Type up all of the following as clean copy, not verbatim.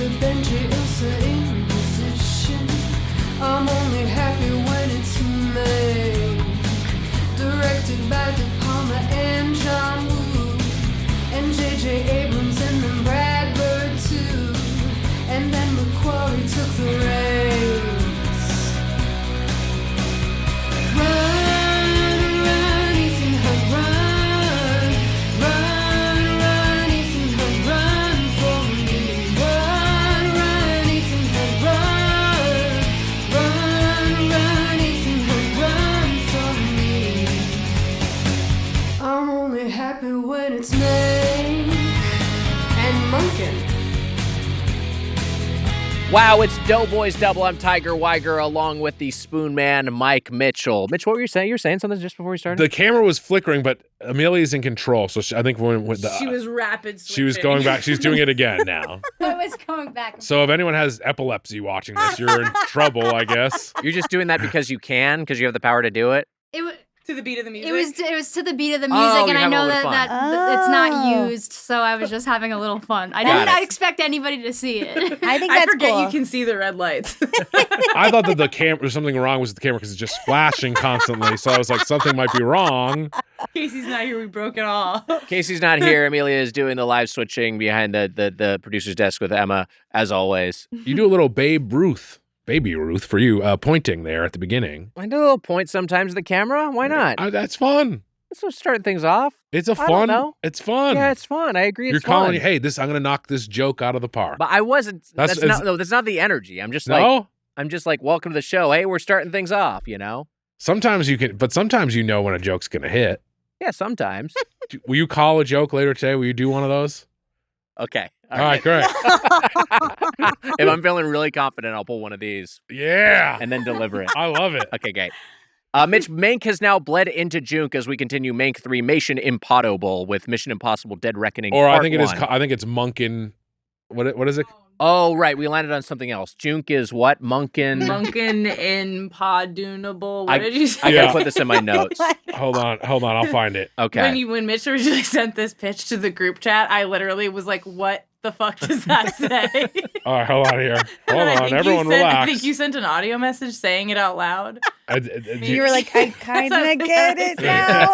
Lisa, Benji, Ilsa in position. I'm only happy when it's Maynk. Directed by De Palma and John Woo. And J.J. Abrams and then Brad Bird too. And then McQuarrie took the reins. Run, run, Ethan Hunt, run. Run, run, Ethan Hunt, run for me. Run, run, Ethan Hunt, run. Run, run, Ethan Hunt, run for me. I'm only happy when it's Maynk and Munkin. Wow, it's Doughboys Double. I'm Tiger Weiger along with the Spoon Man, Mike Mitchell. Mitch, what were you saying? You were saying something just before we started? The camera was flickering, but Amelia's in control. So I think when She was rapid switching. she was going back. She's doing it again now. I was going back. So if anyone has epilepsy watching this, you're in trouble, I guess. You're just doing that because you can, because you have the power to do it? It was To the beat of the music. it was to the beat of the Oh, music, and you're I having a know little that fun. it's not used, so I was just having a little fun. I did Got not it. expect anybody to see it. I think I that's forget cool. you can see the red lights. I thought that the camera, there's something wrong with the camera because it's just flashing constantly. So I was like, something might be wrong. Casey's not here. We broke it all. Casey's not here. Amelia is doing the live switching behind the producer's desk with Emma, as always. You do a little Baby Ruth for you, pointing there at the beginning. I do a little point sometimes to the camera. Why not? That's fun. Let's start things off. It's a I don't fun. know. It's fun. Yeah, it's fun. I agree. You're It's calling, fun. hey, I'm going to knock this joke out of the park. But I wasn't. That's- That's not the energy. I'm just No? like, welcome to the show. Hey, we're starting things off. You know. Sometimes you can, but sometimes you know when a joke's going to hit. Yeah, sometimes. Will you call a joke later today? Will you do one of those? Okay. All right, great. If I'm feeling really confident, I'll pull one of these Yeah. and then deliver it. I love it. Okay, great. Mitch, Maynk has now bled into Junek as we continue Maynk 3 Mayssion Impoddouble with Mission Impossible Dead Reckoning. Or I Part think it is. 1. I think it's Munkin. What is it? Oh, right. We landed on something else. Junek is what? Munkin. Munkin Impoddoughble. What did you say? I Yeah. gotta put this in my notes. Hold on. I'll find it. Okay. When Mitch originally sent this pitch to the group chat, I literally was like, what the fuck does that say? All right, hold on here. Hold And I on, think everyone I relax. think you sent an audio message saying it out loud. You were like, I kind of get it now.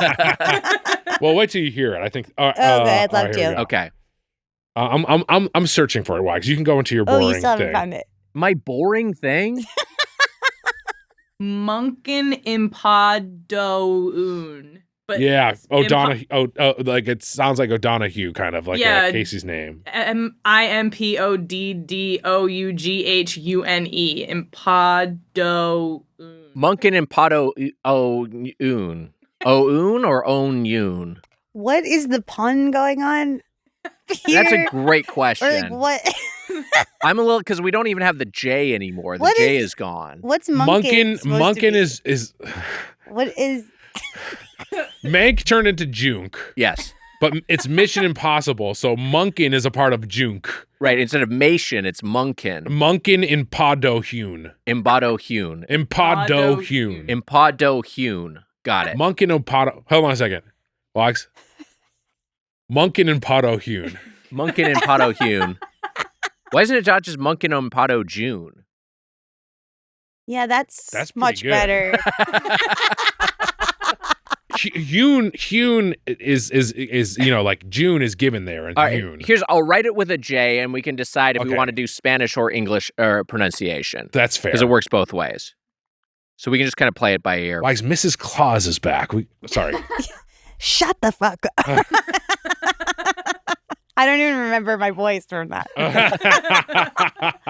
Well, wait till you hear it. I think. Okay, I'd love here we to. go. Okay. I'm searching for it, Wags. You can go into your Oh, boring you still haven't thing. found it. My boring thing? Munkin Impoddouble. But Yeah, it's O'Donoghue. Like it sounds like O'Donoghue, kind of like Yeah. Casey's name. Impoddoughune. Impoddouble. Munkin Impoddouble. Oun or Oun? What is the pun going on? That's a here? great Or question. like what? I'm a little, because we don't even have the J anymore. The What J is- is gone. What's Munkin? Munkin is What is? Maynk turned into Junek, Yes. but it's Mission Impossible. So Munkin is a part of Junek. Right. Instead of Mayssion, it's Munkin. Munkin Impoddoughune. Impoddoughune. Impoddoughune. Impoddoughune. Got it. Munkin Impoddoughune. Hold on a second. Wags. Munkin Impoddoughune. Munkin Impoddoughune. Why isn't it not just Munkin Impoddoughune? Yeah, that's That's pretty much good. better. Hune is like June is given there and All right, Hune. I'll write it with a J, and we can decide if we Okay. want to do Spanish or English pronunciation, That's fair. because it works both ways. So we can just kind of play it by ear. Wags, Mrs. Claus is back. Sorry. Shut the fuck up. I don't even remember my voice from that.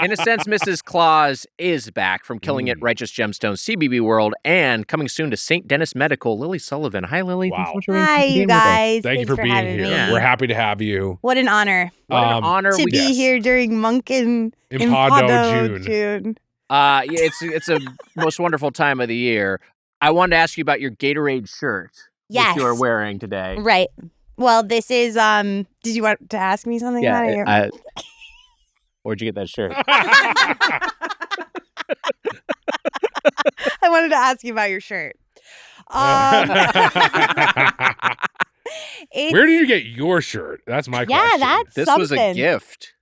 In a sense, Mrs. Claus is back from Killing It, Righteous Gemstones, CBB World, and coming soon to St. Dennis Medical, Lily Sullivan. Hi, Lily. Wow. Thanks so much for Hi, being you with us. guys. Thank you Thanks for being having here. me. Yeah. We're happy to have you. What an honor What an honor. to we be Yes. here during Munkin Impoddoughune. June. Yeah, it's a most wonderful time of the year. I wanted to ask you about your Gatorade shirt Yes. that you are wearing today. Right. Well, this is did you want to ask me something about it? Yeah. Where'd you get that shirt? I wanted to ask you about your shirt. It's- Where do you get your shirt? That's my question. Yeah, that's This something. was a gift.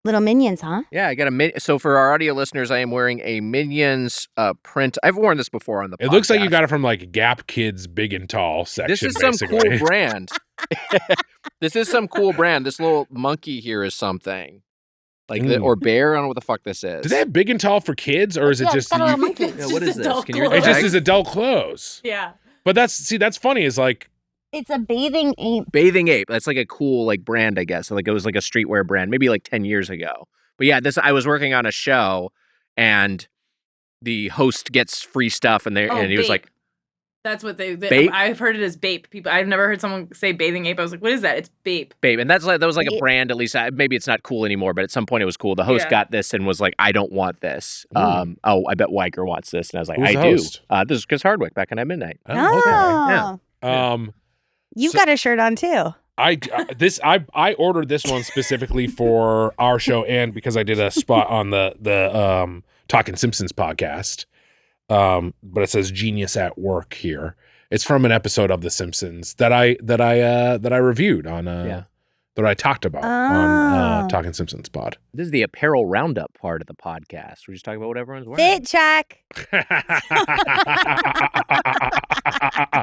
Little minions, huh? Yeah, I got a so for our audio listeners, I am wearing a Minions print. I've worn this before on the podcast. It looks like you got it from like Gap Kids Big and Tall section. This is some basically. cool brand. This is some cool brand. This little monkey here is something. Or bear. I don't know what the fuck this is. Do they have Big and Tall for kids, or is it just? Yeah, what is this? Can you read the It just tag? is adult clothes. Yeah. But that's funny. Is like It's a bathing ape. Bathing Ape. That's like a cool brand, I guess. Like it was like a streetwear brand, maybe like 10 years ago. But yeah, I was working on a show, and the host gets free stuff, and he was Bape. like, That's what Bape? I've heard it as Bape. I've never heard someone say bathing ape. I was like, what is that? It's Bape. "Babe," and that was like a Bape. brand. At least maybe it's not cool anymore, but at some point it was cool. The host Yeah. got this and was like, "I don't want this." I bet Weiger wants this, and I was like, Who's "I the do." host? This is Chris Hardwick back on At Midnight. Oh. Yeah. You've So- got a shirt on too. I ordered this one specifically for our show, and because I did a spot on the Talking Simpsons podcast. But it says "Genius at Work" here. It's from an episode of The Simpsons that I reviewed on that I talked about on Talking Simpsons pod. This is the apparel roundup part of the podcast. We're just talking about what everyone's wearing. Fit check.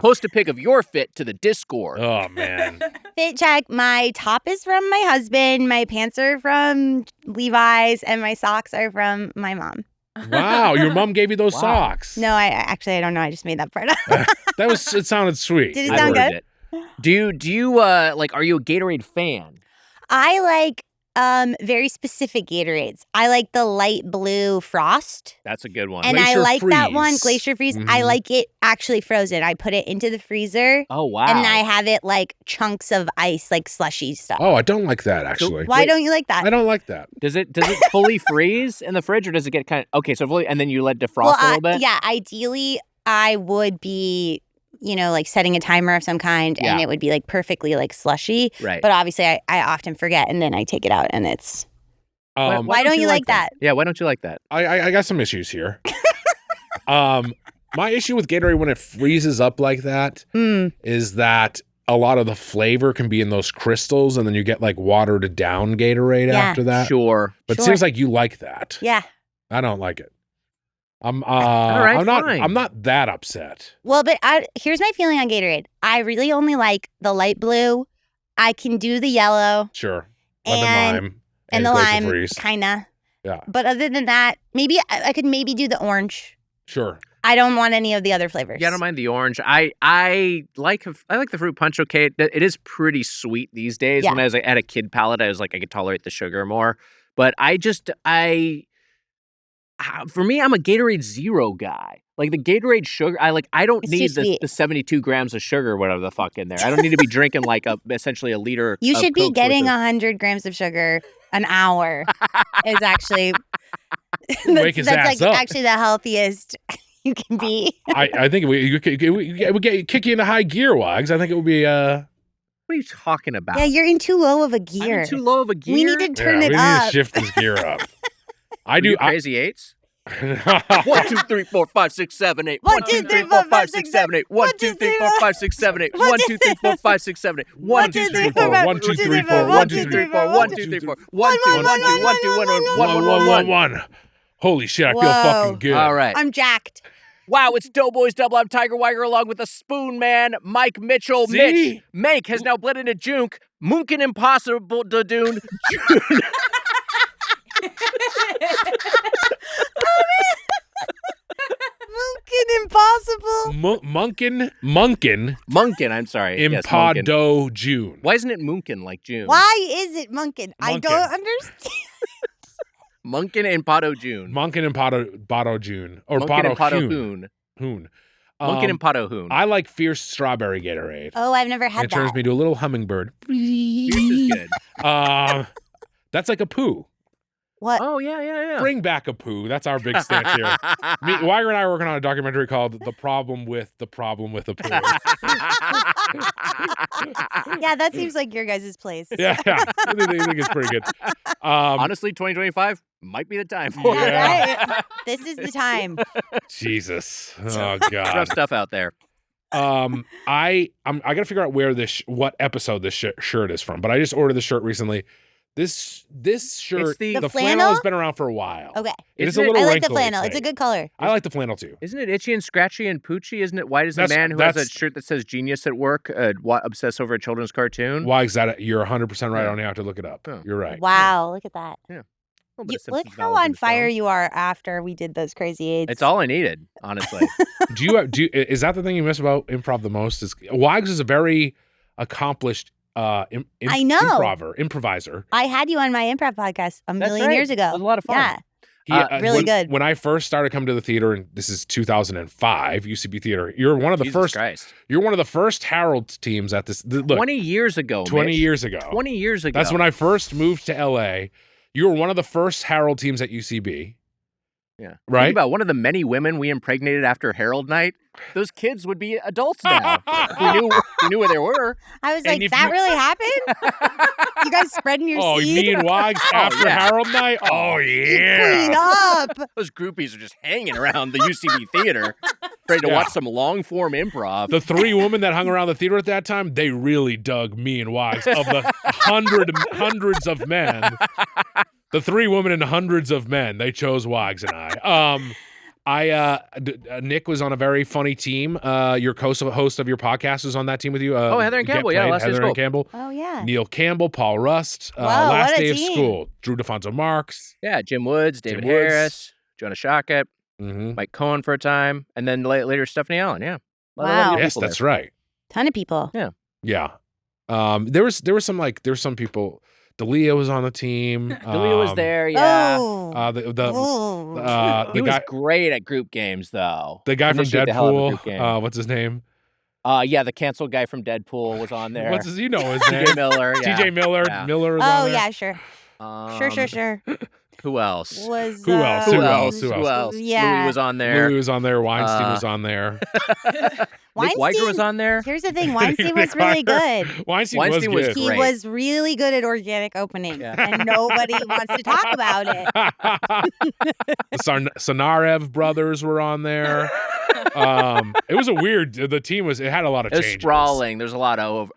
Post a pic of your fit to the Discord. Oh man. Fit check. My top is from my husband. My pants are from Levi's, and my socks are from my mom. Wow, your mom gave you those Wow. socks. No, I don't know. I just made that part up. It sounded sweet. Did it I sound worded good? it. Do you are you a Gatorade fan? I like very specific Gatorades. I like the light blue Frost. That's a good one. And I Glacier like that one, Freeze. Glacier Freeze. I Mhm. like it actually frozen. I put it into the freezer Oh wow. and I have it like chunks of ice, like slushy stuff. Oh, I don't like that actually. Why don't you like that? I don't like that. Does it fully freeze in the fridge, or does it get kind of okay? So fully, and then you let it defrost a little bit. Yeah, ideally I would be, like setting a timer of some kind and Yeah. it would be like perfectly like slushy. Right. But obviously I often forget and then I take it out and it's why don't you like that? Yeah, why don't you like that? I got some issues here. My issue with Gatorade when it freezes up like that is that a lot of the flavor can be in those crystals, and then you get like watered down Gatorade Yeah. after that. Sure. But it Sure. seems like you like that. Yeah. I don't like it. All right, fine. I'm not that upset. Well, but here's my feeling on Gatorade. I really only like the light blue. I can do the yellow Sure. And- Lemon lime and the Glacier lime, Freeze. kinda. Yeah. But other than that, maybe I could maybe do the orange. Sure. I don't want any of the other flavors. Yeah, I don't mind the orange. I like the fruit punch. Okay, it is pretty sweet these days. Yeah. When I was at a kid palate, I was like I could tolerate the sugar more. But for me, I'm a Gatorade Zero guy. Like the Gatorade sugar, I don't It's too need sweet. the 72 grams of sugar, or whatever the fuck in there. I don't need to be drinking like essentially a liter. You of should be Coke's worth getting of- 100 grams of sugar an hour. Is actually Wake his ass like up. actually the healthiest you can be. I think we kick you into high gear, Wags. I think it would be What are you talking about? Yeah, you're in too low of a I'm gear. in too low of a gear. We need to turn yeah, it we need up. to shift this gear up. I You do. crazy eights. 1, I, 2, 3, 4, 5, 6, 7, 8. 1, 2, 3, 4, 5, 6, 7, 8. 1, 2, 3, 4, 5, 6, 7, 8. 1, 2, 3, 4, 5, 6, 7, 8. 1, 2, 3, 4, 1, 2, 3, 4, 1, 2, 3, 4, 1, 2, 3, 4. 1, 2, 1, 2, 1, 2, 1, 1, 1, 1, 1. 1. Holy shit! I feel Whoa. fucking good. All right. I'm jacked. Wow, it's Doughboys Double. I'm Tiger Weiger along with the Spoon Man, Mike Mitchell. See? Maynk has now bled into Junek. Munkin Impossible Dadoon. Munkin impossible. Munkin I'm sorry. Yes, Munkin. Impado June. Why isn't it Munkin like June? Why is it Munkin? I Munkin. don't understand. Munkin Impado June. Munkin Impado June. Or Munkin Bado Impado Hoon. Hoon. Hoon. Munkin Impado Hoon. I like Fierce Strawberry Gatorade. Oh, I've never had It turns that. me to a little hummingbird. Fierce is good. That's like a poo. What? Oh, yeah. Bring back a poo. That's our big stance here. Weiger and I are working on a documentary called "The Problem with a Poo." Yeah, that seems like your guys' place. yeah. I think it's pretty good. Honestly, 2025 might be the time for it. Yeah. Right? This is the time. Jesus. Oh Rough God. stuff out there. I gotta figure out where what episode this shirt is from. But I just ordered the shirt recently. This shirt, the the flannel? flannel has been around for a while. Okay. It is Isn't a it- little I like the wrinkly, flannel. I'd It's a say. good color. I like the flannel too. Isn't it itchy and scratchy and poochy? Isn't it? Why does the That's- man who has a that's- shirt that says "Genius at Work" obsess over a children's cartoon? Why is that? You're 100% right. Yeah. I only have to look it up. Yeah. You're right. Wow, look at that. A little bit of Look Simpsons how knowledge in on this fire film. you are after we did those crazy aids. It's all I needed, honestly. Is that the thing you miss about improv the most? Is Wags is a very accomplished I know. improviser. I had you on my improv podcast a million right. years ago. It was a lot of fun. Yeah. Really when, good. When I first started coming to the theater, and this is 2005, UCB Theater. You're one of the Jesus first. Christ. You're one of the first Herald teams at this. Look, 20 years ago. 20 Mitch. years ago. 20 years ago. That's when I first moved to LA. You were one of the first Herald teams at UCB. Yeah. Right? Think about one of the many women we impregnated after Herald Night. Those kids would be adults now. we knew where they were. I was And like, if that you- really happened? You guys spreading your Oh, seed? me and Wags after yeah. Herald Night? Oh, Clean yeah. up. Those groupies are just hanging around the UCB theater, ready to Yeah. watch some long form improv. The three women that hung around the theater at that time, they really dug me and Wags. Of the hundreds of men, the three women and hundreds of men, they chose Wags and I. Nick was on a very funny team. Your host of your podcast was on that team with you. Heather and Get Campbell. Yeah, Played, Last Day of Heather and School. Campbell. Oh, yeah. Neil Campbell, Paul Rust, Wow, Last what a Day of team. School, Drew DeFonso Marks. Yeah, Jim Woods, David Jim Woods. Harris, Jonah Shockett, Mm-hmm. Mike Cohen for a time, and then later Stephanie Allen. Yeah. A lot of Wow. lovely Yes, people that's there. right. Ton of people. Yeah. There was some people. Dalia was on the team. Dalia was there. Yeah. Oh. The He was guy, great at group games, though. the guy from Initiate the hell out of a group game. Deadpool. What's his name? Yeah, the canceled guy from Deadpool was on there. What's his? You know his name. TJ Miller. Yeah. TJ Miller. Yeah. Miller was on Oh, there. yeah, sure. Sure. Who else? Was, Who else? Who Who else? else? Who else? Yeah. Louis was on there. Louis was on there. Weinstein Uh, was on there. Nick Weiger was on there. Here's the thing. Weinstein was really good. Weinstein was Weinstein was good. He Great. was really good at organic openings, Yeah. and nobody wants to talk about it. The Sonarev brothers were on there. It was a weird. The team was. It had a lot of It was changes. sprawling. There's a lot of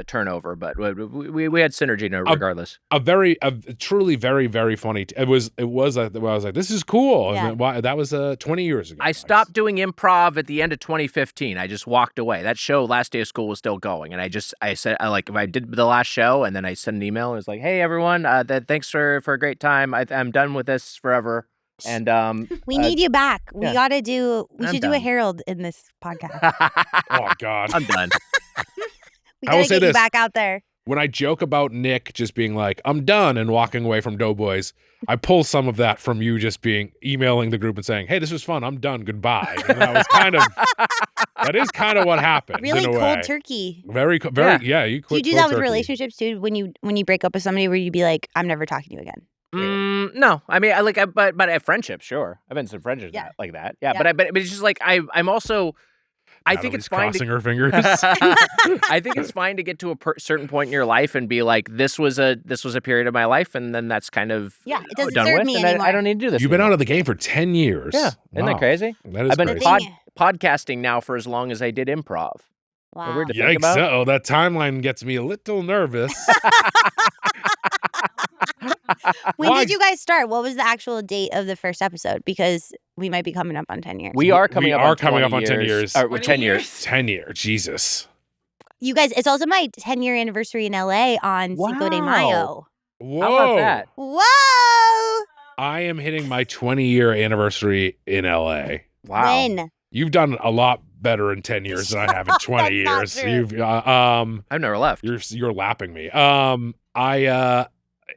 turnover, but we had synergy regardless. A truly very very funny. It was. I was like, this is cool. Yeah. And why that was 20 years ago. I stopped doing improv at the end of 2015. I just walked away. That show, Last Day of School, was still going, and I said, if I did the last show, and then I sent an email. And it was like, hey everyone, thanks for a great time. I'm done with this forever. And We need you back. We yeah. gotta do. We I'm should do a done. Herald in this podcast. Oh God. I'm done. We I will gotta say get you this. back out there. When I joke about Nick just being like, I'm done and walking away from Doughboys, I pull some of that from you just emailing the group and saying, hey, this was fun. I'm done. Goodbye. And that is kind of what happened. Really in a cold way. turkey. Very, yeah. You Do quit you do cold that with turkey. relationships too? When you break up with somebody, where you be like, I'm never talking to you again. No, I mean, but at friendship, sure. I've been in some friendships Yeah. like that. Yeah, Yeah. but it's just like I'm also. I think it's fine. Crossing her fingers. I think it's fine to get to a certain point in your life and be like, this was a period of my life, and then that's kind of Yeah, it doesn't done serve with, me and anymore. I don't need to do this. You've been anymore. out of the game for 10 years. Yeah, isn't Wow. that crazy? That is I've been crazy. podcasting now for as long as I did improv. Wow. Weird to think Yikes. about. Uh-oh, that timeline gets me a little nervous. When Why- did you guys start? What was the actual date of the first episode? Because we might be coming up on 10 years. We are coming up. are on coming 20 up on 10 years. Or 20 10 years. 10 years. Jesus. You guys, it's also my 10-year anniversary in LA on Cinco de Wow. Mayo. Whoa. How about that? Whoa! I am hitting my 20-year anniversary in LA. Wow. When? You've done a lot better in 10 years than I have in 20 That's not years. true. You've I've never left. you're lapping me.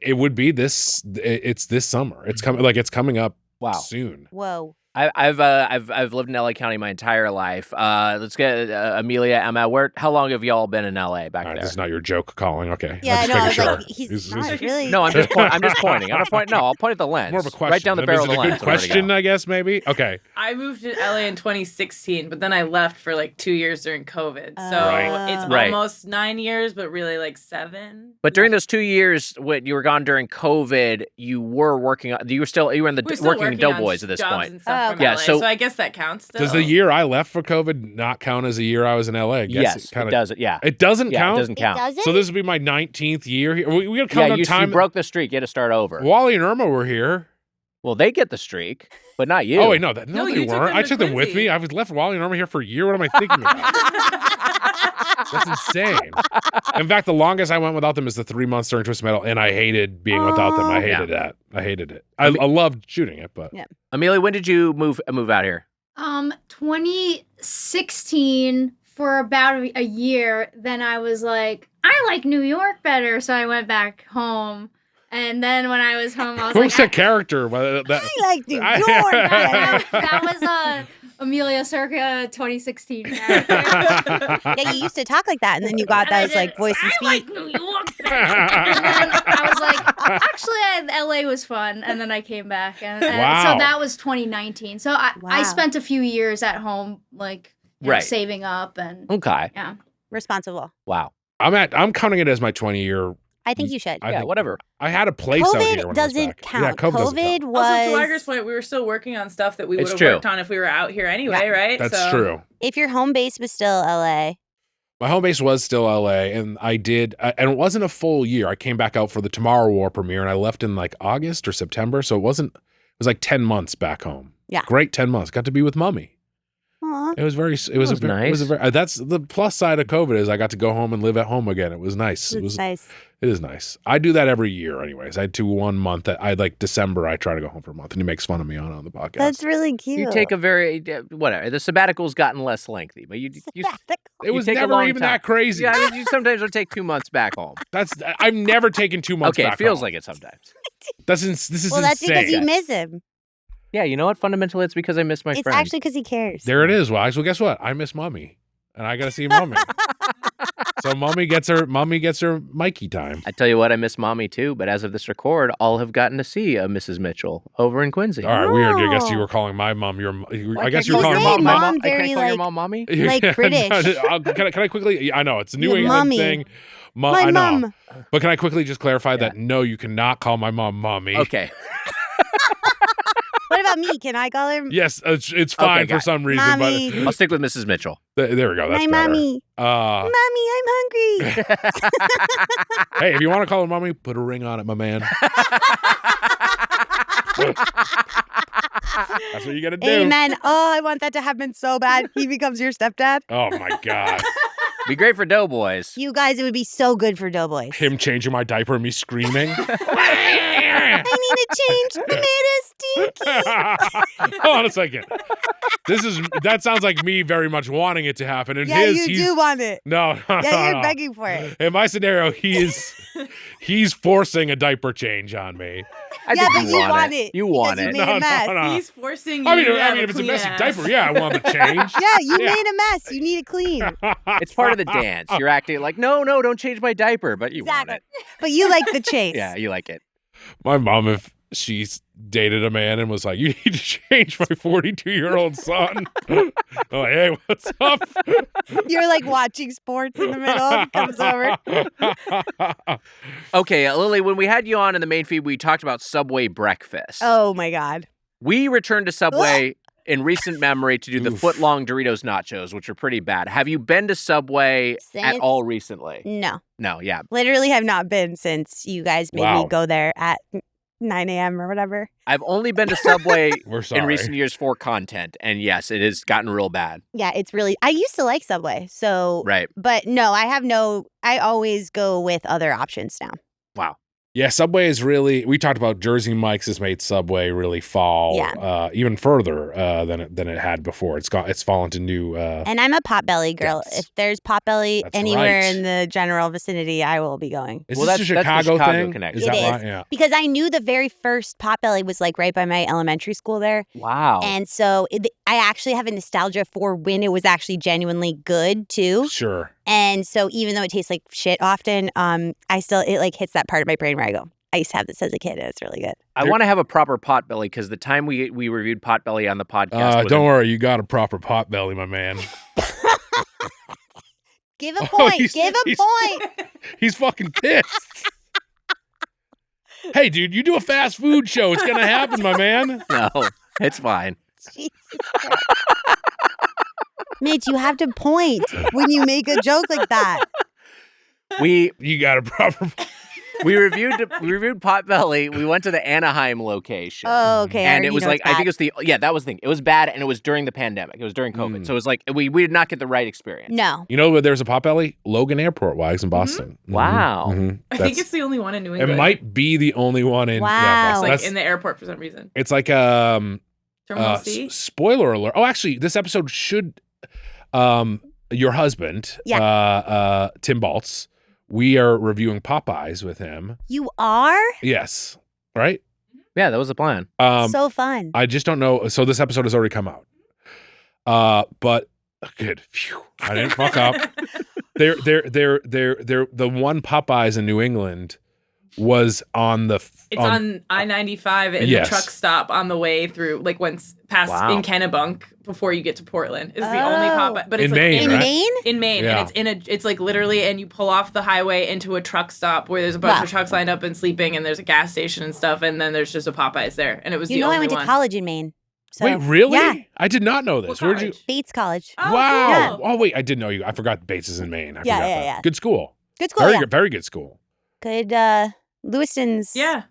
It would be this. It's this summer. It's coming up Wow. soon. Whoa. I've lived in LA County my entire life. Let's get Amelia, Emma. How long have y'all been in LA back All right, there? this is not your joke calling. Okay. Yeah, I'm I know. I just was making like, sure. he's not really. No, I'm just pointing. I'm point. No, I'll point at the lens. More of a question. Right down the barrel Is of it the a lens. good question, I guess, maybe? Okay. I moved to LA in 2016, but then I left for like 2 years during COVID. So Right. it's Right. almost 9 years, but really like 7. But during those 2 years, when you were gone during COVID, you were working. You were in the We're still working in on Doughboys at this jobs point. and stuff, Oh, from Yeah, LA, so- so I guess that counts. Still. Does the year I left for COVID not count as a year I was in LA? I guess Yes, it kinda- does. Yeah. It doesn't Yeah, count? it doesn't It count. doesn't? So this would be my 19th year here. We got to count Yeah, on you time. broke the streak. You had to start over. Wally and Irma were here. Well, they get the streak, but not you. Oh, wait, no, No, they you took weren't. them I to took them with Quincy. me. I was left Wally and Irma here for a year. What am I thinking about? That's insane. In fact, the longest I went without them is the 3 months during Twisted Metal, and I hated being without them. I hated that. I hated it. I loved shooting it, but Yeah. Amelia, when did you move out here? 2016 for about a year. Then I was like, I like New York better, so I went back home. And then when I was home, I was what like, was that character? Well, that- I like New I- York. that was Amelia Circa 2016 character. Yeah, you used to talk like that, and then you got those like voice and I speech. like New York. And then I was like, actually, LA was fun, and then I came back, and Wow. so that was 2019. So I Wow. spent a few years at home, like Right. saving up, and Okay. Responsible. Wow. I'm counting it as my 20-year. I think you should. I Yeah, think- whatever. I had a place out here. COVID when doesn't I was back. count. Yeah, COVID doesn't count. was. Also, to Lager's point, we were still working on stuff that we would It's have true. worked on if we were out here anyway, right? That's So- true. If your home base was still LA, My home base was still LA, and I did, and it wasn't a full year. I came back out for the Tomorrow War premiere, and I left in like August or September, so it was like 10 months back home. Yeah. Great 10 months. Got to be with Mummy. aw, It was very, it was, was a, it was a nice. very, that's the plus side of COVID is I got to go home and live at home again. It was nice. It it's was, nice. it is nice. I do that every year anyways. I do 1 month. I like December, I try to go home for a month, and he makes fun of me on the podcast. That's really cute. You take a very whatever. The sabbatical's gotten less lengthy, but you it was take a never long even time. that crazy. yeah. I mean, you sometimes will take 2 months back home. I've never taken 2 months Okay, back it feels home. like it sometimes. This is Well, that's insane. because you miss him. Yeah, you know what? Fundamentally, it's because I miss my It's friends. actually because he cares. There it is, Wise. Well, guess what? I miss Mummy, and I got to see Mummy. So Mummy gets her Mikey time. I tell you what, I miss mommy too. But as of this record, all have gotten to see Mrs. Mitchell over in Quincy. All right, weird. I guess Oh. you were calling my mom your. Why I guess can't you were you calling say her mom. mom I can't very, call your like- mom mommy. like British. Can I quickly? I know it's a New Yeah, England mommy. thing. My I know. mom. But can I quickly just clarify that no, you cannot call my mom mommy. Okay. What about me? Can I call her Yes, it's fine got for it. some reason, Mommy? I'll stick with Mrs. Mitchell. but there we go. That's my better. mommy? Mommy, I'm hungry. Hey, if you want to call her mommy, put a ring on it, my man. That's what you got to do. Amen. Oh, I want that to happen so bad. He becomes your stepdad. Oh my god. Be great for Doughboys. You guys, it would be so good for Doughboys. Him changing my diaper and me screaming. I need to change. I made a stinky. Hold on a second. That sounds like me very much wanting it to happen. And Yeah, he's you do want it. no. Yeah, you're begging for it. In my scenario, he's forcing a diaper change on me. I Yeah, think but you want it. You want because it. you made a mess. No. He's forcing you. I mean, to have if it's a clean messy ass. diaper, yeah, I want the change. Yeah, you Yeah. made a mess. You need it clean. It's part of the dance. You're acting like, no, don't change my diaper, but you want it. But you like the chase. Yeah, you like it. My mom, if she's dated a man and was like, "You need to change my 42-year-old son," I'm like, "Hey, what's up?" You're like watching sports in the middle. He comes over. Okay, Lily, when we had you on in the main feed, we talked about Subway breakfast. Oh my God. We returned to Subway in recent memory to do the Oof. foot-long Doritos nachos, which are pretty bad. Have you been to Subway at Since- all recently? No. No, yeah. Literally have not been since you guys made Wow. me go there at 9 a.m. or whatever. I've only been to Subway We're sorry. in recent years for content, and yes, it has gotten real bad. Yeah, it's really, I used to like Subway. So, Right. but no, I always go with other options now. Wow. Yeah, Subway is really. We talked about Jersey Mike's has made Subway really fall even further than it had before. It's fallen to new. And I'm a Potbelly girl. Depths. If there's Potbelly That's anywhere right. in the general vicinity, I will be going. Is Well, this that's a the Chicago Chicago thing? connection. Is It that is. why? Yeah. Because I knew the very first Potbelly was like right by my elementary school there. Wow. And so I actually have a nostalgia for when it was actually genuinely good too. Sure. And so even though it tastes like shit often, it like hits that part of my brain where I go, I used to have this as a kid. It was really good. I want to have a proper Potbelly because the time we reviewed Potbelly on the podcast was Don't worry, you got a proper pot belly, my man. Give a Oh, point. he's- Give a he's- point. He's fucking pissed. Hey, dude, you do a fast food show. It's gonna happen, my man. No, it's fine. Jesus Christ. Mitch, you have to point when you make a joke like that. We got a proper. reviewed Potbelly. We went to the Anaheim location. Oh, okay. And it was like, I think it's that was the thing. It was bad, and it was during the pandemic. It was during COVID. So it was like, we did not get the right experience. No. You know where there's a Potbelly? Logan Airport, Wags in Boston. Wow. I think it's the only one in New England. It might be the only one in. Wow. Yeah, Boston. Like in the airport for some reason. It's like Terminal C? spoiler alert. Oh, actually, this episode should. Your husband, Tim Baltz. We are reviewing Popeyes with him. You are? Yes. Right? Yeah, that was the plan. So fun. I just don't know. So this episode has already come out. But good. Phew, I didn't fuck up. They're the one Popeyes in New England was on the. It's on I-95 in the truck stop on the way through, like once past in Kennebunk before you get to Portland. Is the only Popeye, but it's in like Maine, right? Maine? In Maine, Yeah. and it's like literally, and you pull off the highway into a truck stop where there's a bunch of trucks lined up and sleeping, and there's a gas station and stuff, and then there's just a Popeyes there, and it was You the know, only I went one. to college in Maine. So, Wait, really? Yeah. I did not know this. What Where'd you? college? Bates College. Oh, Wow. cool. Oh wait, I did know you. I forgot Bates is in Maine. I Yeah, forgot yeah, that. yeah. Good school. Good school. Very good. Very good school. Good. Lewiston's. Yeah.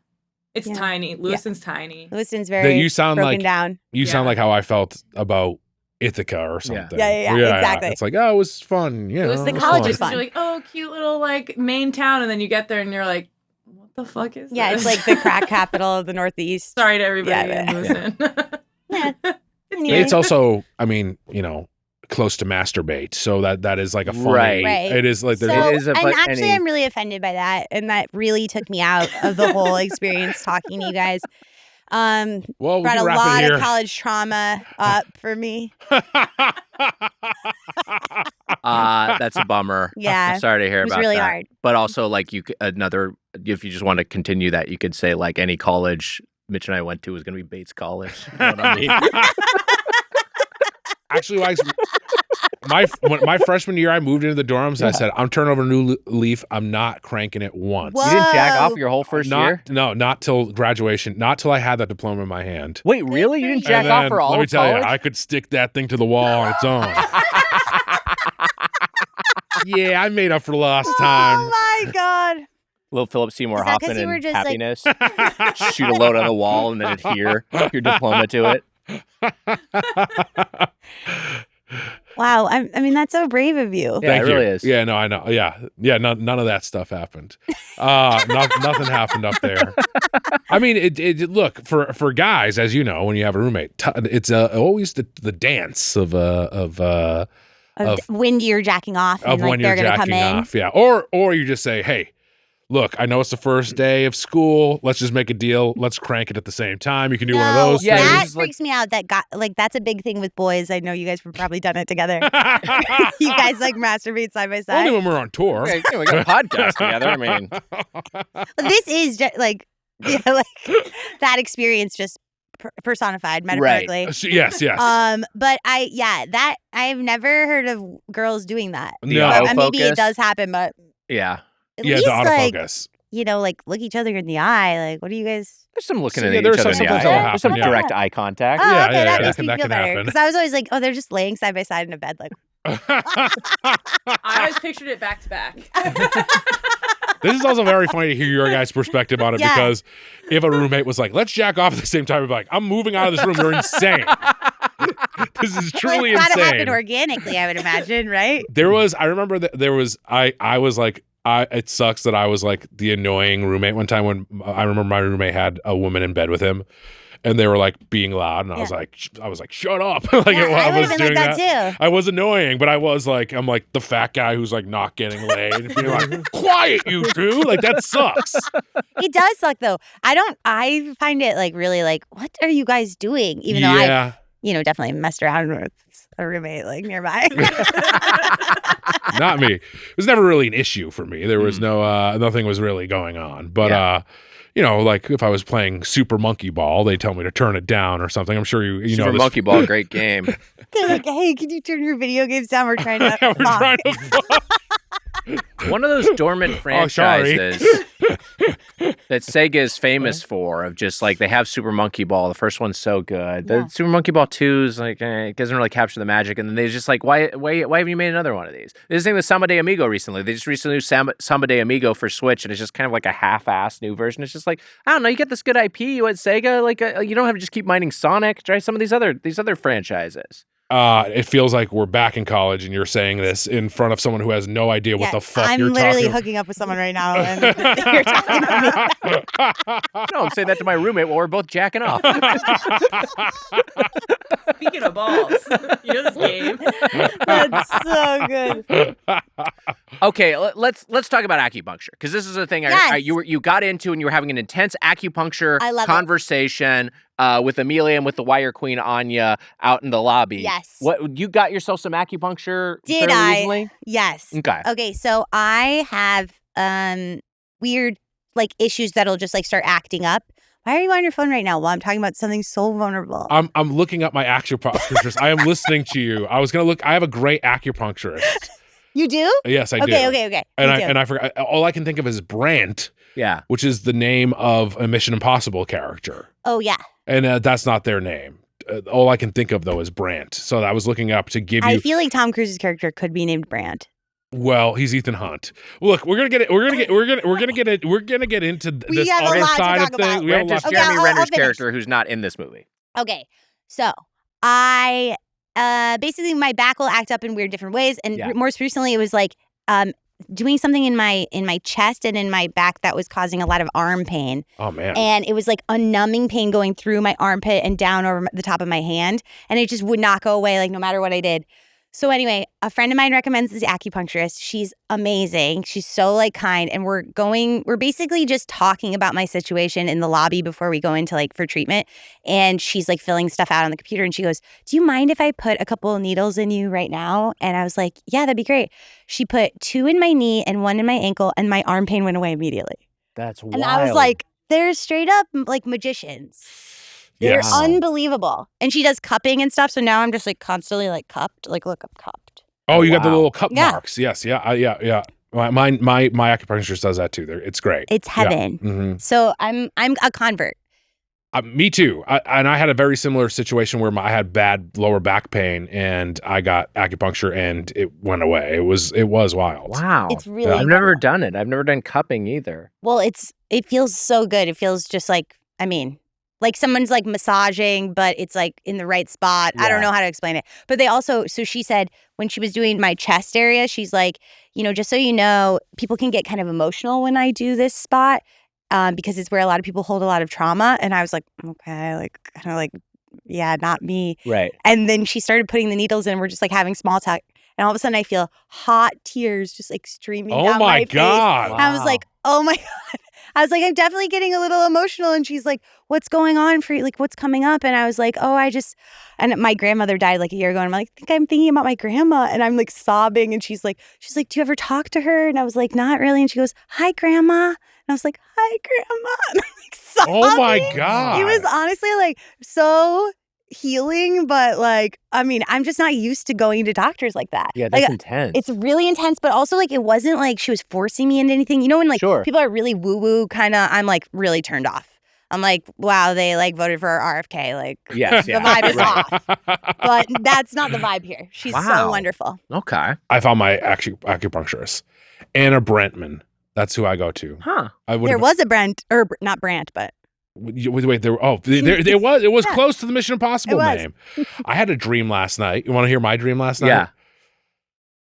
It's Yeah. tiny. Lewiston's tiny. Lewiston's That very you sound broken like down. you sound Yeah. like how I felt about Ithaca or something. Yeah, exactly. It's like, oh, it was fun. Yeah, It was the it college fun. is fun. You're like, oh, cute little like Maine town, and then you get there and you're like, what the fuck is Yeah, this? it's like the crack capital of the Northeast. Sorry to everybody Yeah, in Lewiston. Yeah. Anyway. It's also, I mean, close to masturbate, so that is like a funny. Right. Right. It is like So, there's. It is a- and but actually, any- I'm really offended by that, and that really took me out of the whole experience talking to you guys. Well, we Brought can a wrap lot it of here. college trauma up for me. That's a bummer. Yeah. Sorry to hear It was about really that. hard. But also, like, if you just want to continue that, you could say, like, any college Mitch and I went to was going to be Bates College. You know what I mean? Actually, my freshman year, I moved into the dorms. I said, I'm turning over a new leaf. I'm not cranking it once. Whoa. You didn't jack off your whole first year? No, not till graduation. Not till I had that diploma in my hand. Wait, really? You didn't for jack And off then, for all let me of tell college? you, I could stick that thing to the wall on its own. Yeah, I made up for lost time. Oh my god! Little Philip Seymour Is that 'cause Hoffman you were and just, like- happiness. Shoot a load on the wall and then adhere your diploma to it. Wow, I mean that's so brave of you. Yeah, Thank it you. really is. Yeah, no, I know. Yeah. None of that stuff happened. Nothing happened up there. I mean, it look for guys, as you know, when you have a roommate, it's always the dance of When you're jacking off and like when they're you're gonna come jacking in. off. Yeah, or you just say, hey. Look, I know it's the first day of school. Let's just make a deal. Let's crank it at the same time. You can do one of No, those. Yeah, things. that just like- freaks me out. That's a big thing with boys. I know you guys have probably done it together. You guys like masturbate side by Only side. when we're on tour. Okay, we got a podcast together. I mean, This is just like, like that experience just personified metaphorically. Yes. But I've never heard of girls doing that. The No. Maybe it autofocus. does happen, but Yeah. at Yeah, least the like autofocus. like look each other in the eye. Like, what do you guys? There's some looking So, at yeah, each there's other in the sometimes eye. that'll There's some happen, yeah. direct eye contact. Oh, Yeah, okay, yeah, that yeah, makes that me can feel better. happen. Because I was always like, oh, they're just laying side by side in a bed, like. I always pictured it back to back. This is also very funny to hear your guys' perspective on it Yeah. because if a roommate was like, let's jack off at the same time, I'd be like, I'm moving out of this room. You're insane. This is truly Well, it's gotta happen insane. organically, I would imagine, right? I remember that there was, I was like, it sucks that I was like the annoying roommate one time when I remember my roommate had a woman in bed with him and they were like being loud and I was like, shut up. Like Yeah, I would was have been doing like that too. I was annoying, but I'm like the fat guy who's like not getting laid. And being like, quiet, you two. Like that sucks. It does suck though. I find it like really like, what are you guys doing? Even though I, definitely messed around with a roommate like nearby. Not me. It was never really an issue for me. There was nothing was really going on. But like if I was playing Super Monkey Ball, they tell me to turn it down or something. I'm sure you know Super this. Monkey Ball, great game. They're like, hey, can you turn your video games down? We're trying to We're fuck." trying to fuck. One of those dormant franchises that Sega is famous for, of just like they have Super Monkey Ball. The first one's so good. The Super Monkey Ball 2 is like it doesn't really capture the magic. And then they just like why haven't you made another one of these? This thing with Samba de Amigo recently. They just recently Samba de Amigo for Switch, and it's just kind of like a half-assed new version. It's just like I don't know. You get this good IP. You at Sega, like you don't have to just keep mining Sonic. Try some of these other franchises. It feels like we're back in college and you're saying this in front of someone who has no idea what the fuck you're talking about. I'm literally hooking up with someone right now and you're talking to me. No, I'm saying that to my roommate while we're both jacking off. Speaking of balls, you know this game. That's so good. Okay, let's talk about acupuncture, because this is a thing you got into, and you were having an intense acupuncture conversation with Amelia and with the Wire Queen Anya out in the lobby. Yes. What you got yourself some acupuncture? Did I? Recently? Yes. Okay, so I have weird like issues that'll just like start acting up. Why are you on your phone right now while I'm talking about something so vulnerable? I'm looking up my acupuncturist. I am listening to you. I was gonna look. I have a great acupuncturist. You do? Yes, I do. Okay. And I forgot. All I can think of is Brant. Yeah. Which is the name of a Mission Impossible character. Oh yeah. And that's not their name. All I can think of though is Brant. So I was looking up to give you. I feel like Tom Cruise's character could be named Brant. Well, he's Ethan Hunt. Look, we're gonna get into this other side of things. Brant is Jeremy Renner's character, who's not in this movie. Okay, so I basically my back will act up in weird different ways, and most recently it was like doing something in my chest and in my back that was causing a lot of arm pain. Oh man! And it was like a numbing pain going through my armpit and down over the top of my hand, and it just would not go away, like no matter what I did. So anyway, a friend of mine recommends this acupuncturist. She's amazing. She's so like kind, and we're basically just talking about my situation in the lobby before we go into like for treatment. And she's like filling stuff out on the computer, and she goes, "Do you mind if I put a couple of needles in you right now?" And I was like, "Yeah, that'd be great." She put 2 in my knee and 1 in my ankle, and my arm pain went away immediately. That's wild. And I was like, they're straight up like magicians. They're unbelievable. And she does cupping and stuff. So now I'm just like constantly like cupped. Like, look, I'm cupped. Oh, you got the little cup marks. Yes. Yeah. My acupuncturist does that too. It's great. It's heaven. Yeah. Mm-hmm. So I'm a convert. Me too. I had a very similar situation where I had bad lower back pain, and I got acupuncture, and it went away. It was wild. Wow. It's really I've never done it. I've never done cupping either. Well, it feels so good. It feels just like, like someone's like massaging, but it's like in the right spot. Yeah. I don't know how to explain it. But they also, so she said when she was doing my chest area, she's like, just so you know, people can get kind of emotional when I do this spot because it's where a lot of people hold a lot of trauma. And I was like, okay, like kind of like, yeah, not me. Right. And then she started putting the needles in. We're just like having small talk. And all of a sudden I feel hot tears just like streaming down my face. Oh my God. Wow. I was like, oh my God. I was like, I'm definitely getting a little emotional. And she's like, what's going on for you? Like, what's coming up? And I was like, and my grandmother died like a year ago. And I'm like, I'm thinking about my grandma. And I'm like sobbing. And she's like, do you ever talk to her? And I was like, not really. And she goes, hi, Grandma. And I was like, hi, Grandma. And I'm like sobbing. Oh my God. It was honestly like so healing, but like, I'm just not used to going to doctors like that. Yeah, that's like, intense. It's really intense, but also like it wasn't like she was forcing me into anything. When like people are really woo-woo kind of, I'm like really turned off. I'm like, wow, they like voted for RFK. Like, yes, the vibe is off. But that's not the vibe here. She's so wonderful. Okay. I found my acupuncturist, Anna Brentman. That's who I go to. Huh. There was a Brent, or not Brant, but. Wait, it was close to the Mission Impossible name. I had a dream last night. You want to hear my dream last night?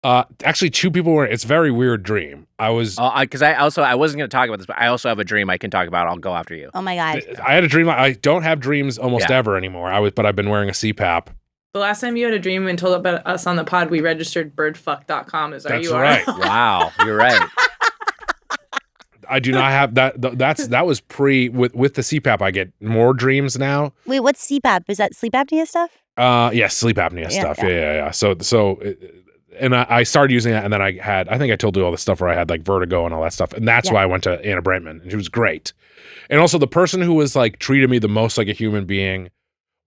Yeah. Actually, 2 people were. It's a very weird dream. I was because I wasn't going to talk about this, but I also have a dream I can talk about. I'll go after you. Oh my God. I had a dream. I don't have dreams almost ever anymore. But I've been wearing a CPAP. The last time you had a dream and told about us on the pod, we registered birdfuck.com as our URL. That's right. Wow, you're right. I do not have that. That was with the CPAP. I get more dreams now. Wait, what's CPAP? Is that sleep apnea stuff? Yes, sleep apnea stuff. Yeah. So, and I started using that, and then I think I told you all the stuff where I had like vertigo and all that stuff, and that's why I went to Anna Brentman, and she was great. And also the person who was like treated me the most like a human being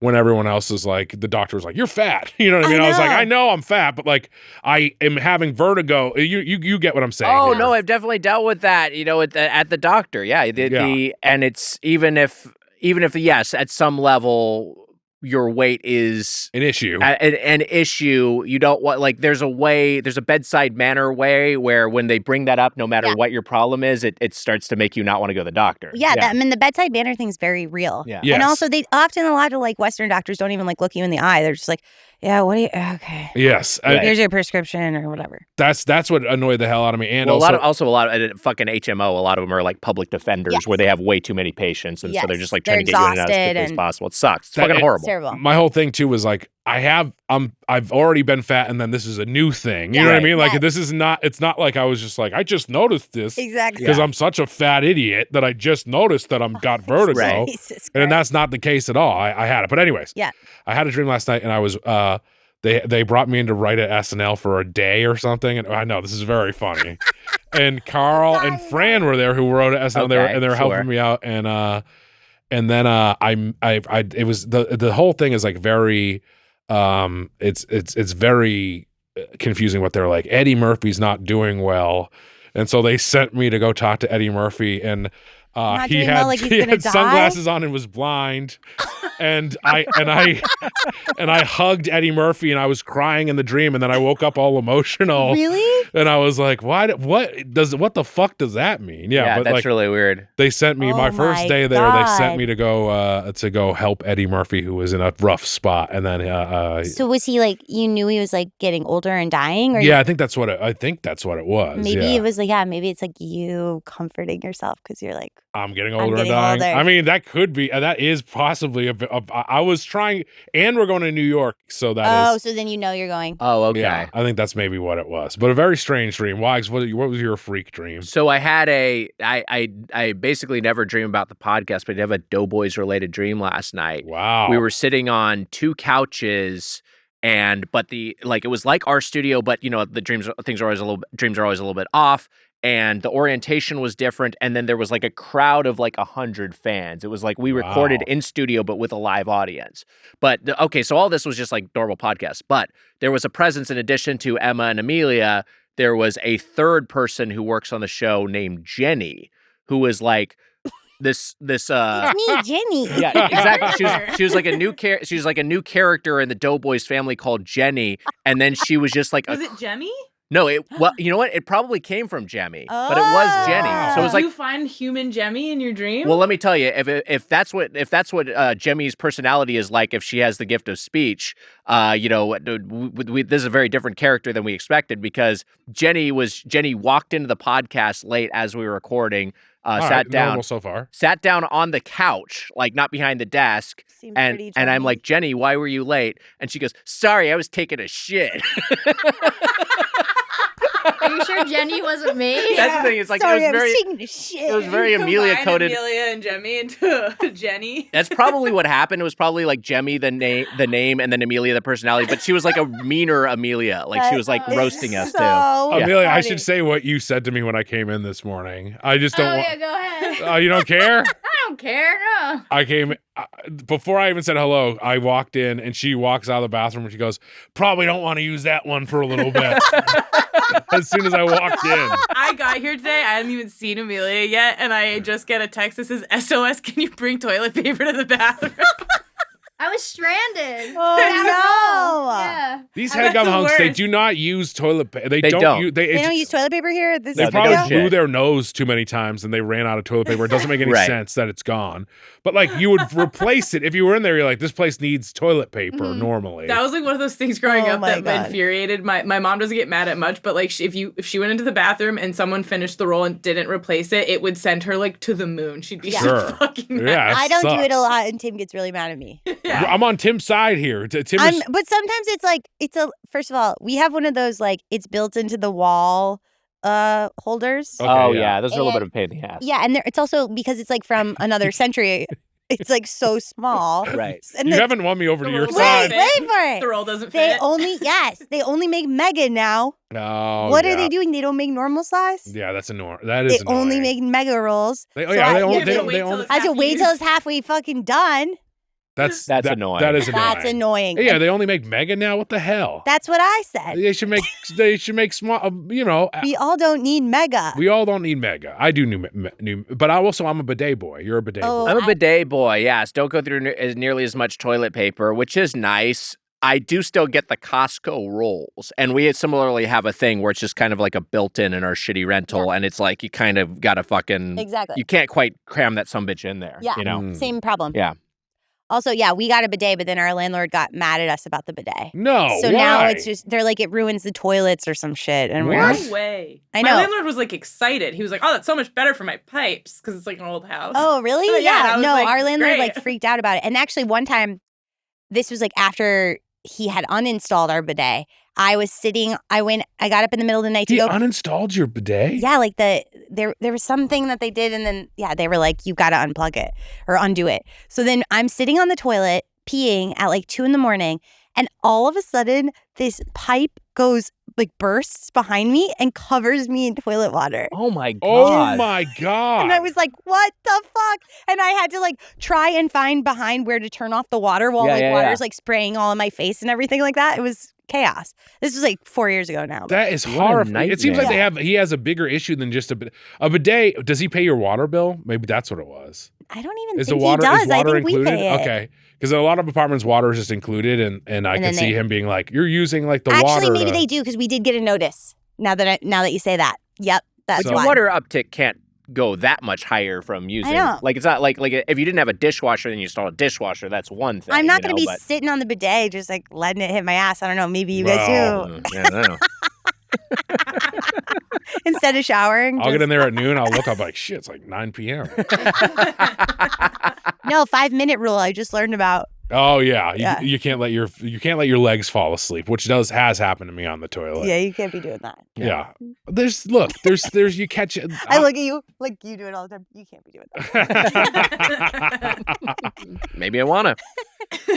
when everyone else is like, the doctor was like, you're fat. You know what I mean? I was like, I know I'm fat, but like I am having vertigo. You get what I'm saying. Oh here. no, I've definitely dealt with that. At the doctor. Yeah. And it's even if yes, at some level your weight is an issue. An issue. You don't want there's a bedside manner way where when they bring that up, no matter what your problem is, it starts to make you not want to go to the doctor. Yeah, the bedside manner thing is very real. Yeah. Yes. And also they often a lot of Western doctors don't even look you in the eye. They're just like, yeah, what do you okay. Yes. Here's your prescription or whatever. That's what annoyed the hell out of me. And a lot of fucking HMO, a lot of them are public defenders where they have way too many patients and so they're just trying to get you in and out as quickly as possible. It sucks. It's fucking horrible. It's terrible. My whole thing too was I've already been fat and then this is a new thing. You know what I mean? This is not, it's not like I was just I just noticed this. Exactly. Because I'm such a fat idiot that I just noticed that I'm got vertigo. Right. And that's not the case at all. I had it. But anyways, I had a dream last night and I was, they brought me in to write at SNL for a day or something. And I know this is very funny. And Carl and Fran were there who wrote at SNL. They were helping me out. And then it was the whole thing is very, it's very confusing what they're like. Eddie Murphy's not doing well. And so they sent me to go talk to Eddie Murphy and he had sunglasses on and was blind. And I hugged Eddie Murphy and I was crying in the dream and then I woke up all emotional. Really? And I was like, what the fuck does that mean? Yeah, but that's really weird. They sent me my first day there. They sent me to go help Eddie Murphy who was in a rough spot. And then so was he you knew he was getting older and dying? Or I think that's what it was. Maybe it was maybe it's you comforting yourself because you're I'm getting older and dying. I mean, that could be, that is possibly I was trying, and we're going to New York, so that is. Oh, so then you're going. Oh, okay. Yeah, I think that's maybe what it was, but a very strange dream. Wags, what was your freak dream? So I had I basically never dream about the podcast, but I did have a Doughboys related dream last night. Wow. We were sitting on two couches. But it was like our studio, but the dreams are always a little bit off. And the orientation was different. And then there was a crowd of 100 fans. It was we recorded in studio, but with a live audience. But so all this was just normal podcasts. But there was a presence in addition to Emma and Amelia. There was a third person who works on the show named Jenny, who was this It's me, Jenny. Yeah, exactly. She was a new character in the Doughboys family called Jenny, and then she was just was it Jemmy? No, you know what? It probably came from Jemmy, but it was Jenny. So it was you find human Jemmy in your dream? Well, let me tell you, if that's what Jemmy's personality is like, if she has the gift of speech, this is a very different character than we expected because Jenny walked into the podcast late as we were recording. Sat down. Normal so far. Sat down on the couch, not behind the desk. Seems and I'm like, Jenny, why were you late? And she goes, sorry, I was taking a shit. Are you sure Jenny wasn't me? That's the thing. It's Sorry, it was very Amelia coded. Amelia and Jemmy into Jenny. That's probably what happened. It was probably Jemmy the name, and then Amelia the personality. But she was a meaner Amelia. She was roasting us too. Amelia, I should say what you said to me when I came in this morning. I just don't. Yeah, go ahead. You don't care? I don't care. No. I came before I even said hello. I walked in and she walks out of the bathroom and she goes, "Probably don't want to use that one for a little bit." As soon as I walked in, I got here today. I hadn't even seen Amelia yet, and I just get a text that says, "SOS, can you bring toilet paper to the bathroom?" I was stranded. Oh no! Yeah. These That's Headgum the hunks, they worst. do not use toilet paper. They They don't. don't. They don't use toilet paper here. This They is probably don't. blew their nose too many times and they ran out of toilet paper. It doesn't make any Right. sense that it's gone. But you would replace it if you were in there. You're like, this place needs toilet paper normally. That was one of those things growing Oh up my that God. infuriated my mom. Doesn't get mad at much, but if she went into the bathroom and someone finished the roll and didn't replace it, it would send her to the moon. She'd be Sure. so fucking mad. Yeah, I don't do it a sucks. lot, and Tim gets really mad at me. I'm on Tim's side here. Tim is, But sometimes it's a. First of all, we have one of those it's built into the wall holders. Okay, Oh yeah. yeah, those are a little And- bit of a pain in the ass. Yeah, and it's also because it's from another century. It's so small. Right. And you the- haven't won me over to your Wait, side. wait for The it. roll doesn't They fit. only make mega now. Oh, What yeah. are they doing? They don't make normal size. Yeah, that's That They is only annoying. make mega rolls. They, oh So yeah, I- they you only. have They, to wait they till only it's I have to half wait till used. it's halfway fucking done. That's annoying. That is annoying. That's annoying. Yeah, they only make mega now. What the hell? That's what I said. They should make small. We all don't need mega. We all don't need mega. I do new, but I'm a bidet boy. You're a bidet boy. I'm a bidet boy. Yes, don't go through nearly as much toilet paper, which is nice. I do still get the Costco rolls, and we similarly have a thing where it's just kind of like a built-in in our shitty rental, and it's like you kind of got to fucking Exactly. You can't quite cram that sumbitch in there. Yeah, same problem. Yeah. Also, yeah, we got a bidet, but then our landlord got mad at us about the bidet. No, So why? now it's just they're like it ruins the toilets or some shit, and we're What? No way. I My know. landlord was like excited. He was like, "Oh, that's so much better for my pipes because it's like an old house." Oh, really? Yeah, Yeah. I was No, like, our landlord great. like freaked out about it. And actually, one time, this was like after he had uninstalled our bidet. I was sitting. I got up in the middle of the night to He go. uninstalled your bidet? Yeah, like there was something that they did, and then they were like, "You got to unplug it or undo it." So then I'm sitting on the toilet peeing at like 2 a.m, and all of a sudden this pipe bursts behind me and covers me in toilet water. Oh my god. Oh my god. And I was like, what the fuck? And I had to like try and find behind where to turn off the water while water's like spraying all in my face and everything like that. It was chaos. This was like 4 years ago now. That is What a horrifying. It seems like nightmare. he has a bigger issue than just a bidet. Does he pay your water bill? Maybe that's what it was. I don't even Is think the water he does. is water I think included? we pay it. Okay. Because in a lot of apartments, water is just included, and I And can then see him being like, "You're using like the water." Actually, maybe they do because we did get a notice. Now that you say that, yep, that's But your why. water uptick can't go that much higher from using. know. Like it's not like if you didn't have a dishwasher and you install a dishwasher, that's one thing. I'm not going to be but- sitting on the bidet just like letting it hit my ass. I don't know. Maybe you guys Well, do. Yeah, I don't know. Instead of showering. I'll get in there at noon. I'll look up like, shit, it's like 9 p.m. No, 5-minute rule I just learned about. Oh yeah. Yeah. You can't let your legs fall asleep, which has happened to me on the toilet. Yeah, you can't be doing that. Yeah. There's you catch it. I look at you like you do it all the time. You can't be doing that. Maybe I wanna.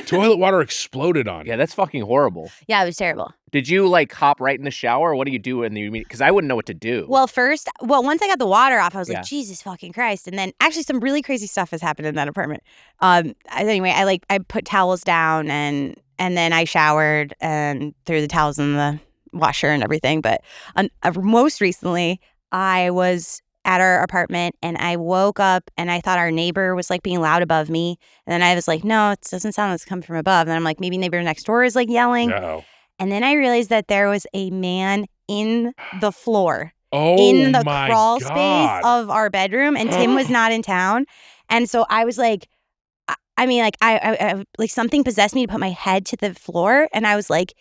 Toilet water exploded on you. Yeah, that's fucking horrible. Yeah, it was terrible. Did you like hop right in the shower? Or what do you do in the immediate? Because I wouldn't know what to do. Well, once I got the water off, I was Yeah. like, Jesus fucking Christ. And then actually some really crazy stuff has happened in that apartment. Anyway, I put towels down and then I showered and threw the towels in the washer and everything. But most recently, I was at our apartment and I woke up and I thought our neighbor was like being loud above me. And then I was like, no, it doesn't sound like it's coming from above. And then I'm like, maybe neighbor next door is like yelling. Uh-oh. And then I realized that there was a man in the floor. Oh In the my crawl God. space of our bedroom, and Tim was not in town. And so I was like, I like something possessed me to put my head to the floor. And I was like,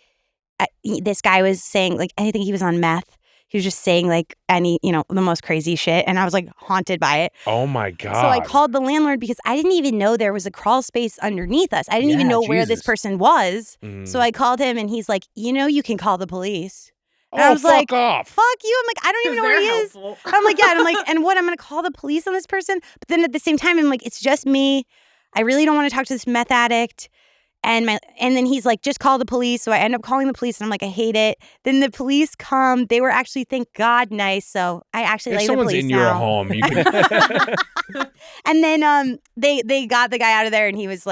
this guy was saying like, I think he was on meth. He was just saying like the most crazy shit. And I was like haunted by it. Oh my God. So I called the landlord because I didn't even know there was a crawl space underneath us. I didn't even Yeah, know where this Jesus. person was. Mhm. So I called him and he's like, you can call the police. And I Oh, was fuck like, off. fuck you. I'm like, I don't even know where he is. I'm like, yeah. And I'm like, and what? I'm going to call the police on this person? But then at the same time, I'm like, it's just me. I really don't want to talk to this meth addict. And then he's like, just call the police. So I end up calling the police and I'm like, I hate it. Then the police come. They were actually, thank God, nice. So I actually If like the someone's police in your now. home, you can. And then they got the guy out of there and he was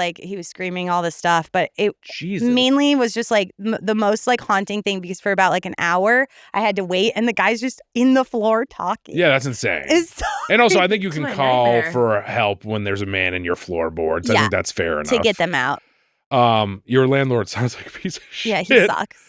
screaming all this stuff. But it Jesus. mainly was just like the most like haunting thing because for about like an hour I had to wait and the guy's just in the floor talking. Yeah, that's insane. It's so And also, I think you can my call nightmare. for help when there's a man in your floorboards. I Yeah, think that's fair enough. to get them out. Your landlord sounds like a piece of shit. Yeah, he sucks.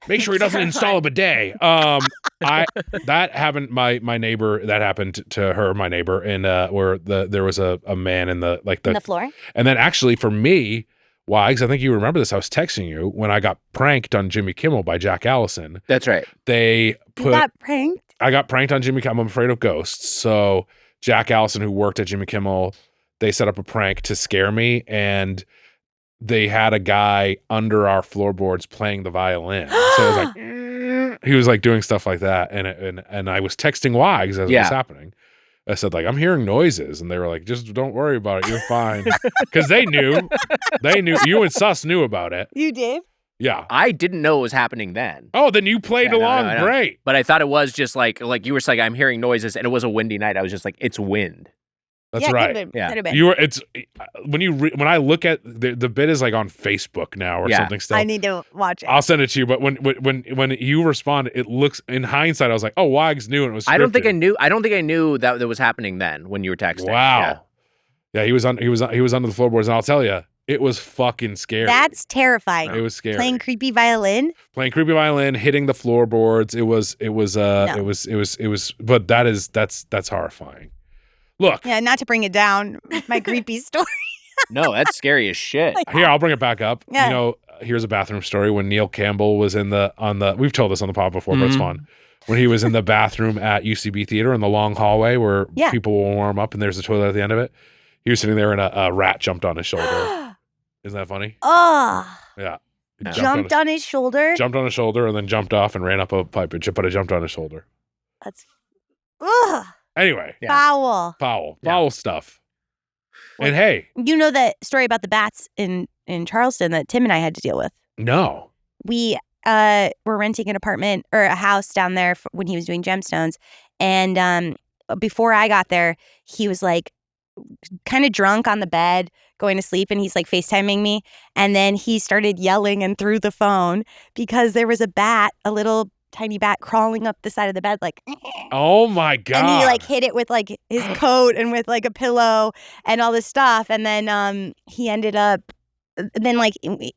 Make sure he doesn't install a bidet. That happened. My neighbor. That happened to her. My neighbor, and where there was a man in the In the floor? and then actually for me, why? Because I think you remember this. I was texting you when I got pranked on Jimmy Kimmel by Jack Allison. That's right. They You put. got pranked? I got pranked on Jimmy Kimmel. I'm afraid of ghosts. So Jack Allison, who worked at Jimmy Kimmel, they set up a prank to scare me, and they had a guy under our floorboards playing the violin. So it was like he was like doing stuff like that, and I was texting Wags as it was happening. I said like I'm hearing noises, and they were like, just don't worry about it, you're fine, because they knew you and Sus knew about it. You did? Yeah. I didn't know it was happening then. Oh, then you played Yeah, no, along. I know. Great. But I thought it was just like you were saying, I'm hearing noises, and it was a windy night. I was just like, it's wind. That's yeah, right. Could've been, Yeah. could've been. You were. It's when I look at the bit is like on Facebook now or Yeah. something. Still, I need to watch it. I'll send it to you. But when you respond, it looks in hindsight. I was like, oh, Wags knew and it was. I don't think I scripted. knew. I don't think I knew that was happening then when you were texting. Wow. Yeah, he was under the floorboards, and I'll tell you, it was fucking scary. That's terrifying. It was scary. Playing creepy violin. Playing creepy violin, hitting the floorboards. It was. But that's horrifying. Look, Yeah, not to bring it down, my creepy story. No, that's scary as shit. here I'll bring it back up. Yeah. You know, here's a bathroom story when Neil Campbell was on the. We've told this on the pod before, but it's fun. When he was in the bathroom at UCB Theater in the long hallway where people will warm up and there's a toilet at the end of it. He was sitting there and a rat jumped on his shoulder. Isn't that funny? Oh, Yeah. He jumped on his shoulder. Jumped on his shoulder and then jumped off and ran up a pipe, but it jumped on his shoulder. That's ugh, Anyway, Yeah. foul stuff. And hey, you know that story about the bats in Charleston that Tim and I had to deal with. no. We were renting an apartment or a house down there when he was doing gemstones, and before I got there, he was like kind of drunk on the bed, going to sleep, and he's like FaceTiming me, and then he started yelling and threw the phone because there was a little tiny bat crawling up the side of the bed, like. Oh my God. And he like hit it with like his coat and with like a pillow and all this stuff. And then he ended up, then like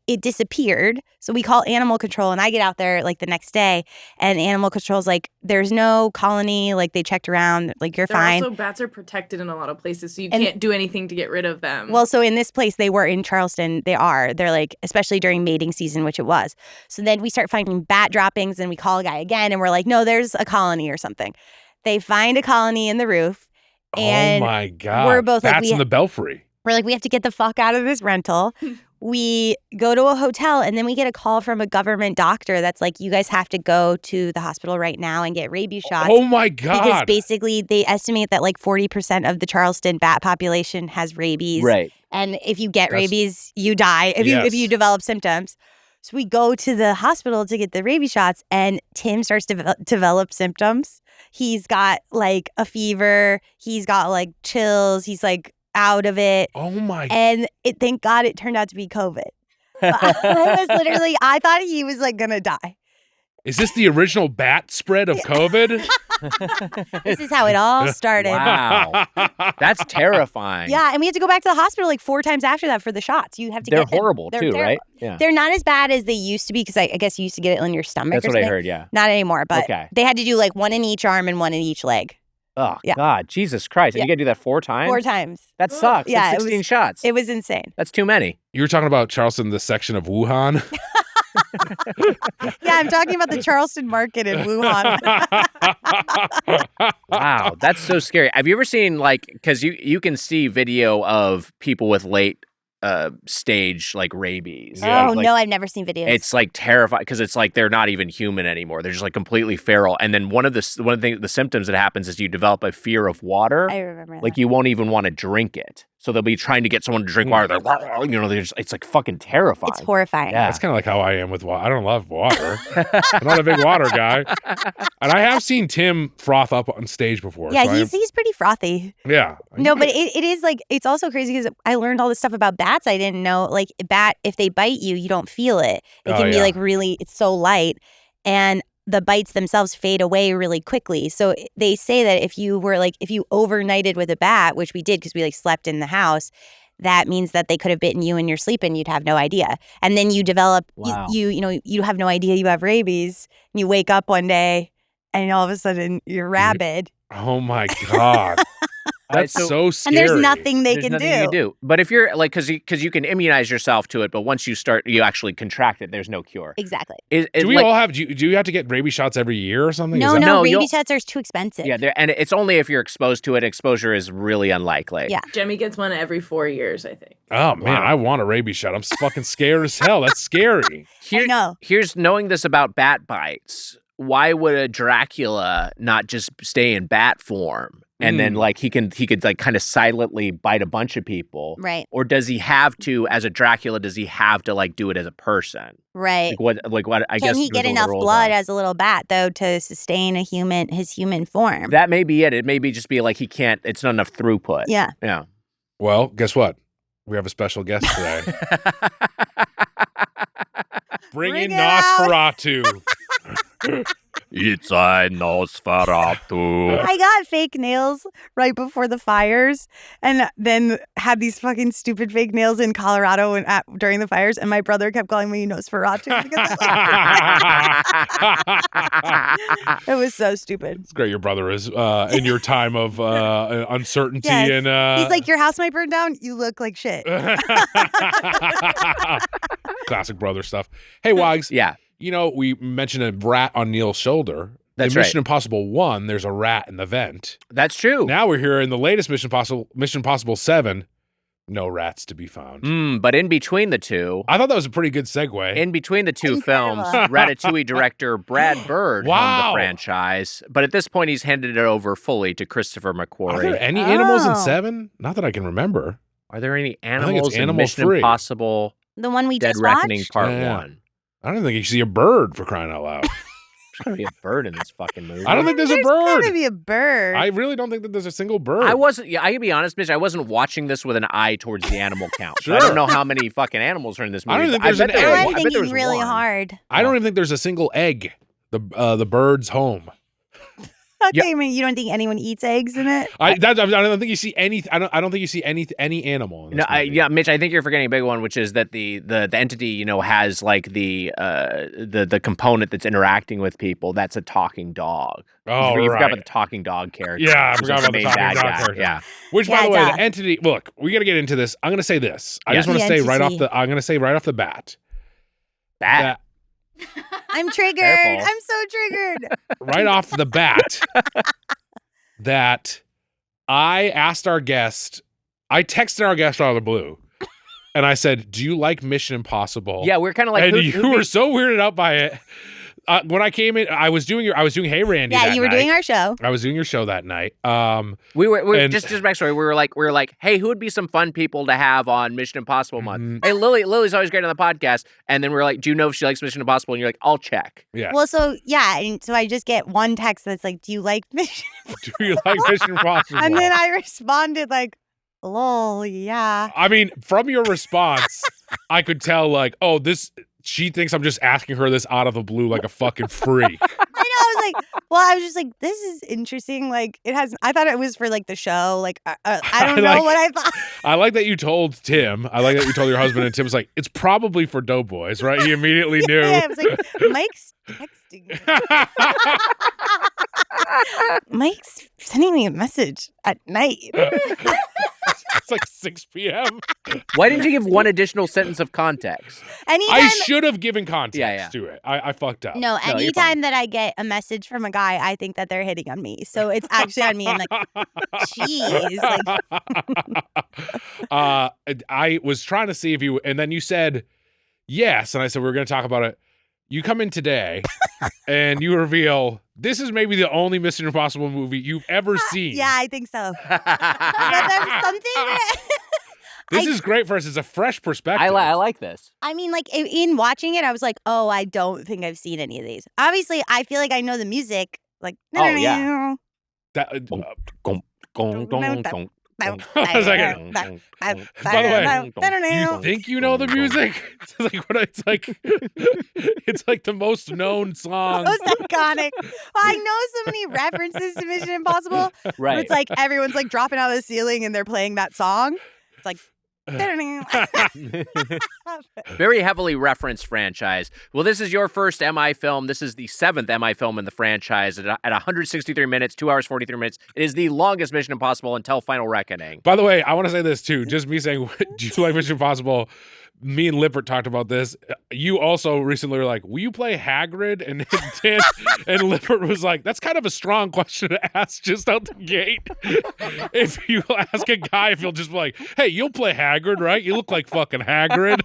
it disappeared. So we call animal control and I get out there like the next day and animal control's like, there's no colony. Like they checked around, like you're fine. Also, bats are protected in a lot of places, so you can't do anything to get rid of them. Well, so in this place, they were in Charleston. They're like, especially during mating season, which it was. So then we start finding bat droppings and we call a guy again and we're like, no, there's a colony or something. They find a colony in the roof. And oh my God. we're both like, Bats in the belfry. we're like, we have to get the fuck out of this rental. We go to a hotel and then we get a call from a government doctor that's like, you guys have to go to the hospital right now and get rabies shots. Oh my God. Because basically they estimate that like 40% of the Charleston bat population has rabies. Right. And if you get That's- rabies, you die if you develop symptoms. So we go to the hospital to get the rabies shots and Tim starts to develop symptoms. He's got like a fever. He's got like chills. He's like out of it. Oh my. And thank God it turned out to be COVID. I thought he was like gonna die. Is this the original bat spread of COVID? This is how it all started. Wow. That's terrifying. Yeah, and we had to go back to the hospital like 4 times after that for the shots. You have to They're get them. horrible They're too, terrible. right? Yeah. They're not as bad as they used to be because I guess you used to get it in your stomach. That's or what I something. heard, yeah. Not anymore, but Okay. they had to do like one in each arm and one in each leg. Oh, Yeah. God. Jesus Christ. And Yeah. you got to do that 4 times? 4 times. That sucks. Yeah, That's it 16 was- shots. It was insane. That's too many. You were talking about Charleston, the section of Wuhan. Yeah, I'm talking about the Charleston market in Wuhan. Wow. That's so scary. Have you ever seen, like, because you can see video of people with late stage, like, rabies. Yeah. Oh, Like, no, I've never seen videos. it's like terrifying because it's like they're not even human anymore. They're just like completely feral. And then one of the symptoms that happens is you develop a fear of water. I remember Like that. you won't even want to drink it. So they'll be trying to get someone to drink water. They're, it's like fucking terrifying. It's horrifying. Yeah. That's kind of like how I am with water. I don't love water. I'm not a big water guy. And I have seen Tim froth up on stage before. Yeah, so he's pretty frothy. yeah. No, but it is like, it's also crazy because I learned all this stuff about bats I didn't know. Like if they bite you, you don't feel it. It Oh, can be yeah. like really, it's so light. And the bites themselves fade away really quickly. So they say that if you overnighted with a bat, which we did because we like slept in the house, that means that they could have bitten you in your sleep and you'd have no idea. And then you develop, Wow. you have no idea you have rabies. And you wake up one day and all of a sudden you're rabid. Oh my God. That's so- so And scary. there's nothing they There's can nothing do. you can do. But if you're like, because you can immunize yourself to it, but once you actually contract it, there's no cure. Exactly. Do you have to get rabies shots every year or something? No, Is that- No, you'll- rabies shots are too expensive. Yeah, and it's only if you're exposed to it. Exposure is really unlikely. Yeah. Jemmy gets one every 4 years, I think. Oh man, Wow. I want a rabies shot. I'm fucking scared as hell. That's scary. I know. Here's knowing this about bat bites. Why would a Dracula not just stay in bat form and then like he could like kind of silently bite a bunch of people, Right. Or does he have to, as a Dracula, does he have to like do it as a person? Right. Like what? I guess Can he get enough blood as a little bat though to sustain his human form? That may be it. It may be just be like he can't. It's not enough throughput. Yeah. Yeah. Well, guess what? We have a special guest today. Bring in it out. Nosferatu. It's a Nosferatu. I got fake nails right before the fires, and then had these fucking stupid fake nails in Colorado during the fires. And my brother kept calling me Nosferatu because it was so stupid. It's great. Your brother is in your time of uncertainty Yes. and He's like, your house might burn down. You look like shit. classic brother stuff. Hey, Wags. Yeah. You know, we mentioned a rat on Neil's shoulder. That's in Mission right. Impossible 1, there's a rat in the vent. That's true. Now we're here in the latest Mission Impossible 7, no rats to be found. But in between the two, I thought that was a pretty good segue. in between the two Incredible. films, Ratatouille director Brad Bird owned Wow. the franchise. But at this point, he's handed it over fully to Christopher Are there McQuarrie. any animals in Oh. 7? Not that I can remember. Are there any think it's animals in animal Mission free. Impossible The one we Dead just Reckoning watched. Part Yeah. 1? I don't think you see a bird for crying out loud. There's gotta be a bird in this fucking movie. I don't think there's a gotta bird. be a bird. I really don't think that there's a single bird. I can be honest, Mitch. I wasn't watching this with an eye towards the animal count. So I Sure. don't know how many fucking animals are in this movie. I don't think but there's bet an there egg. was- I'm I bet there thinking was really one. hard. I don't even think there's a single egg. The bird's home. Okay, I mean, you don't think anyone eats eggs in it? I don't think you see any. I don't think you see any animal. In this movie. Yeah, Mitch. I think you're forgetting a big one, which is that the entity, has like the component that's interacting with people. That's a talking dog. Oh, you forgot right. about the talking dog character. Yeah, I which forgot is about the main talking bad dog guy. character. Yeah. Which, by Yeah, the way, duh. the entity. Look, we got to get into this. I'm going to say this. I Yeah. just want to The say right off entity. the. I'm going to say right off the bat That. I'm triggered. Careful. I'm so triggered. right off the bat that I asked our guest. I texted our guest out of the blue, and I said, "Do you like Mission Impossible?" Yeah, we're kind of like and who- you who were be- so weirded out by it. When I came in, I was doing Hey Randy. Yeah, that you were night. doing our show. I was doing your show that night. we were and- just backstory. We were like, hey, who would be some fun people to have on Mission Impossible month? Mhm. Hey, Lily's always great on the podcast. And then we were like, do you know if she likes Mission Impossible? And you're like, I'll check. Yes. Well, so yeah, and so I just get one text that's like, "Do you like Mission?" Do you like Mission Impossible? And then I responded like, "Lol, yeah." I mean, from your response, I could tell like, oh, she thinks I'm just asking her this out of the blue like a fucking freak. I know. I was like, well, I was just like, this is interesting. Like, I thought it was for like the show. Like, I don't know what I thought. I like that you told Tim. I like that you told your husband, and Tim was like, it's probably for Doughboys, right? He immediately knew. Yeah, I was like, Mike's texting me. Mike's sending me a message at night. It's like 6 p.m. Why didn't you give one additional sentence of context? Anytime. I should have given context Yeah. to it. I fucked up. No, you're anytime that I get a message from a guy, I think that they're hitting on me. So it's actually on me. I'm like, jeez. Like, I was trying to see if you, and then you said yes, and I said we're going to talk about it. You come in today, and you reveal this is maybe the only Mission Impossible movie you've ever seen. yeah, I think so. But there's something. This is great for us. It's a fresh perspective. I like this. I mean, like in watching it, I was like, oh, I don't think I've seen any of these. Obviously, I feel like I know the music. Like, Oh, yeah. That, Gong, gong, gong, gong. By the way, you think you know the music? It's like what it's like the most known song. Most iconic. Well, I know so many references to Mission Impossible. But Right. it's like everyone's like dropping out of the ceiling and they're playing that song. It's like. Very heavily referenced franchise. Well, this is your first MI film. This is the 7th MI film in the franchise at 163 minutes, 2 hours, 43 minutes. It is the longest Mission Impossible until Final Reckoning. By the way, I want to say this too. Just me saying, do you like Mission Impossible? Me and Lippert talked about this. You also recently were like, will you play Hagrid? And Lippert was like, that's kind of a strong question to ask just out the gate. If you ask a guy if he'll just be like, hey, you'll play Hagrid, right? You look like fucking Hagrid.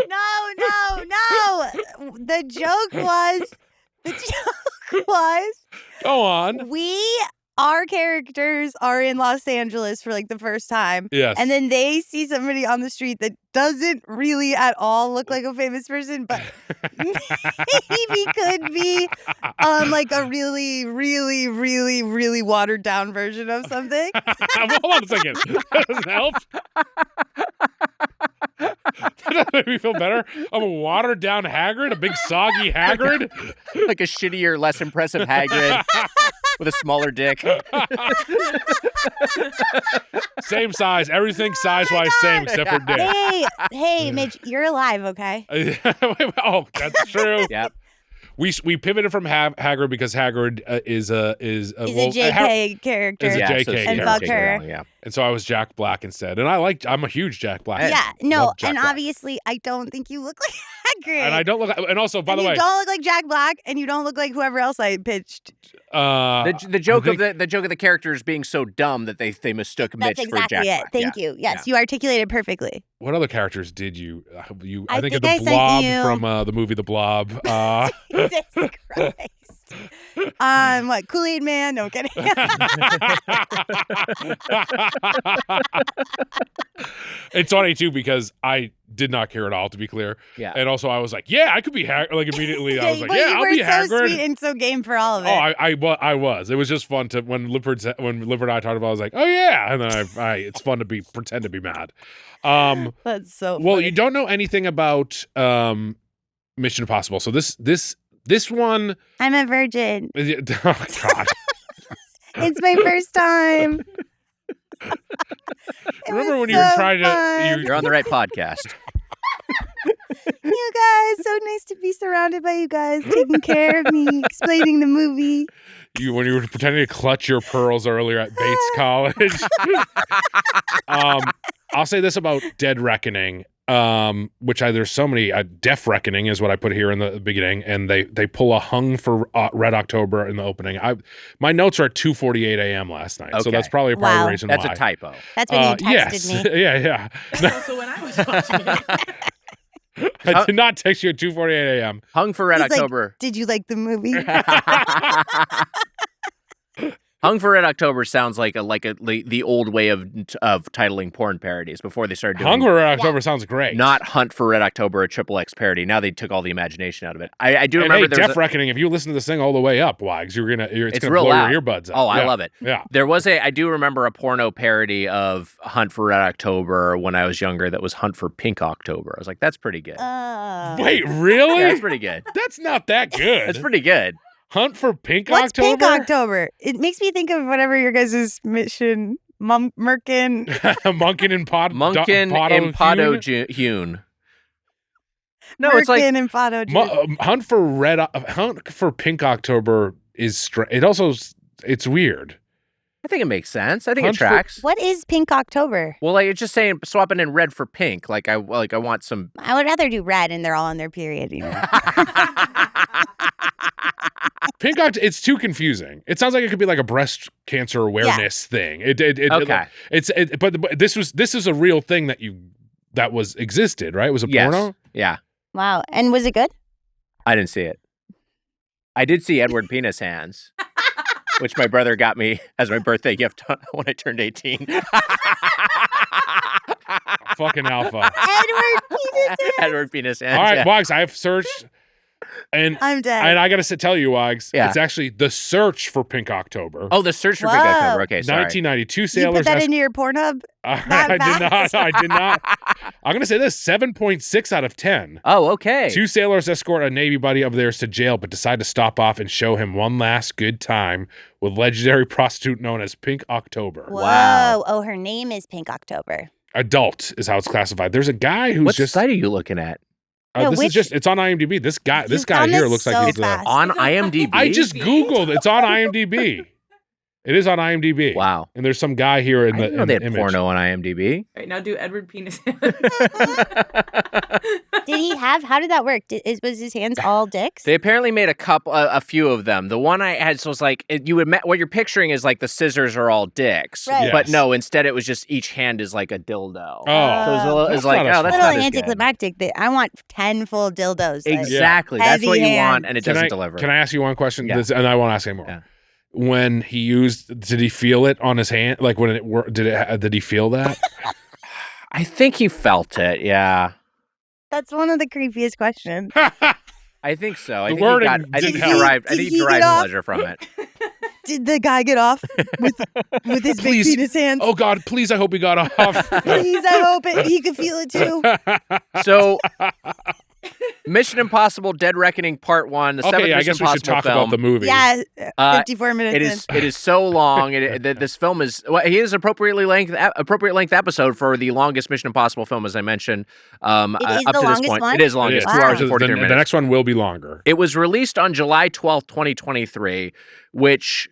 No. The joke was was Go on. our characters are in Los Angeles for like the first time. Yes. And then they see somebody on the street that doesn't really at all look like a famous person, but maybe could be like a really, really, really, really watered down version of something. Hold on a second. That doesn't help. That doesn't make me feel better. I'm a watered down Hagrid, a big soggy Hagrid. Like a shittier, less impressive Hagrid with a smaller dick. Same size. Everything size-wise same except for dick. Hey, Mitch, you're alive, okay? Oh, that's true. Yep. We pivoted from Hagrid because Hagrid is a JK character. Is a JK so character. And fuck her. Yeah. And so I was Jack Black instead. And I'm a huge Jack Black fan. Yeah, no, Love Jack and Black. obviously I don't think you look like Hagrid. And I don't look. And also, by And the way, you don't look like Jack Black, and you don't look like whoever else I pitched. The joke of the characters being so dumb that they mistook Mitch That's for Jack exactly it. Black. Thank you. Yes, you articulated perfectly. What other characters did you? I think of think the I sent Blob you- from the movie The Blob. Jesus Christ. What, Kool-Aid Man? No kidding. It's funny too because I did not care at all, to be clear. Yeah. And also, I was like, "Yeah, I could be Hagrid." Like immediately, I was like, Well, "Yeah, you I'll were be so Hagrid." sweet and so game for all of it. Oh, I was. It was just fun to when Lippert and I talked about it, I was like, "Oh yeah," and then it's fun to pretend to be mad. That's so Well, funny. you don't know anything about Mission Impossible, so this one. I'm a virgin. Oh God. It's my first time. It Remember was when you were so trying to- fun. You're on the right podcast. You guys, so nice to be surrounded by you guys, taking care of me, explaining the movie. When you were pretending to clutch your pearls earlier at Bates College. I'll say this about Dead Reckoning, which there's so many. Deaf Reckoning is what I put here in the beginning, and they pull a hung for Red October in the opening. My notes are at 2:48 a.m. last night, so Okay. that's probably Wow. the reason That's why. a typo. That's when you texted yes. me. Yeah. Also, when I was watching it, I did not text you at 2:48 a.m. Hung for Red He's like, October. Did you like the movie? Hung for Red October sounds like the old way of titling porn parodies before they started doing Hung for Red October sounds great. not Hunt for Red October, a XXX parody. Now they took all the imagination out of it. I do And remember hey, there was Deaf Reckoning. If you listen to this thing all the way up, Wags, it's gonna real blow loud. your earbuds out. Oh, I Yeah. love it. Yeah. There was I do remember a porno parody of Hunt for Red October when I was younger that was Hunt for Pink October. I was like, that's pretty good. Wait, really? Yeah, that's pretty good. That's not that good. That's pretty good. Hunt for Pink What's October? Pink October? It makes me think of whatever your guys' mission, Merkin. Munkin and Munkin Impoddoughble. No, it's like Merkin and Fado. Hunt for Pink October is it's weird. I think it makes sense. I think Hunt it for- tracks. What is Pink October? Well, like it's just saying swapping in red for pink. Like I want some. I would rather do red and they're all on their period, you know. Pink October, it's too confusing. It sounds like it could be like a breast cancer awareness thing. Okay. But this is a real thing that was existed, right? It was a Yes. porno. Yeah, Wow. And was it good? I didn't see it. I did see Edward Penis Hands, which my brother got me as my birthday gift when I turned 18. Fucking alpha. Edward Peterson. Edward Penis Hands. All right, yeah. Wags, I have searched, and I'm dead. and I gotta tell you, Wags, Yeah. it's actually the search for Pink October. Oh, the search for Pink Whoa. October. Okay, sorry. 1992 you sailors. put that into your Pornhub? I that did fast? not. I did not. I'm gonna say this: 7.6 out of 10. Oh, okay. 2 sailors escort a Navy buddy of theirs to jail, but decide to stop off and show him one last good time with legendary prostitute known as Pink October. Whoa. Wow. Oh, her name is Pink October. Adult is how it's classified. There's a guy who's What just. site are you looking at? No, this is just. It's on IMDb. This guy You here found this looks like so he's. fast. On IMDb? I just Googled. It's on IMDb. It is on IMDb. Wow. And there's some guy here in I the didn't know they had image. porno on IMDb. Right now, do Edward penis. Did he have? How did that work? Was his hands all dicks? They apparently made a few of them. The one I had was like what you're picturing is like the scissors are all dicks, Right. but Yes. no. Instead, it was just each hand is like a dildo. Oh. So it was That's like, not as oh, that's fun. not Little as good. anticlimactic. I want 10 full dildos. like- Exactly. That's Heavy what you want, hands. and it Can doesn't I, deliver. Can I ask you one question? Yeah. And I won't ask anymore. Yeah. When he used, did he feel it on his hand? Like when did he feel that? I think he felt it. Yeah, That's one of the creepiest questions. I think so. I The think he wording got. I think didn't he help. derived. I Did think he he get derived off? pleasure from it. Did the guy get off with his big Please. penis hands? Oh God, please! I hope he got off. Please, I hope he could feel it too. So, Mission Impossible: Dead Reckoning Part 1, the seventh Okay, I Mission guess we should Impossible talk film. about the movie. Yeah, Uh, 54 minutes It is so long. This film is he is appropriate length episode for the longest Mission Impossible film, as I mentioned. It is Up the to this longest point, one? it is It longest, is. 2 hours So and 43 minutes. the next one will be longer. It was released on July 12th, 2023, which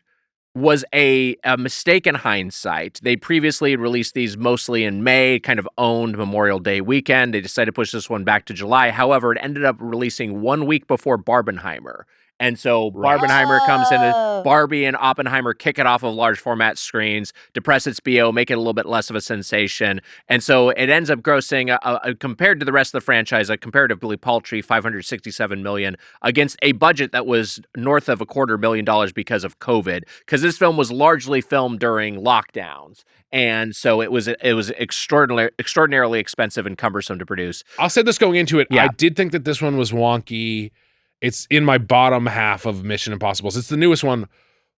was a mistake in hindsight. They previously had released these mostly in May, kind of owned Memorial Day weekend. They decided to push this one back to July. However, it ended up releasing 1 week before Barbenheimer. And so Barbenheimer comes in, Oh. Barbie and Oppenheimer kick it off of large format screens, depress its BO, make it a little bit less of a sensation. And so it ends up grossing, compared to the rest of the franchise, a comparatively paltry $567 million against a budget that was north of $250,000 because of COVID. Because this film was largely filmed during lockdowns. And so it was extraordinarily expensive and cumbersome to produce. I'll say this going into it. Yeah. I did think that this one was wonky. It's in my bottom half of Mission Impossibles. It's the newest one.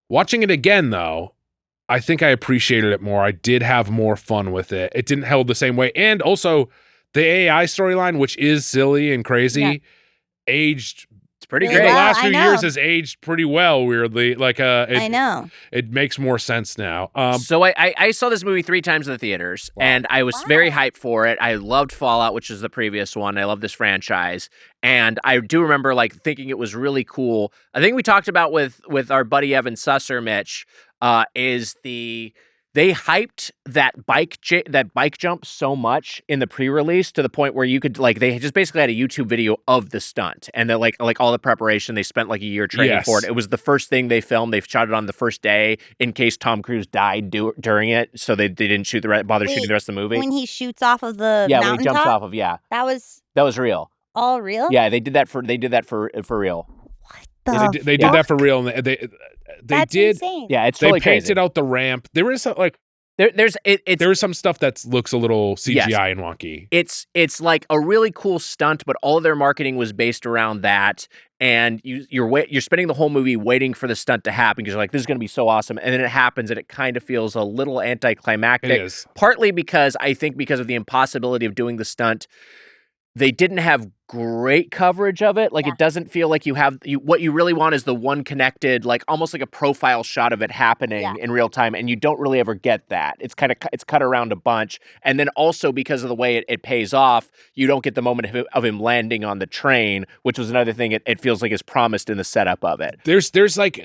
Watching it again, though, I think I appreciated it more. I did have more fun with it. It didn't held the same way. And also, the AI storyline, which is silly and crazy, aged. It's pretty Really The great. well. last I few know. years has aged pretty well, weirdly. Like, I know. It makes more sense now. So I saw this movie 3 times in the theaters, and I was very hyped for it. I loved Fallout, which is the previous one. I love this franchise, and I do remember like thinking it was really cool. I think we talked about with our buddy Evan Susser, Mitch, is they hyped that bike jump so much in the pre-release to the point where you could like they just basically had a YouTube video of the stunt and then like all the preparation. They spent like a year training for it. It was the first thing they filmed. They shot it on the first day in case Tom Cruise died during it, so they didn't shooting the rest of the movie. When he shoots off of the When he mountaintop, jumps off of that was real. all real? Yeah, they did that for real. they did that for real. And they That's did. insane. Yeah, it's They totally painted crazy. out the ramp. There is like There's some stuff that looks a little CGI and wonky. It's like a really cool stunt, but all of their marketing was based around that. And you're spending the whole movie waiting for the stunt to happen because you're like, this is going to be so awesome, and then it happens, and it kind of feels a little anticlimactic. It is. Partly because of the impossibility of doing the stunt. They didn't have great coverage of it. Like it doesn't feel like what you really want is the one connected, like almost like a profile shot of it happening in real time. And you don't really ever get that. It's cut around a bunch. And then also because of the way it pays off, you don't get the moment of him landing on the train, which was another thing it feels like is promised in the setup of it. There's like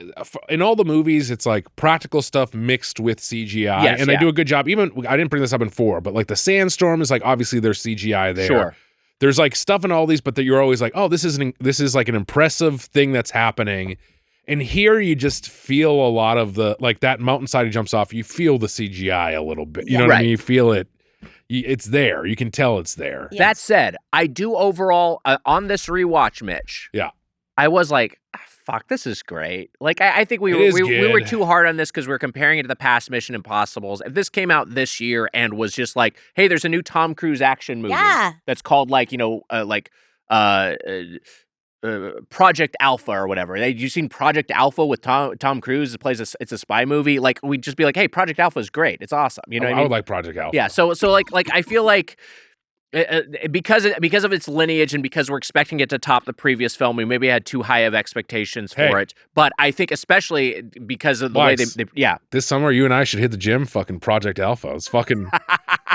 in all the movies, it's like practical stuff mixed with CGI. Yes, and they do a good job. Even I didn't bring this up in 4, but like the sandstorm is like obviously there's CGI there. Sure. There's like stuff in all these, but that you're always like, oh, this is like an impressive thing that's happening. And here you just feel a lot of the like that mountainside he jumps off. You feel the CGI a little bit. You know what I mean? You feel it. It's there. You can tell it's there. Yeah. That said, I do overall on this rewatch, Mitch. Yeah. I was like, fuck, this is great. Like, I think we were too hard on this because we're comparing it to the past Mission Impossibles. If this came out this year and was just like, hey, there's a new Tom Cruise action movie that's called Project Alpha or whatever. You seen Project Alpha with Tom Cruise? It's a spy movie. Like, we'd just be like, hey, Project Alpha is great. It's awesome. You know what I mean? I would like Project Alpha. Yeah. So like I feel like. Because of its lineage and because we're expecting it to top the previous film, we maybe had too high of expectations for it. But I think especially because of the way they This summer, you and I should hit the gym. Fucking Project Alpha. Let's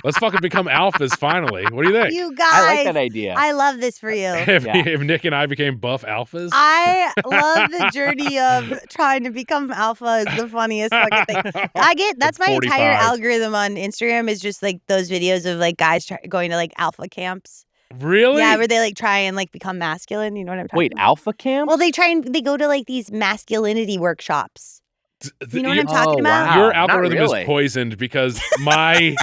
Let's fucking become alphas finally. What do you think? You guys, I like that idea. I love this for you. If Nick and I became buff alphas, I love the journey of trying to become alpha. Is the funniest fucking thing. That's my 45. entire algorithm on Instagram is just like those videos of like guys going to like alpha camps. really? Yeah, where they like try and like become masculine. You know what I'm talking Wait, about? alpha camp? Well, they go to like these masculinity workshops. You know what I'm talking about? wow. Your Not algorithm really. is poisoned because my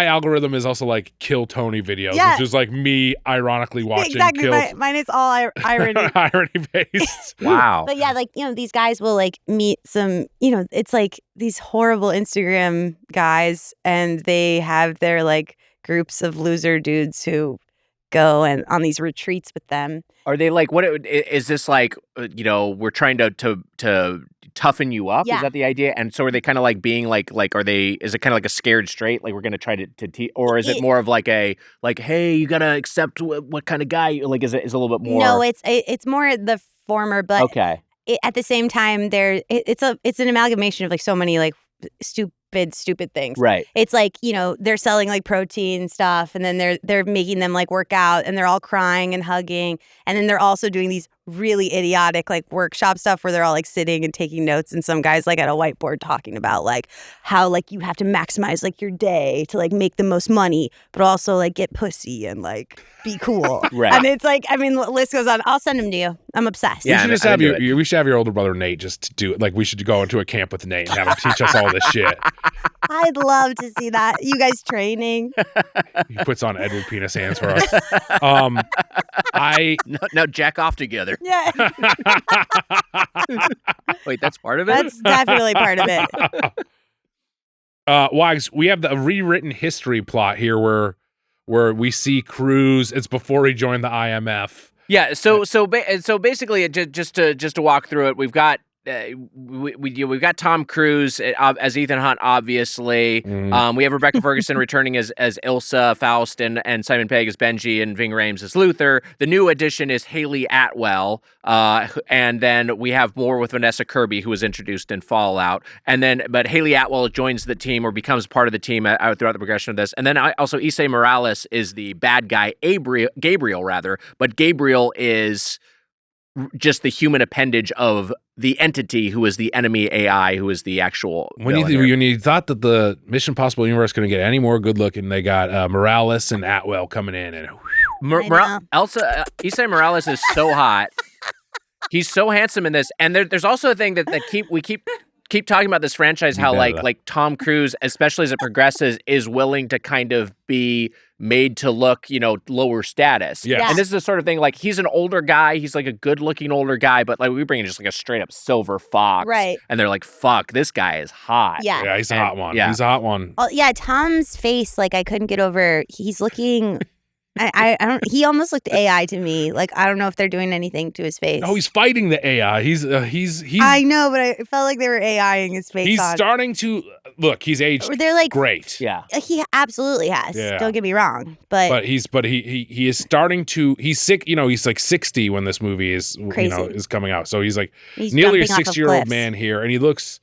algorithm is also like kill Tony videos, Yeah. which is like me ironically watching Exactly. kill Mine is all irony. irony based. Wow. But yeah, like, these guys will like meet some, it's like these horrible Instagram guys and they have their like groups of loser dudes who go and on these retreats with them. Are they like, what is this like, we're trying to toughen you up? Yeah. Is that the idea? And so are they kind of like being like, is it kind of like a scared straight? Like we're going to try to teach, or is it more of like hey, you got to accept what kind of guy, like, is it a little bit more? No, it's more the former, but Okay. at the same time, it's an amalgamation of like so many like stupid things. Right. It's like, they're selling like protein stuff and then they're making them like work out and they're all crying and hugging. And then they're also doing these really idiotic like workshop stuff where they're all like sitting and taking notes and some guys like at a whiteboard talking about like how like you have to maximize like your day to like make the most money, but also like get pussy and like be cool. Right. And it's like, the list goes on. I'll send them to you. I'm obsessed. Yeah. We should have your older brother Nate just do it. Like we should go into a camp with Nate and have him teach us all this shit. I'd love to see that. You guys training. He puts on Edward penis hands for us. No, jack off together. Yeah. Wait, that's part of it? That's definitely part of it. Wags, we have the rewritten history plot here where we see Cruz. It's before he joined the IMF. Yeah, so basically, just to walk through it, we've got we've got Tom Cruise as Ethan Hunt, obviously. We have Rebecca Ferguson returning as Ilsa Faust, and Simon Pegg as Benji, and Ving Rhames as Luther. The new addition is Haley Atwell, and then we have more with Vanessa Kirby, who was introduced in Fallout. But Haley Atwell joins the team or becomes part of the team throughout the progression of this. And then also Issei Morales is the bad guy, Gabriel, but Gabriel is just the human appendage of the entity who is the enemy AI, who is the actual When you thought that the Mission Impossible universe couldn't get any more good looking, they got Morales and Atwell coming in, and Issei Morales is so hot. He's so handsome in this, and there's also a thing that we keep talking about this franchise, how like Tom Cruise, especially as it progresses, is willing to kind of be made to look, lower status. Yes. And this is the sort of thing, like, he's an older guy, he's like a good looking older guy, but like we bring in just like a straight up silver fox. Right. And they're like, fuck, this guy is hot. Yeah. Yeah, he's a hot one. Yeah. He's a hot one. Oh, yeah, Tom's face, like I couldn't get over. He's looking. I don't. He almost looked AI to me. Like I don't know if they're doing anything to his face. Oh, he's fighting the AI. He's. I know, but I felt like they were AIing his face. He's starting to look. He's aged. They're like great. Yeah. He absolutely has. Yeah. Don't get me wrong, but he is starting to. He's sick. He's like 60 when this movie is Crazy. Is coming out. So he's like he's nearly a jumping off of 60-year-old cliffs. man here, and he looks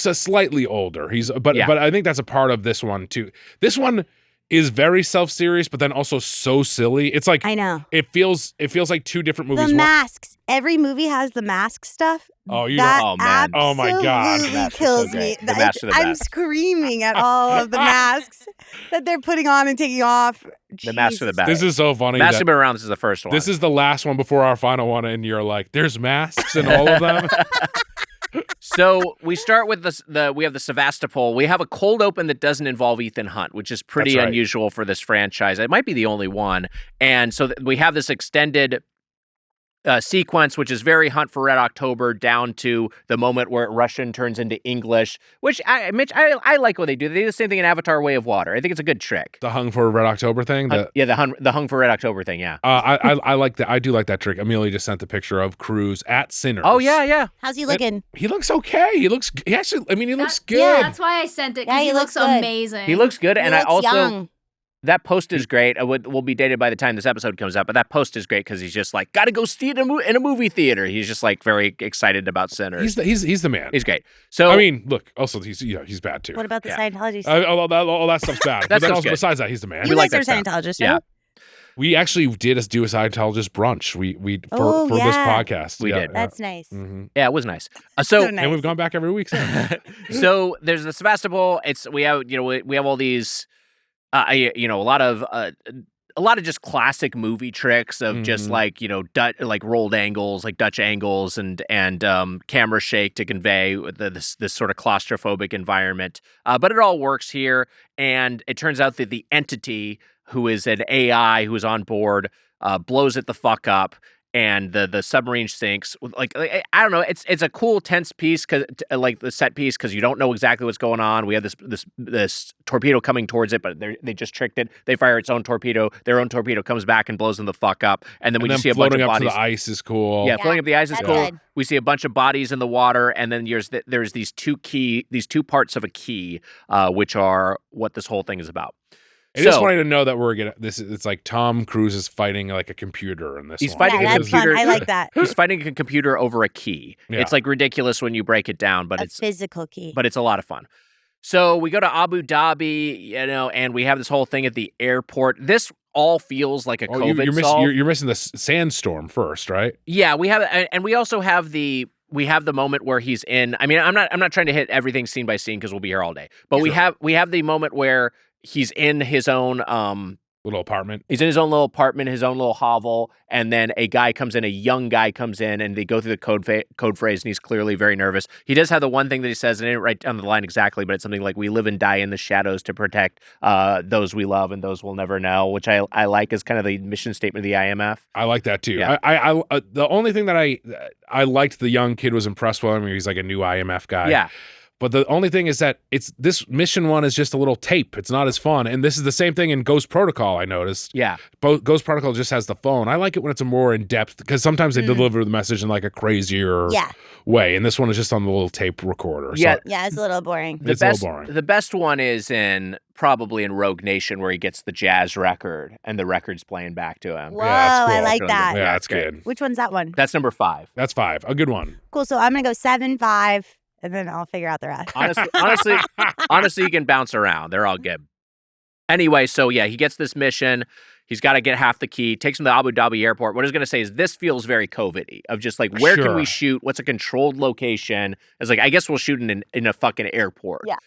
a slightly older. But I think that's a part of this one too. This one is very self-serious, but then also so silly. It's like I know. It feels like two different movies. The masks. Every movie has the mask stuff. Oh, you that don't. Oh, man. Oh, my God. absolutely The masks are kills so me. great. The masks are the I'm best. screaming at all of the masks that they're putting on and taking off. The masks are the Jesus. best. This is so funny. Masks that- have been around. This is the first one. This is the last one before our final one, and you're like, "There's masks in all of them." So we start with we have the Sevastopol. We have a cold open that doesn't involve Ethan Hunt, which is pretty That's right. unusual for this franchise. It might be the only one. And so we have this extended sequence, which is very Hunt for Red October, down to the moment where Russian turns into English, which I like what they do. They do the same thing in Avatar: Way of Water. I think it's a good trick. The hung for Red October thing. The hung for Red October thing. Yeah. I like that. I do like that trick. Amelia just sent the picture of Cruz at Sinners. Oh yeah. How's he looking? He looks okay. He looks good. Yeah, good. that's why I sent it. Yeah, Because he he looks looks good. amazing. He looks good, He and looks I also young. That post is great. We'll be dated by the time this episode comes out, but that post is great because he's just like, gotta go see it in a movie theater. He's just like very excited about Sinners. He's the man. He's great. So I mean, look, also he's bad too. What about the Yeah. Scientology stuff? All that stuff's bad. That But then stuff's also, good. besides that, he's the man. You like guys are that stuff. Scientologists, Yeah. right? We actually did do a Scientologist brunch. We Oh, for this yeah. podcast. We Yeah, did. yeah. That's nice. Mhm. yeah, it was nice. So nice. And we've gone back every week since. So there's the Sevastopol. We have all these, a lot of just classic movie tricks of just Mhm. like like rolled angles, like Dutch angles, and camera shake to convey this sort of claustrophobic environment. But it all works here, and it turns out that the entity who is an AI who is on board blows it the fuck up. And the submarine sinks. Like I don't know, it's a cool tense piece because like the set piece because you don't know exactly what's going on. We have this torpedo coming towards it, but they just tricked it. They fire its own torpedo. Their own torpedo comes back and blows them the fuck up. And then we And just see then a bunch floating of up bodies. to the ice is cool. Yeah, floating up the ice is that's cool. good. We see a bunch of bodies in the water, and then there's these two parts of a key, which are what this whole thing is about. I just wanted to know that we're gonna. It's like Tom Cruise is fighting like a computer in this. He's one. fighting Yeah, a that's fun. computer. I like that. He's fighting a computer over a key. Yeah. It's like ridiculous when you break it down, but A it's physical key. but it's a lot of fun. So we go to Abu Dhabi, and we have this whole thing at the airport. This all feels like a Oh, COVID you're missing. solve. You're missing the sandstorm first, right? Yeah, we have, and we also have the moment where he's in. I mean, I'm not trying to hit everything scene by scene because we'll be here all day. But Sure. we have the moment where he's in his own Little apartment. He's in his own little apartment, his own little hovel, and then a young guy comes in, and they go through the code phrase, and he's clearly very nervous. He does have the one thing that he says, and I didn't write down the line exactly, but it's something like, we live and die in the shadows to protect those we love and those we'll never know, which I like as kind of the mission statement of the IMF. I like that too. Yeah. I the only thing that I liked, the young kid was impressed with him. He's like a new IMF guy. Yeah. But the only thing is that this mission one is just a little tape. It's not as fun. And this is the same thing in Ghost Protocol, I noticed. Yeah. Ghost Protocol just has the phone. I like it when it's a more in-depth, because sometimes they deliver the message in like a crazier way. And this one is just on the little tape recorder. Yeah. Yeah, it's a little boring. It's a little boring. The best one is probably in Rogue Nation, where he gets the jazz record and the record's playing back to him. Whoa, Yeah, that's cool. I like Really that. good. Yeah, that's great. good. Which one's that one? That's number 5. That's 5. A good one. Cool. So I'm gonna go 7, 5, and then I'll figure out the rest. Honestly, you can bounce around. They're all good. Anyway, so yeah, he gets this mission. He's got to get half the key. Takes him to Abu Dhabi airport. What I was going to say is this feels very COVID-y, of just like, where can we shoot? What's a controlled location? It's like, I guess we'll shoot in a fucking airport. Yeah.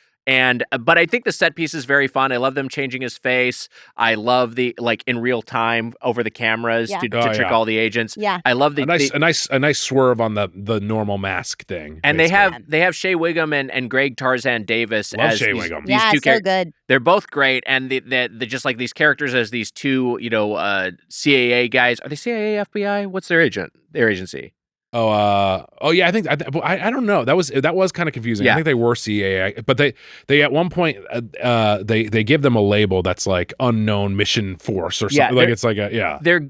But I think the set piece is very fun. I love them changing his face. I love the, like, in real time over the cameras to trick all the agents. Yeah. I love A nice swerve on the normal mask thing. And basically. they have Shea Wiggum and Greg Tarzan Davis Love as Shea these Wiggum. two Yeah, so characters. good. They're both great, and the just like these characters as these two, CAA guys. Are they CIA, FBI? What's their agency? Oh yeah, I don't know. That was kind of confusing. Yeah. I think they were CAA, but they at one point they give them a label that's like unknown mission force or something. Yeah, Like it's like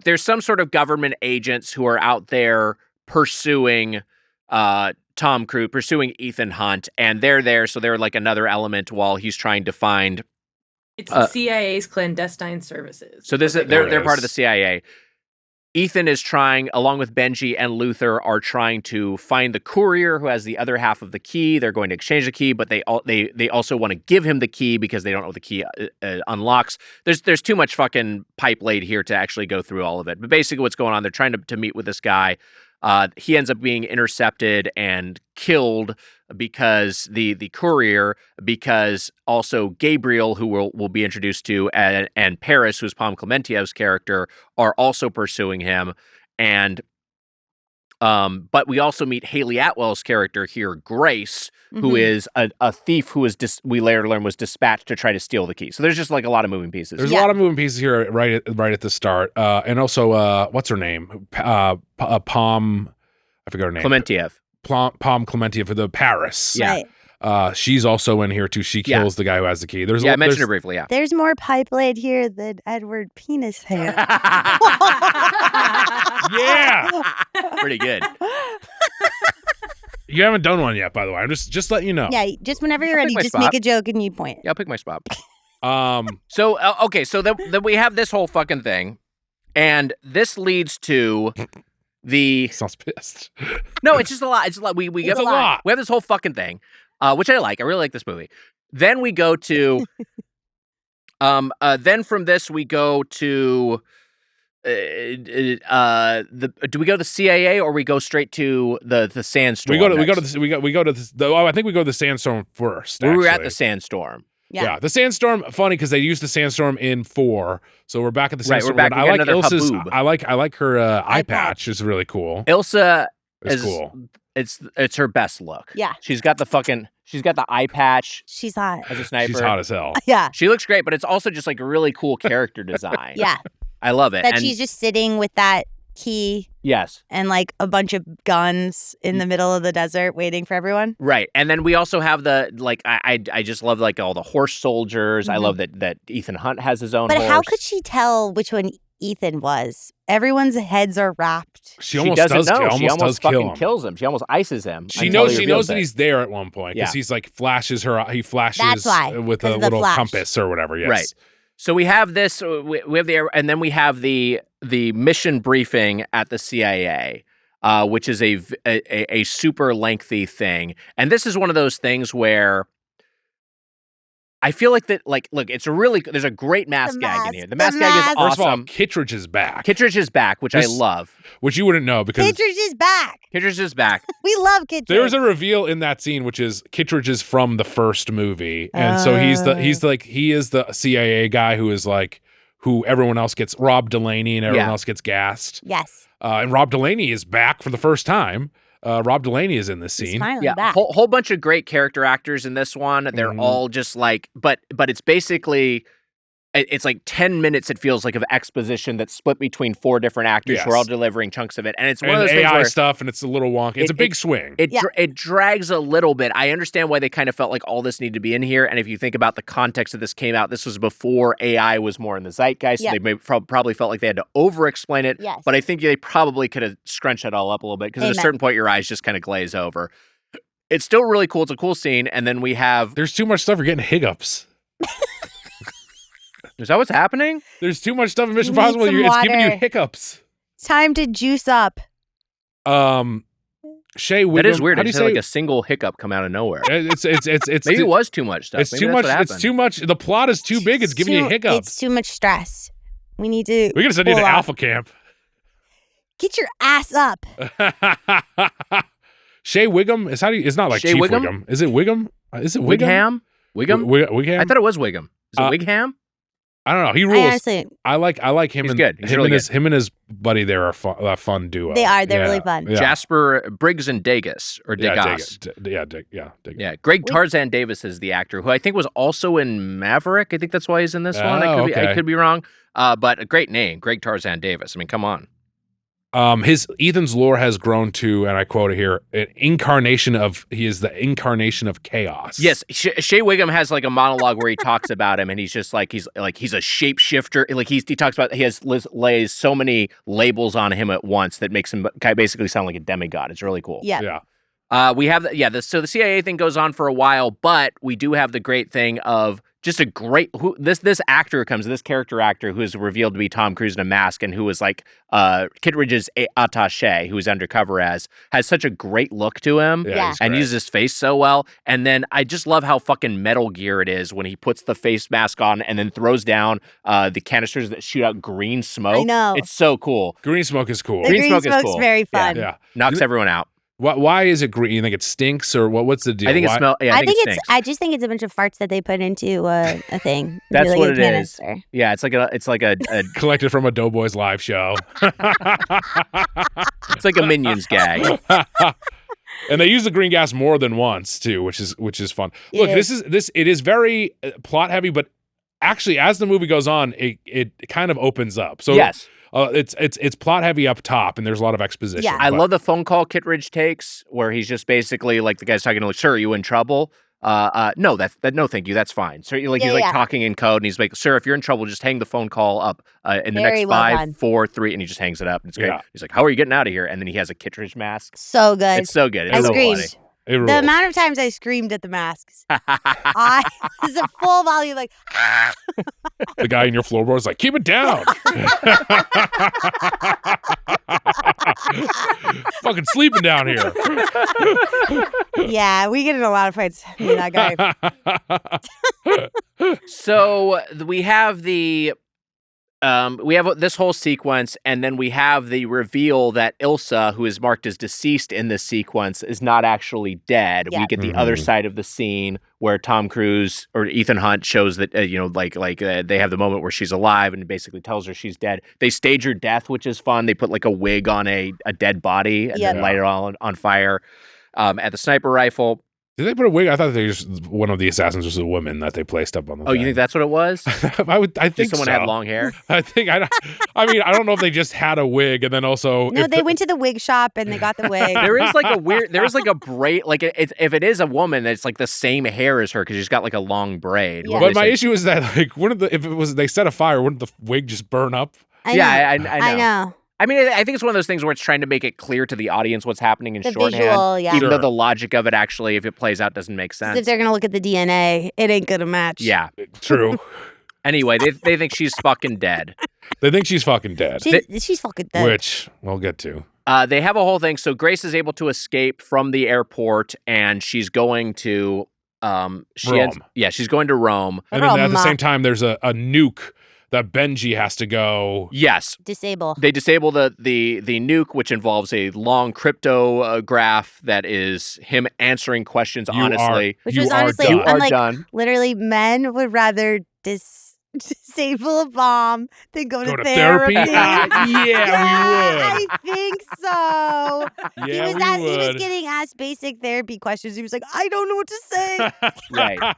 There's some sort of government agents who are out there pursuing Tom Cruise, pursuing Ethan Hunt, and they're there, so they're like another element while he's trying to find. It's the CIA's clandestine services. So they're it part of is. the CIA. Ethan is trying, along with Benji and Luther, are trying to find the courier who has the other half of the key. They're going to exchange the key, but they also want to give him the key because they don't know what the key unlocks. There's too much fucking pipe laid here to actually go through all of it. But basically what's going on, they're trying to meet with this guy. He ends up being intercepted and killed because the courier, because also Gabriel, who we'll be introduced to, and Paris, who's Pom Clementiev's character, are also pursuing him. And but we also meet Haley Atwell's character here, Grace, who is a thief who we later learn was dispatched to try to steal the key. So there's just like a lot of moving pieces. There's a lot of moving pieces here right at the start, and also what's her name? Pom, I forgot her name. Clementiev. Pom Clementiev for the Paris. Yeah. Right. She's also in here too. She kills the guy who has the key. I mentioned her briefly. Yeah. There's more pipe laid here than Edward Penis hair. Yeah. Pretty good. You haven't done one yet, by the way. I'm just letting you know. Yeah, just whenever you're I'll ready, pick my just spot. make a joke and you point. Yeah, I'll pick my spot. So okay, so then we have this whole fucking thing, and this leads to the. Sounds pissed. No, it's just a lot. It's a lot. We It's get a lot. We have this whole fucking thing, which I like. I really like this movie. Then we go to, then from this we go to, do we go to the CIA or we go straight to the sandstorm? We go to I think we go to the sandstorm first. We were at actually. the sandstorm. Yeah. The sandstorm. Funny because they used the sandstorm in 4, so we're back at the Right, sandstorm. we're back. I We like got another Ilsa's. haboob. I like her eye Eye patch. Is really cool. Ilsa It's is cool. It's her best look. Yeah. She's got the eye patch She's hot. as a sniper. She's hot as hell. Yeah. She looks great, but it's also just like a really cool character design. Yeah. I love it. That And she's just sitting with that key yes. and like a bunch of guns in the middle of the desert waiting for everyone. Right. And then we also have the like I just love like all the horse soldiers. I Mhm. love that Ethan Hunt has his own But horse. how could she tell which one Ethan was? Everyone's heads are wrapped. She She almost doesn't does. know. Almost She almost does kill fucking him. kills him. She almost ices him. She until knows. he She reveals knows that it. he's there at one point because Yeah. he's like flashes her. He flashes That's why, with 'cause a of the little flash. compass or whatever. Yes. Right. So we have this. We have and then we have the mission briefing at the CIA, which is a super lengthy thing. And this is one of those things where I feel like that. Like, look, there's a great mask gag in here. The mask gag is mask. First of all, awesome. Kittredge is back, Kittredge is back, which I This- love. which you wouldn't know because Kittredge is back. Kittredge is back. We love Kittredge. there's a reveal in that scene, which is Kittredge is from the first movie, and so he is the CIA guy who everyone else gets Rob Delaney and everyone Yeah. else gets gassed. Yes. And Rob Delaney is back for the first time. Rob Delaney is in this He's scene. finally Yeah, back. whole bunch of great character actors in this one. They're Mhm. all just like, but it's basically, it's like 10 minutes. It feels like of exposition that's split between 4 different actors who are all Yes. delivering chunks of it, and it's one And of those things AI where stuff, and it's a little wonky. It's a big swing. Yeah. it drags a little bit. I understand why they kind of felt like all this needed to be in here, and if you think about the context that this came out, this was before AI was more in the zeitgeist. Yeah. So they probably felt like they had to over-explain it. Yes. But I think they probably could have scrunched it all up a little bit because at a Amen. certain point, your eyes just kind of glaze over. It's still really cool. It's a cool scene, and then we have. There's too much stuff. You're getting hiccups. Is that what's happening? There's too much stuff in Mission You need Impossible. some It's giving you water. hiccups. Time to juice up. Shea Wiggum. That is weird. How I do you just had say? like a single hiccup come out of nowhere. It's Maybe it was too much stuff. It's Maybe too that's much. what It's happened. too much. The plot is too big. It's giving you hiccups. It's too much stress. We need to We're gonna send you to cool off. Alpha Camp. Get your ass up. Shea Wiggum is how do you? It's not like Shea Chief Wiggum? Wiggum. Is it Wiggum? Is it Wiggum? Wigham? Wiggum. I thought it was Wigham. Is it Uh, Wigham? I don't know. He I rules. honestly, I like him. He's and good. He's him really and him and his buddy. They're a fun duo. They are. They're really fun. Yeah. Jasper Briggs and Degas or Yeah, Degas. dig it. Yeah, Greg Tarzan Davis is the actor who I think was also in Maverick. I think that's why he's in this one. I okay. could be wrong. But a great name, Greg Tarzan Davis. I mean, come on. Ethan's lore has grown to, and I quote it here, he is the incarnation of chaos. Yes, Shea Wiggum has like a monologue where he talks about him, and he's just like he's a shapeshifter. Like he talks about he lays so many labels on him at once that makes him basically sound like a demigod. It's really cool. yeah. We have so the CIA thing goes on for a while, but we do have the great thing of just a great this character actor who is revealed to be Tom Cruise in a mask and who was like Kittredge's attaché, who is undercover has such a great look to him. Yeah. he's And great. uses his face so well. And then I just love how fucking Metal Gear it is when he puts the face mask on and then throws down the canisters that shoot out green smoke. I know. It's so cool. Green smoke is cool. The Green green smoke is smoke's cool. very fun. Yeah. Knocks everyone out. Why is it green? You think it stinks or what's the deal? I think it Why- smells. Yeah, I think it it's. stinks. I just think it's a bunch of farts that they put into a thing. That's Like what a it is. canister. Yeah, it's like a collected from a Doughboys live show. it's like a Minions gag. And they use the green gas more than once too, which is fun. It Look, is. it is very plot heavy, but actually as the movie goes on, it kind of opens up. So Yes. it's plot heavy up top, and there's a lot of exposition. Yeah. I but- love the phone call Kittredge takes where he's just basically like the guy's talking to like, sir, are you in trouble? No, no, thank you. That's fine. So he's Yeah. talking in code and he's like, sir, if you're in trouble, just hang the phone call up in the Very next well 5, done. 4, 3, and he just hangs it up. It's great. Yeah. He's like, how are you getting out of here? And then he has a Kittredge mask. So good. It's so good. It's I so screamed. funny. It rules. The amount of times I screamed at the masks, I was a full volume, like, The guy in your floorboard is like, keep it down. Fucking sleeping down here. yeah, we get in a lot of fights. Me and that guy. So we have this whole sequence, and then we have the reveal that Ilsa, who is marked as deceased in this sequence, is not actually dead. Yeah. We get the other side of the scene where Tom Cruise or Ethan Hunt shows that they have the moment where she's alive and basically tells her she's dead. They stage her death, which is fun. They put like a wig on a dead body and then light it all on fire at the sniper rifle. Did they put a wig? I thought one of the assassins was a woman that they placed up on the Oh, you think that's what it was? I think someone so. had long hair? I don't know if they just had a wig and then also. No, they went to the wig shop and they got the wig. There is like a braid, like if it is a woman, it's like the same hair as her because she's got like a long braid. Yeah. But my issue is that like if it was they set a fire, wouldn't the wig just burn up? I know. I mean, I think it's one of those things where it's trying to make it clear to the audience what's happening in The shorthand, visual, yeah. even though the logic of it actually, if it plays out, doesn't make 'Cause sense. if they're going to look at the DNA, it ain't going to match. Yeah. True. Anyway, they think she's fucking dead. They think she's fucking dead. She's fucking dead. Which we'll get to. They have a whole thing. So Grace is able to escape from the airport, and she's going to Rome. She's going to Rome. And then at the same time, there's a nuke that Benji has to go. Yes. Disable. They disable the nuke, which involves a long cryptograph that is him answering questions honestly. Which was honestly, You are unlike done. literally men would rather disable a bomb than go to therapy. Yeah, We would. I think so. Yeah, He was getting asked basic therapy questions. He was like, I don't know what to say. Right.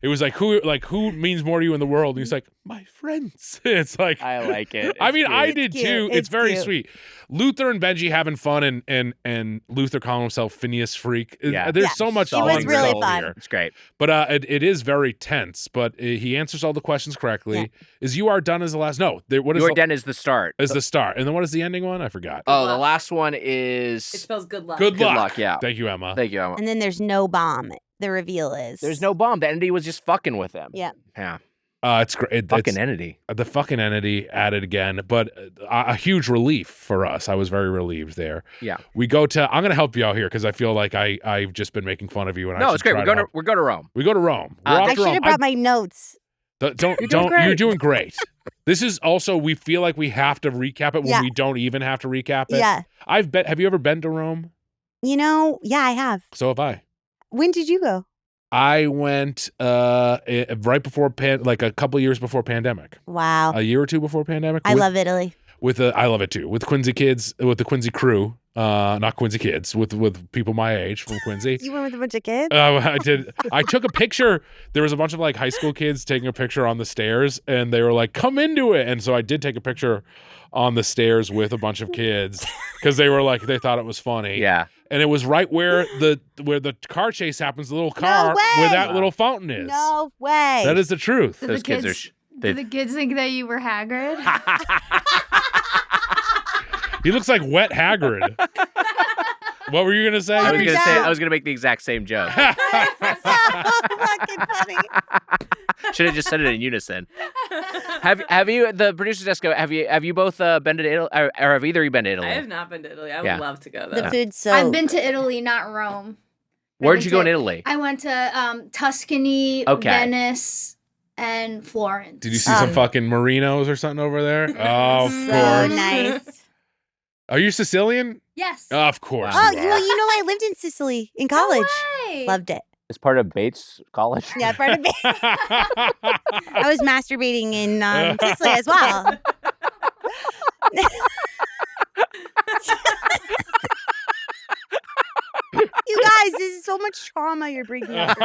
It was like who means more to you in the world? And he's like, my friends. It's like I like it. I mean, It's I cute. did cute. too. It's It's very cute. sweet. Luther and Benji having fun and Luther calling himself Phineas Freak. Yeah. There's Yeah. so much It fun was really stuff fun. here. It's great. But it is very tense. But he answers all the questions correctly. Yeah. Is "You Are Done" as the last? No. What is Your the, Den is the start. is the start? And then what is the ending one? I forgot. Oh, the last one is It spells good luck. Good luck. luck, yeah. Thank you, Emma. Thank you, Emma. And then there's no bomb. The reveal is. There's no bomb. The entity was just fucking with him. Yeah. Yeah. It's great. Fucking entity. The fucking entity added again, but a huge relief for us. I was very relieved there. Yeah. We go to. I'm going to help you out here because I feel like I've just been making fun of you. And No, I it's great. We're We're going to Rome. We go to Rome. We're I off I to should Rome. have brought my notes. You're doing great. This is also we feel like we have to recap it when Yeah. we don't even have to recap it. Yeah. Have you ever been to Rome? Yeah, I have. So have I. When did you go? I went right before like a couple years before pandemic. Wow. A year or two before pandemic. I love Italy. I love it too. With Quincy kids, with the Quincy crew, not Quincy kids, with people my age from Quincy. You went with a bunch of kids? I did. I took a picture. There was a bunch of like high school kids taking a picture on the stairs, and they were like, "Come into it." And so I did take a picture on the stairs with a bunch of kids because they were like, they thought it was funny. Yeah. And it was right where the car chase happens. The little car way! where that little fountain is. No way. That is the truth. Did Those kids are. Did the kids think that you were Hagrid? He looks like wet Hagrid. What were you gonna say? I was my gonna say God. I was gonna make the exact same joke. so fucking funny. Should have just said it in unison. Have you? The producers desk go. Have you both been to Italy, or have either of you been to Italy? I have not been to Italy. I Yeah. would love to go The though. food's so. I've been to Italy, not Rome. Where'd you go in Italy? I went to Tuscany, Okay. Venice, and Florence. Did you see some fucking Merinos or something over there? Oh, of so course. nice. Are you Sicilian? Yes. Of course. Oh, you you know, I lived in Sicily in college. Way. Loved it. It's part of Bates College. Yeah, part of it. I was masturbating in Sicily as well. You guys, this is so much trauma you're bringing up.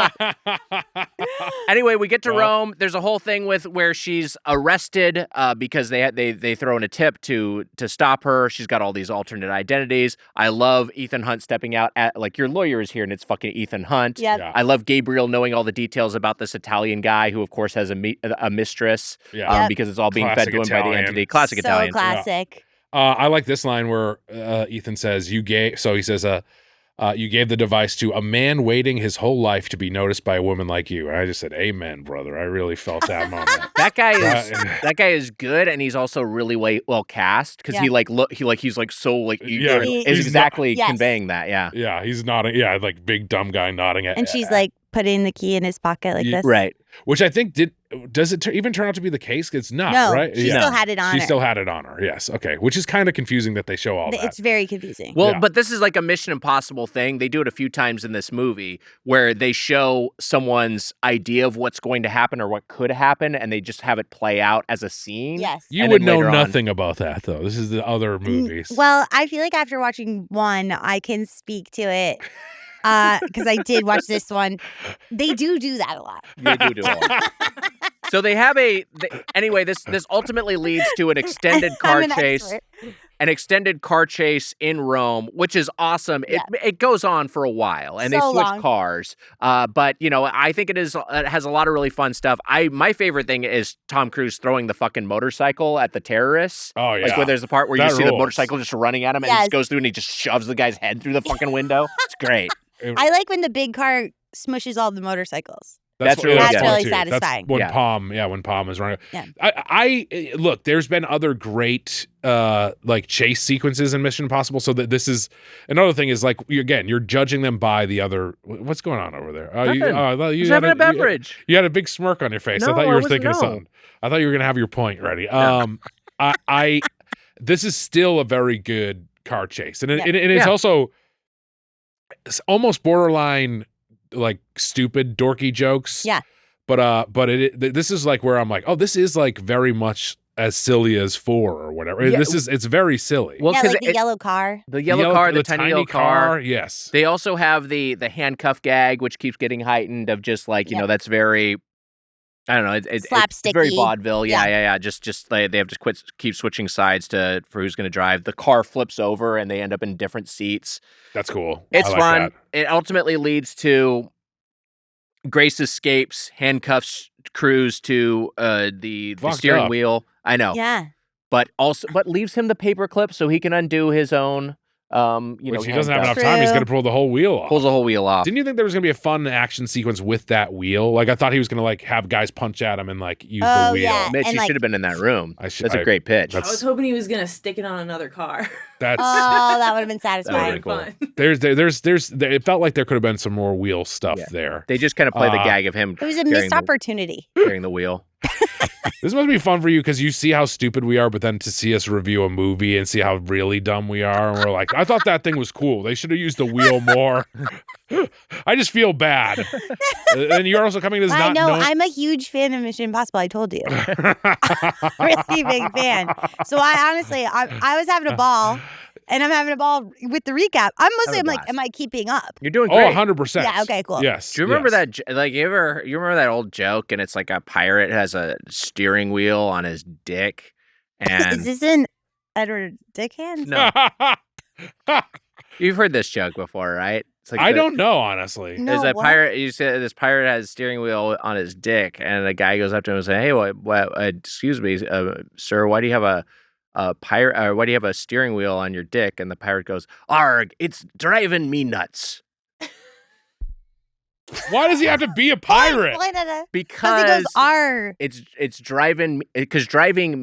Anyway, we get to Well- Rome. There's a whole thing with where she's arrested because they throw in a tip to stop her. She's got all these alternate identities. I love Ethan Hunt stepping out at like your lawyer is here and it's fucking Ethan Hunt. Yep. Yeah. I love Gabriel knowing all the details about this Italian guy who, of course, has a mistress Yeah. Yep. because it's all being Classic fed to him by the Italian. entity. Classic So Italian. classic. I like this line where Ethan says, "You gay." So he says, You gave the device to a man waiting his whole life to be noticed by a woman like you. And I just said, amen, brother. I really felt that moment. That guy is good, and he's also really well cast because he's so eager. Yeah, is exactly Yes. conveying that. Yeah. Yeah, he's nodding. Yeah, like big dumb guy nodding at. And she's like putting the key in his pocket like this. Right. Which I think does it even turn out to be the case? It's not, No, right? she still had it on She her. still had it on her. Yes. Okay. Which is kind of confusing that they show all that. It's very confusing. Well, Yeah. but this is like a Mission Impossible thing. They do it a few times in this movie where they show someone's idea of what's going to happen or what could happen, and they just have it play out as a scene. Yes. You And would then know later on- nothing about that, though. This is the other movies. Well, I feel like after watching one, I can speak to it because I did watch this one. They do that a lot. They do a lot. So they have anyway, this ultimately leads to an extended car I'm an chase. expert. An extended car chase in Rome, which is awesome. It goes on for a while, and they So switch long. cars. But I think it has a lot of really fun stuff. My favorite thing is Tom Cruise throwing the fucking motorcycle at the terrorists. Oh, yeah. Like where there's a part where That you see the rules. motorcycle just running at him, and he Yes. just goes through and he just shoves the guy's head through the fucking window. It's great. I like when the big car smushes all the motorcycles. That's really That's good. really too. satisfying. That's Yeah. when Palm is running. Yeah. I look, there's been other great like chase sequences in Mission Impossible. So that this is another thing is like you're judging them by the other. What's going on over there? Nothing. You Just had having a beverage. You had a big smirk on your face. I No, thought you I were wasn't- thinking of no. something. I thought you were gonna have your point ready. Yeah. I this is still a very good car chase, and Yeah. it's Yeah. also it's almost borderline like stupid dorky jokes. Yeah. But this is like where I'm like, oh, this is like very much as silly as 4 or whatever. Yeah. It's very silly. Well, Yeah, 'cause like the yellow car. the yellow car, the tiny yellow car. Yes. They also have the handcuff gag, which keeps getting heightened of just like, Yep. that's very, I don't know, it's very Slapsticky. vaudeville. Yeah. Just they have to keep switching sides for who's going to drive. The car flips over and they end up in different seats. That's cool. It's I like fun. that. It ultimately leads to Grace escapes, handcuffs Cruz to the Fucked steering up. wheel. I know. Yeah. But leaves him the paperclip so he can undo his own Which he doesn't have enough handcuffs. time. He's True. going to pull the whole wheel off. Pulls the whole wheel off. Didn't you think there was going to be a fun action sequence with that wheel? Like I thought he was going to like have guys punch at him and like use the Oh, wheel. yeah. Mitch, And, you like- should have been in that room. I should- That's a great pitch. I was hoping he was gonna stick it on another car. That's Oh, that would have been That satisfying. would've been there's it felt like there could have been some more wheel stuff Yeah. there. They just kind of play the Uh, gag of him It was a carrying missed opportunity. carrying the wheel. This must be fun for you because you see how stupid we are, but then to see us review a movie and see how really dumb we are, and we're like, I thought that thing was cool. They should have used the wheel more. I just feel bad. And you're also coming to this I not know. knowing- I'm a huge fan of Mission Impossible. I told you. Really big fan. So I honestly, I was having a ball, and I'm having a ball with the recap. I'm Have a like, blast. am I keeping up? You're doing Oh, great. 100%. Yeah, okay, cool. Yes. Do you remember yes. that? Like, you remember that old joke? And it's like a pirate has a steering wheel on his dick, Is and this in Edward Dickhand? no, you've heard this joke before, right? It's like I don't know, honestly. No, There's a what? pirate. You said this pirate has a steering wheel on his dick, and a guy goes up to him and says, "Hey, excuse me, sir, why do you have a pirate? Why do you have a steering wheel on your dick?" And the pirate goes, "Arg, it's driving me nuts." Why does he have to be a pirate? Because it goes R. it's driving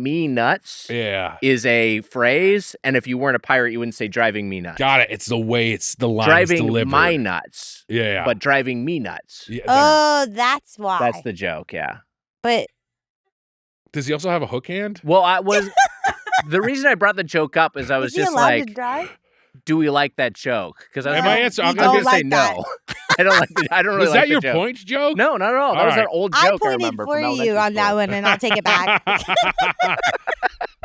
me nuts Yeah. is a phrase, and if you weren't a pirate, you wouldn't say driving me nuts. Got it. It's the way the line's Driving delivered. my nuts, Yeah. but driving me nuts. Yeah, Oh, that's why. That's the joke, yeah. But does he also have a hook hand? Well, I was the reason I brought the joke up is I was is he just allowed like, to drive? do we like that joke? Because I was And No, my gonna- answer, we I'm I was gonna don't gonna say like that. no. I don't like. I don't really Was like that the your joke. point, joke? No, not at all. That All was an right. old I joke I pointed remember for from you on that one, and I'll take it back.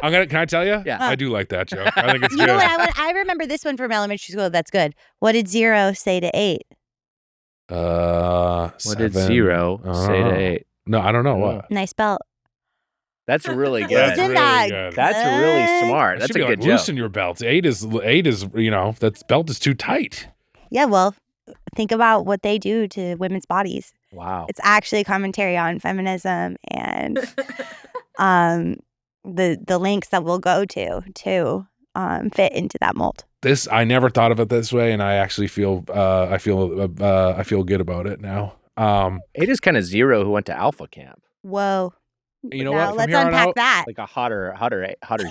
Can I tell you? Yeah. I do like that joke. I think it's You good. know what? I remember this one from elementary school. That's good. What did 0 say to 8? What did 7. 0 say to 8? No, I don't know what. Nice belt. That's really good. That's Isn't really that good. That's really good? smart. It That's should a be good like, joke. loosen your belts. 8 is that belt is too tight. Yeah, well, think about what they do to women's bodies. Wow. It's actually a commentary on feminism and the lengths that we'll go to fit into that mold. I never thought of it this way, and I actually feel I feel good about it now. It is kind of Zero who went to Alpha Camp. Whoa. You know Now, what? From let's here on unpack out, that. Like a hotter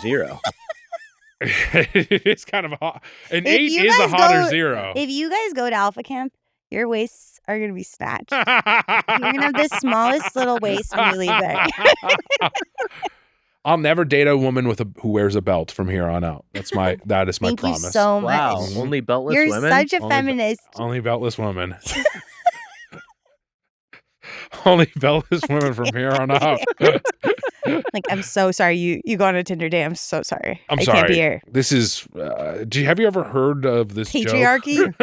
Zero. it's kind of hot. An If 8 you is a guys hotter go- 0. If you guys go to Alpha Camp, your waists are going to be snatched. You're going to have the smallest little waist when you leave there. I'll never date a woman who wears a belt from here on out. That is my Thank promise. you so much. Wow, only beltless You're women. such a Only feminist. Only beltless women. Only beltless women from here on out. Like, I'm so sorry. You go on a Tinder date. I'm so sorry. I'm I sorry. can't be here. This is. Have you ever heard of this Patriarchy? joke?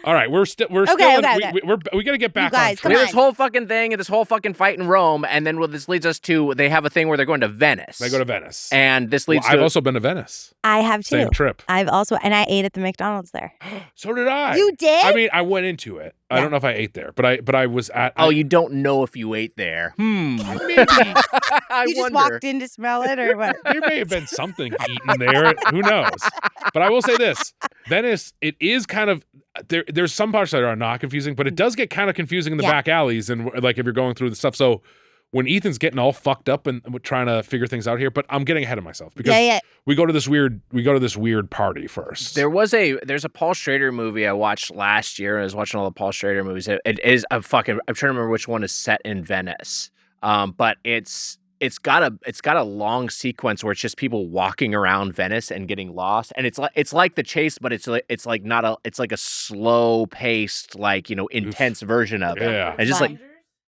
All right, we're still. We got to get back guys, on come We track. have this whole fucking thing and this whole fucking fight in Rome, and then this leads us to they have a thing where they're going to Venice. They go to Venice. and this leads I've to also been to Venice. I have too. Same trip. I've also, and I ate at the McDonald's there. So did I. You did? I mean, I went into it. I Yeah. don't know if I ate there, but I was at. Oh, you don't know if you ate there. Maybe. I You just wonder. walked in to smell it or what? There may have been something eaten there. Who knows? But I will say this: Venice. It is kind of there's some parts that are not confusing, but it does get kind of confusing in the Yeah. back alleys and like if you're going through the stuff. So when Ethan's getting all fucked up and trying to figure things out here, but I'm getting ahead of myself because Yeah. we go to this weird party first. There's a Paul Schrader movie I watched last year. I was watching all the Paul Schrader movies. It is I'm trying to remember which one is set in Venice. But it's got a long sequence where it's just people walking around Venice and getting lost, and it's like The Chase, but it's like a slow paced, like, intense version of it. Yeah. And just like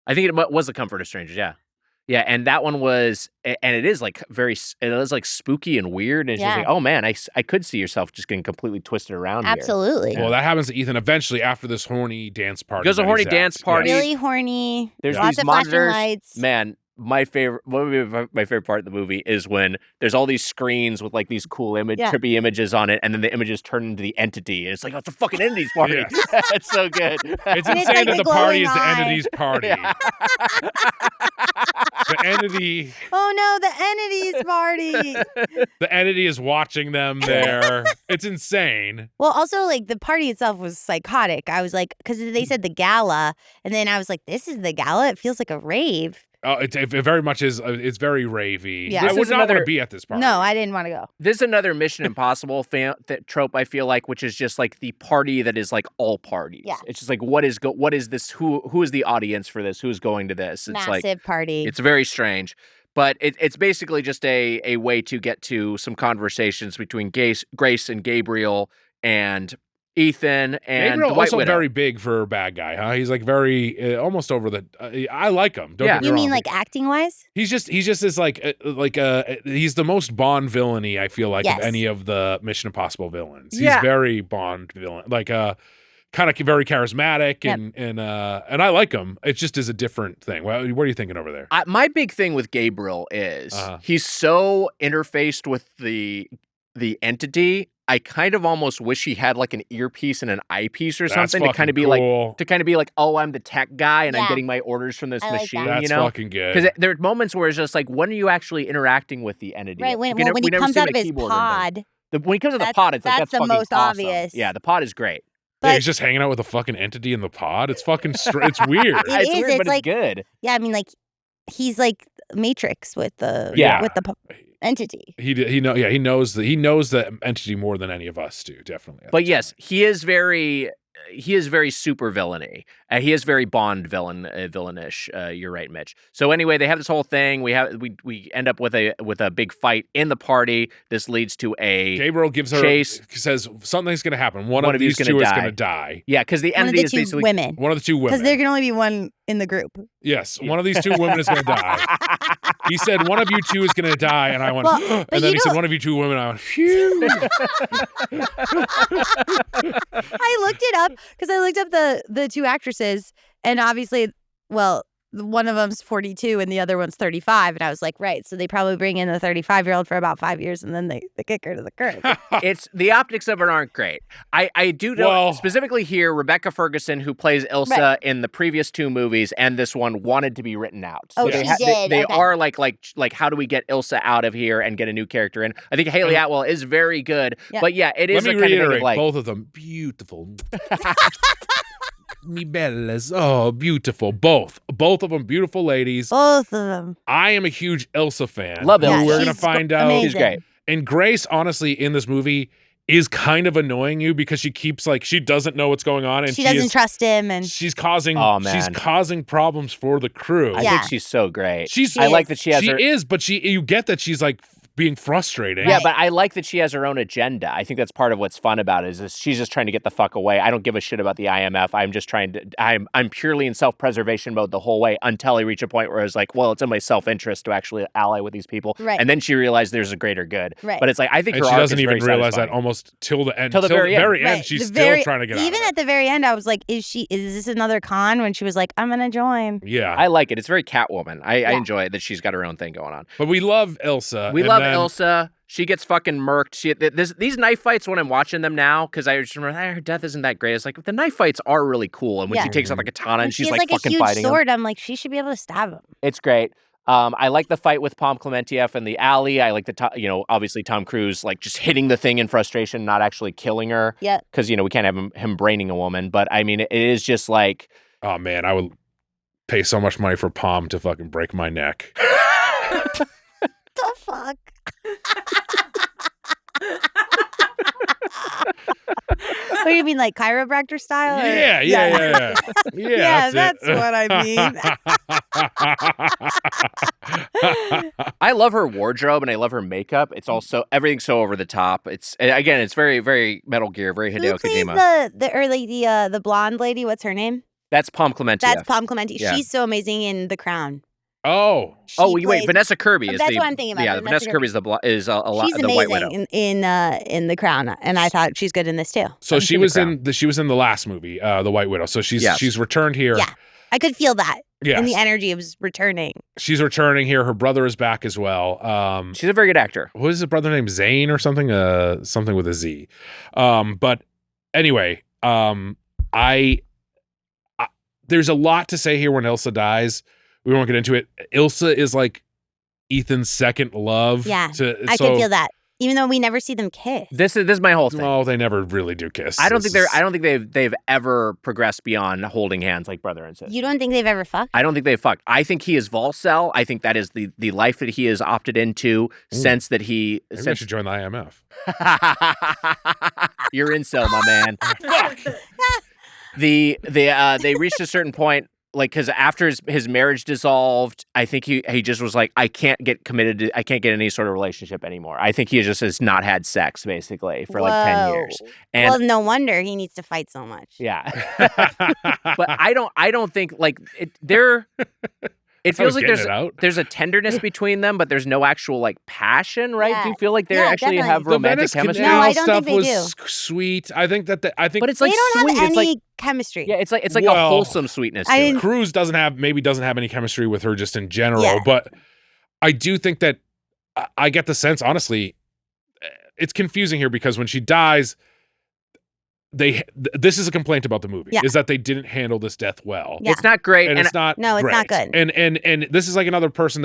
I think it was The Comfort of Strangers. Yeah, and that one was, and it is like it is like spooky and weird, and it's just Yeah. like, oh man, I could see yourself just getting completely twisted around here. Absolutely. Well, that happens to Ethan eventually after this horny dance party. Goes to a that horny he's at. dance party. Really horny. There's Lots these of flashing monitors. lights. Man, my favorite part of the movie is when there's all these screens with like these cool trippy images on it, and then the images turn into the entity, and it's like, oh, it's a fucking entity's party. Yes. It's so good. It's And it's insane like that the the party glowing is the eye. entity's party. The entity. Oh no, the entity's party. The entity is watching them there. It's insane. Well, also, like, the party itself was psychotic. I was like, because they said the gala, and then I was like, this is the gala? It feels like a rave. Oh, it very much is. It's very ravey. Yeah. I This would is not want another- to be at this party. No, I didn't want to go. This is another Mission Impossible trope, I feel like, which is just like the party that is like all parties. Yeah. It's just like, what is this? Who is the audience for this? Who's going to this? It's Massive like party. it's very strange. But it's basically just a way to get to some conversations between Grace and Gabriel and Ethan and Gabriel the White also Widow. very big for a bad guy, huh? He's like very almost over the. I like him. Don't Yeah. get me You wrong. mean like acting wise? He's just this he's the most Bond villainy I feel like Yes. of any of the Mission Impossible villains. Yeah. He's very Bond villain, like kind of very charismatic Yep. and I like him. It just is a different thing. What are you thinking over there? My big thing with Gabriel is Uh-huh. he's so interfaced with the entity. I kind of almost wish he had like an earpiece and an eyepiece or That's something to kind of be fucking cool. like, oh, I'm the tech guy and I'm Yeah. getting my orders from this I like machine, that. That's you know? fucking good. Because there are moments where it's just like, when are you actually interacting with the entity? Right. When We he never comes see out my of his keyboard or anything. pod, When he comes to the That's- pod, it's like, that's that's the fucking most awesome. obvious. Yeah, the pod is great. Yeah, but he's just hanging out with a fucking entity in the pod. It's fucking it's weird. It it's is, weird, it's but like- it's good. yeah, I mean, like, he's like Matrix with the Yeah. with the entity. He knows the entity more than any of us do, definitely. But yes, he is very super villainy. He is very Bond villainish. You're right, Mitch. So anyway, they have this whole thing. We end up with a big fight in the party. This leads to a Gabriel gives her Chase. says something's going to happen. One One of of you's these gonna two is die. going to die. yeah, because the One of entity the is two basically women. One of the two women. Because there can only be one in the group. Yes, one of these two women is going to die. He said, one of you two is going to die. And I went, Well, and but then you he said, don't- one of you two women. I went, phew. I looked it up because I looked up the two actresses, and obviously, well, one of them's 42 and the other one's 35. And I was like, right. So they probably bring in the 35-year-old for about 5 years and then they kick her to the curb. It's the optics of it aren't great. I do know Well- specifically here, Rebecca Ferguson, who plays Ilsa in the previous 2 movies and this one, wanted to be written out. Oh, she did? They Okay. are like how do we get Ilsa out of here and get a new character in? I think Haley Atwell is very good, Yeah. but yeah, it is Let a me kind of thing reiterate, of like both of them beautiful. Mi bellas, oh, beautiful. Both of them beautiful ladies. Both of them. I am a huge Ilsa fan. Love who Ilsa. We're gonna She's find out. amazing. she's great. And Grace, honestly, in this movie, is kind of annoying you because she keeps she doesn't know what's going on, and She doesn't trust him. And She's causing Oh, man. she's causing problems for the crew. I Yeah. think she's so great. She's I like that she has her. is, but you get that she's being frustrating. Yeah, but I like that she has her own agenda. I think that's part of what's fun about it is she's just trying to get the fuck away. I don't give a shit about the IMF. I'm just trying to. I'm purely in self-preservation mode the whole way until I reach a point where I was like, well, it's in my self-interest to actually ally with these people. Right. And then she realized there's a greater good. Right. But it's like I think And her she arc doesn't is even very realize that satisfying. almost till the end. Till the very end. Right. She's The still trying to get out. Even of it. at the very end, I was like, is this another con? When she was like, I'm gonna join. Yeah. I like it. It's very Catwoman. I Yeah. enjoy it that she's got her own thing going on. But we love Ilsa. We and love then- Ilsa. She gets fucking murked. These knife fights, when I'm watching them now, because I just remember her death isn't that great. It's like the knife fights are really cool, and when she Yeah. takes out the katana When and she she's has like a fucking huge fighting him. sword, I'm like, she should be able to stab him. It's great. I like the fight with Pom Klementieff in the alley. I like obviously Tom Cruise just hitting the thing in frustration, not actually killing her. Yeah. Because we can't have him braining a woman. But I mean, it is just like Oh man, I would pay so much money for Palm to fucking break my neck. The fuck? What do you mean, like chiropractor style? Or? Yeah. Yeah, that's it. what I mean. I love her wardrobe and I love her makeup. It's also everything's so over the top. It's very, very Metal Gear, very Who Hideo plays Kojima. the blonde lady? What's her name? That's Pom Klementieff. That's Pom Clemente. Yeah. She's so amazing in The Crown. Oh, She Oh, wait, plays- Vanessa Kirby is That's the. what I'm thinking about, Yeah, Vanessa Vanessa Kirby is the She's the White Widow. amazing in The Crown, and I thought she's good in this too. so she was in the last movie, The White Widow. So Yes. she's returned here. Yeah. I could feel that Yes. in the energy of returning. She's returning here. Her brother is back as well. She's a very good actor. What is his brother named? Zane or something? Something with a Z. But anyway, there's a lot to say here when Ilsa dies. We won't get into it. Ilsa is like Ethan's second love. Yeah, I could feel that, even though we never see them kiss. This is my whole thing. No, they never really do kiss. I don't think This is- they've ever progressed beyond holding hands like brother and sister. You don't think they've ever fucked? I don't think they've fucked. I think he is Volcel. I think that is the life that he has opted into since that he. Maybe I should join the IMF. You're incel, my man. They reached a certain point, because after his marriage dissolved, I think he just was like, I can't get committed to, I can't get any sort of relationship anymore. I think he just has not had sex basically for 10 years. And Well, no wonder he needs to fight so much. yeah, but I don't think it I was feels like getting it out. there's a tenderness between them, but there's no actual passion, right? Yeah. Do you feel like they Yeah, actually have definitely. romantic Venice chemistry? No, I Canal don't stuff think they was sweet. I think that But it's They like don't sweet. have It's any like chemistry. yeah, it's like a Well, wholesome sweetness to I it. didn't- Cruz doesn't have any chemistry with her just in general, Yeah. but I do think that I get the sense, honestly, it's confusing here because when she dies, this is a complaint about the movie, Yeah. is that they didn't handle this death well. Yeah. It's not great, And it's not No, it's not great. good. And this is like another person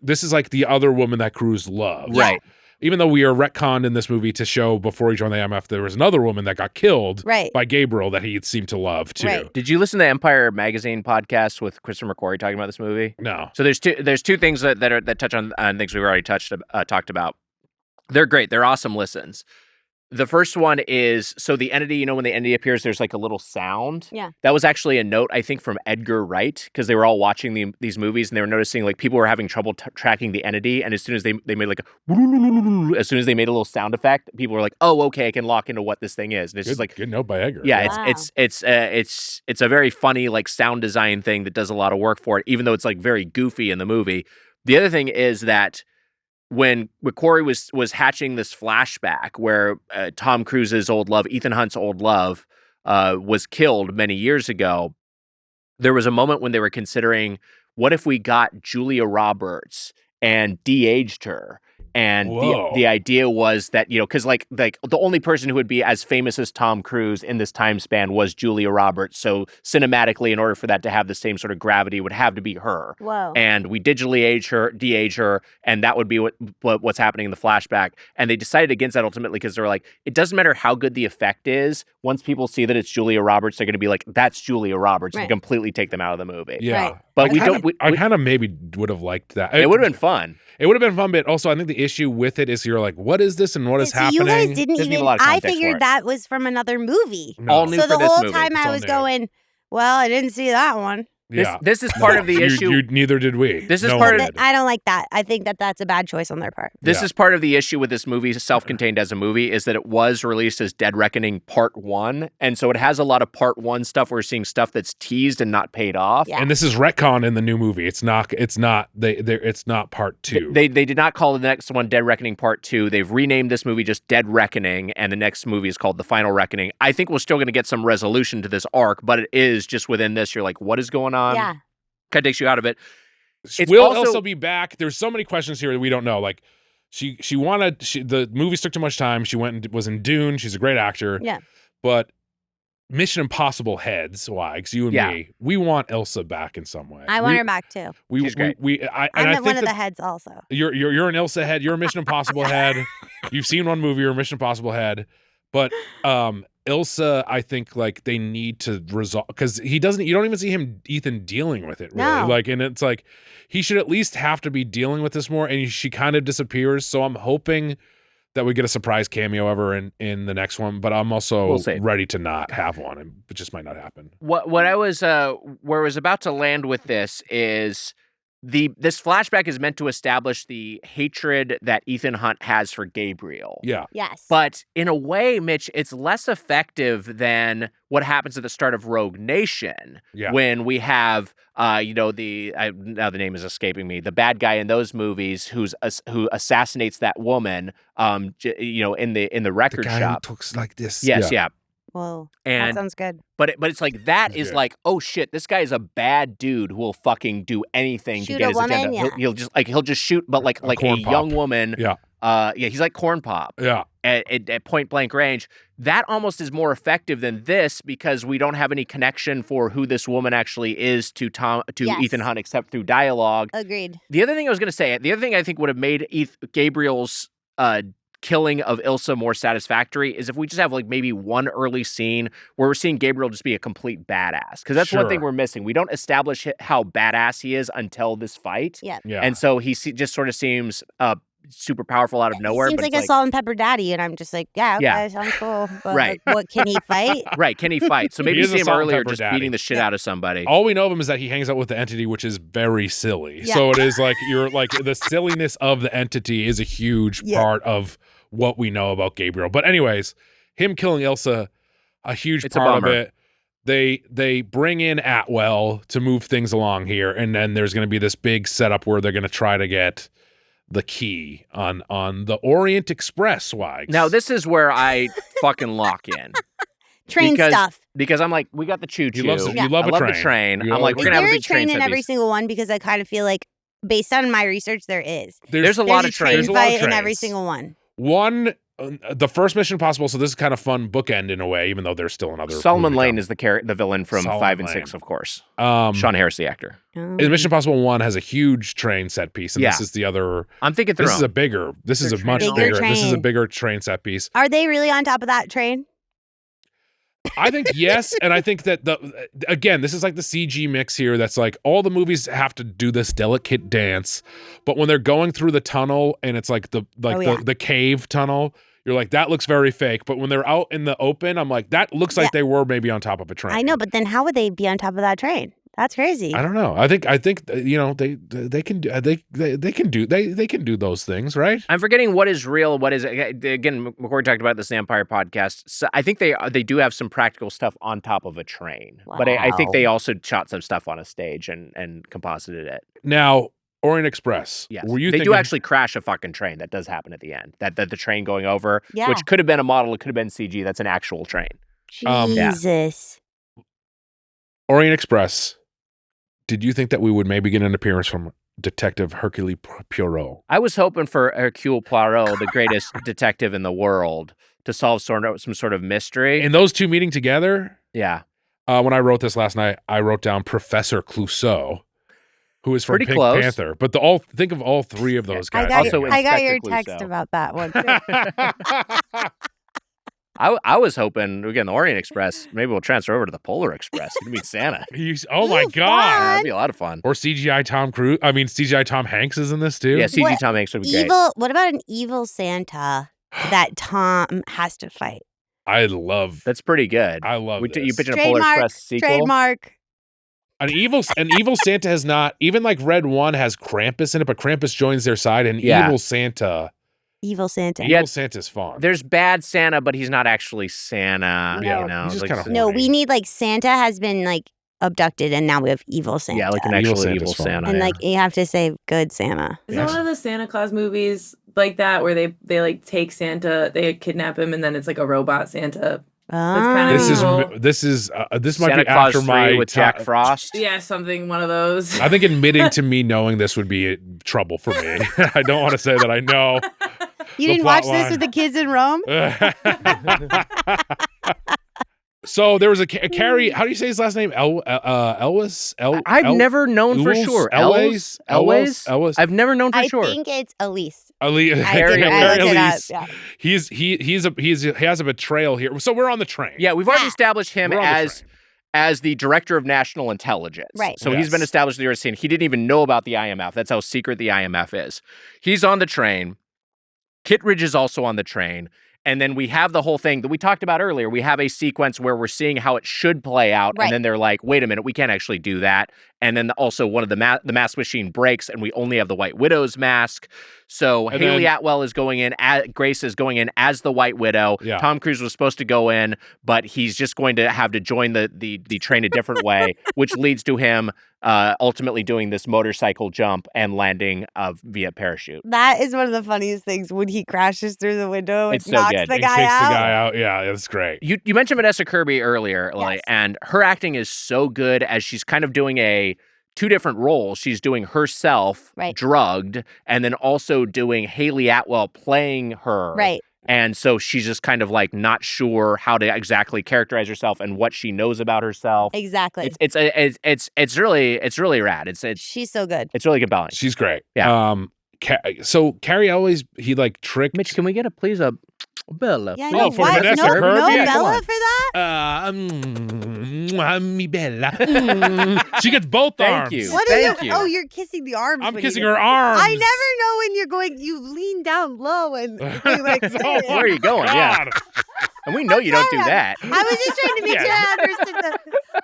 this is like the other woman that Cruz loved. right. Even though we are retconned in this movie to show before he joined the IMF, there was another woman that got killed Right. by Gabriel that he seemed to love too. Right. Did you listen to Empire Magazine podcast with Christopher McQuarrie talking about this movie? No. So there's two things that touch on things we've already talked about. They're great. They're awesome listens. The first one is, so the entity, when the entity appears, there's like a little sound. Yeah. That was actually a note, I think, from Edgar Wright, because they were all watching these movies and they were noticing people were having trouble tracking the entity. And as soon as they made as soon as they made a little sound effect, people were like, oh, okay, I can lock into what this thing is. And it's just like, Good note by Edgar. yeah, Wow. it's a very funny sound design thing that does a lot of work for it, even though it's very goofy in the movie. The other thing is that when McQuarrie was hatching this flashback where Tom Cruise's old love, Ethan Hunt's old love, was killed many years ago, there was a moment when they were considering what if we got Julia Roberts and de-aged her? And Whoa. the idea was that, because like the only person who would be as famous as Tom Cruise in this time span was Julia Roberts. So cinematically, in order for that to have the same sort of gravity, it would have to be her. Whoa. And we digitally de-age her, and that would be what's happening in the flashback. And they decided against that ultimately because they were like, it doesn't matter how good the effect is. Once people see that it's Julia Roberts, they're going to be like, that's Julia Roberts, and completely take them out of the movie. Yeah. Right. But I kind of maybe would have liked that. It would have been fun. It would have been fun, but also I think the issue with it is you're like, what is this and what is So happening? you guys didn't Doesn't need even. a lot of I context for figured it. that was from another movie. No. All new So for the this whole movie. time It's I all was new. going, well, I didn't see that one. Yeah. This is part of the issue. Neither did we. This is No part one of- did. I don't like that. I think that that's a bad choice on their part. This Yeah. is part of the issue with this movie, self-contained as a movie, is that it was released as Dead Reckoning Part 1. And so it has a lot of Part 1 stuff. We're seeing stuff that's teased and not paid off. Yeah. And this is retcon in the new movie. It's not part 2. They did not call the next one Dead Reckoning Part 2. They've renamed this movie just Dead Reckoning, and the next movie is called The Final Reckoning. I think we're still going to get some resolution to this arc, but it is just within this. You're like, what is going on? Yeah. Kind of takes you out of it. It's Will also- Elsa be back? There's so many questions here that we don't know. Like the movies took too much time. She went and was in Dune. She's a great actor. Yeah. But Mission Impossible heads, Wags, you and me, we want Elsa back in some way. I want her back too. She's great. I I'm think one of that the heads also. you're an Elsa head. You're a Mission Impossible head. You've seen one movie. You're a Mission Impossible head. But Elsa, I think like they need to resolve because you don't even see Ethan dealing with it really. No. Like, and it's like he should at least have to be dealing with this more. And she kind of disappears. So I'm hoping that we get a surprise cameo ever in the next one. But I'm also We'll see. ready to not have one. And it just might not happen. What I was where I was about to land with this is this flashback is meant to establish the hatred that Ethan Hunt has for Gabriel. Yeah. Yes. But in a way, Mitch, it's less effective than what happens at the start of Rogue Nation, Yeah. when we have, now the name is escaping me, the bad guy in those movies who assassinates that woman, in the record shop. Who talks like this. Yes, yeah. Whoa. And that sounds good. but it's like that He's is good. like, oh shit, this guy is a bad dude who will fucking do anything Shoot to get a his woman, agenda. yeah. He'll just shoot, but like a corn young pop. woman. Yeah. He's like Corn Pop Yeah. at point blank range. That almost is more effective than this because we don't have any connection for who this woman actually is to Yes. Ethan Hunt except through dialogue. Agreed. The other thing I was going to say, the other thing I think would have made Gabriel's killing of Ilsa more satisfactory is if we just have like maybe one early scene where we're seeing Gabriel just be a complete badass. Because that's one thing Sure. we're missing. We don't establish how badass he is until this fight. Yeah. Yeah. And so he just sort of seems super powerful out of nowhere. Seems but like it's a salt and pepper daddy, and I'm just like, yeah, okay, Yeah. sounds cool. But Right. like, what can he fight? Right, can he fight? So maybe He is see a him salt and earlier pepper just daddy. beating the shit out of somebody. All we know of him is that he hangs out with the entity, which is very silly. Yeah. So it is like you're like the silliness of the entity is a huge part of what we know about Gabriel. But anyways, him killing Elsa, a huge It's a part of bummer. it. They bring in Atwell to move things along here, and then there's going to be this big setup where they're going to try to get the key on the Orient Express. Wags. Now this is where I fucking lock in. Train stuff. Because I'm like, we got the choo-choo. You love Yeah. you love I a love train. the train. You I'm love like, a we're Is gonna have there a a big train train in set every piece. single one? Because I kind of feel like, based on my research, there is. There's a lot of train trains. There's a lot of fight in every trains. single one. One, the first Mission Impossible. So this is kind of fun bookend in a way, even though there's still another. Solomon movie Lane coming. is the villain from Solomon 5 and Lane. 6, of course. Sean Sean Harris, the actor. Oh. And Mission Impossible 1 has a huge train set piece, and Yeah. this is the other. I'm thinking through This is them. a bigger. This is a Bigger much train. bigger. Bigger This is a train. bigger train set piece. Are they really on top of that train? I think yes, and I think that again, this is like the CG mix here. That's like all the movies have to do this delicate dance, but when they're going through the tunnel and it's like the cave tunnel, you're like that looks very fake. But when they're out in the open, I'm like that looks like they were maybe on top of a train. I know, but then how would they be on top of that train? That's crazy. I don't know. I think they can do those things, right? I'm forgetting what is real, what is again. McCoy talked about this in the Empire podcast. So I think they do have some practical stuff on top of a train, but I think Wow. they also shot some stuff on a stage and composited it. Now, Orient Express. Yes, Were you they do thinking- actually crash a fucking train. That does happen at the end. That the train going over, Yeah. which could have been a model, it could have been CG. That's an actual train. Yeah. Jesus. Orient Express. did you think that we would maybe get an appearance from Detective Hercule Poirot? I was hoping for Hercule Poirot, the greatest detective in the world, to solve some sort of mystery. And those two meeting together? Yeah. When I wrote this last night, I wrote down Professor Clouseau, who is from Pretty Pink close. Panther. But think of all three of those guys. I Also got Inspector your Clouseau. text about that one too. I was hoping, again, the Orient Express, maybe we'll transfer over to the Polar Express and meet Santa. Oh my Ooh, God. That'd be a lot of fun. Or CGI Tom Hanks is in this too? Yeah, CG What Tom Hanks would be great. What about an evil Santa that Tom has to fight? I love That's pretty good. I love this. You pitching a Polar Trademark. Express sequel? Trademark. An evil Santa has not, even like Red 1 has Krampus in it, but Krampus joins their side, and Yeah. Evil Santa. Evil Santa. Yeah. Evil Santa's fun. There's bad Santa, but he's not actually Santa. Yeah, You know, he's just like, kinda No, horny. we need like Santa has been like abducted, and now we have evil Santa. yeah, like an Evil actual Santa's evil fun. Santa. and yeah. like you have to say good Santa. Is it one of the Santa Claus movies like that where they like take Santa, they kidnap him, and then it's like a robot Santa? kind of evil. This might Santa be Claus after 3 my with Jack Frost. Yeah, something, one of those. I think admitting to me knowing this would be trouble for me. I don't want to say that I know. You The didn't watch plot this line. with the kids in Rome? So there was a Carrie. How do you say his last name? Elwes. I've never known for sure. Elwes. I've never known for I sure. think it's Elise. Harry I looked it up, Elise. yeah. He has a betrayal here. So we're on the train. Yeah, we've already established him We're on the train. as the director of national intelligence. Right. So he's Yes. been established in the scene. He didn't even know about the IMF. That's how secret the IMF is. He's on the train. Kittredge is also on the train. And then we have the whole thing that we talked about earlier. We have a sequence where we're seeing how it should play out. Right. And then they're like, wait a minute, we can't actually do that. And then also one of the mask machine breaks and we only have the White Widow's mask. So And Haley then- Atwell is going in, Grace is going in as the White Widow. Yeah. Tom Cruise was supposed to go in, but he's just going to have to join the train a different way, which leads to him ultimately doing this motorcycle jump and landing via parachute. That is one of the funniest things when he crashes through the window and It's so knocks good. the He guy kicks out. the guy out. Yeah, it's great. You mentioned Vanessa Kirby earlier, Yes. and her acting is so good as she's kind of doing two different roles. She's doing herself Right. drugged, and then also doing Haley Atwell playing her. Right. And so she's just kind of like not sure how to exactly characterize herself and what she knows about herself. Exactly. It's really rad. It's She's so good. really compelling. She's great. Yeah. So Carrie always he like tricked. Mitch, can we get a Bella? Yeah, please? no, for what? Vanessa No, Kirby? no Yeah, come Bella on. for that? Mi bella. She gets both Thank arms. you. What Thank are you? you. Oh, you're kissing the arms. I'm when you kissing do her it. arms. I never know when you're going. You lean down low and you like. Oh, Where are you going? Yeah. God. And we know you don't do sorry. that. I was just trying to make sure I understood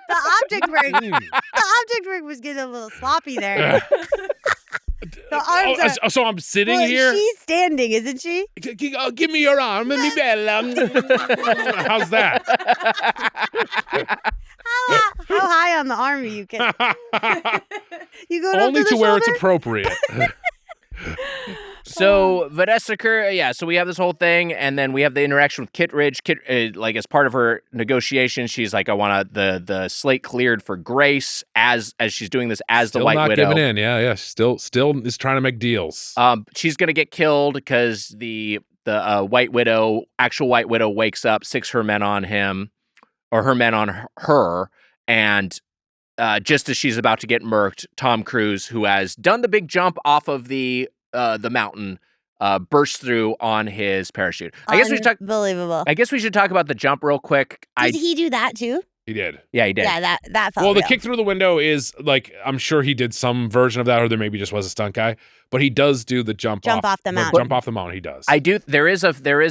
the object work. Mm. The object work was getting a little sloppy there. The arms are. So I'm sitting Well, here. she's standing, isn't she? Give me your arm, mi bella. How's that? How high on the arm are you? You going Only up to the where it's shoulder? appropriate. So Vanessa Kirby, yeah. So we have this whole thing, and then we have the interaction with Kittredge. Like as part of her negotiation, she's like, "I want the slate cleared for Grace as she's doing this as Still the White not Widow." giving in. Yeah. Still is trying to make deals. She's gonna get killed because the White Widow, actual White Widow, wakes up, six her men on him, or her men on her, and just as she's about to get murked, Tom Cruise, who has done the big jump off of the mountain, bursts through on his parachute. I guess we should talk about the jump real quick. Did he do that too? He did. Yeah, he did. Yeah, that felt Well, the real. kick through the window is like, I'm sure he did some version of that, or there maybe just was a stunt guy, but he does do the jump off the mountain. Jump off the mountain. He does. I do. There is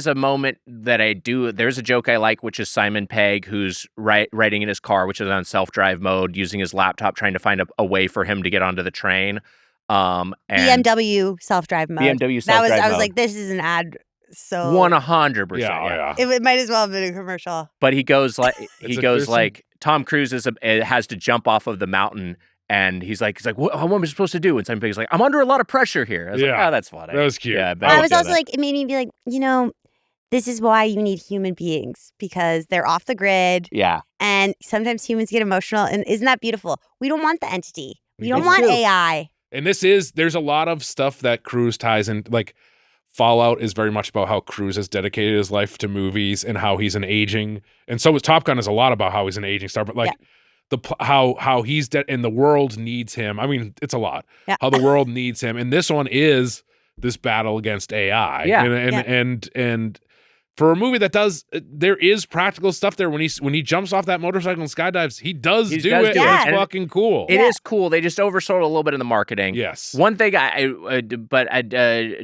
a moment that I do. There's a joke I like, which is Simon Pegg, who's riding in his car, which is on self-drive mode, using his laptop, trying to find a way for him to get onto the train. And BMW self-drive mode. BMW self-drive I was mode. like, this is an ad. So 100%. Yeah. it might as well have been a commercial. But he goes like there's some- Tom Cruise has to jump off of the mountain, and he's like, what am I supposed to do? And Simon Pegg's like, I'm under a lot of pressure here. I was like, Yeah. oh, that's funny. That was cute. Yeah, I I was like also like, it made me be like, this is why you need human beings, because they're off the grid yeah. and sometimes humans get emotional. And isn't that beautiful? We don't want the entity. You don't want AI. And there's a lot of stuff that Cruise ties in. Like Fallout is very much about how Cruise has dedicated his life to movies and how he's an aging. And so is Top Gun is a lot about how he's an aging star. But like how he's and the world needs him. I mean, it's a lot. Yeah. How the world needs him. And this one is this battle against AI. Yeah. And for a movie that there is practical stuff there when he jumps off that motorcycle and skydives, he does do it. Yeah. It's fucking cool. It is cool. They just oversold a little bit in the marketing. Yes. One thing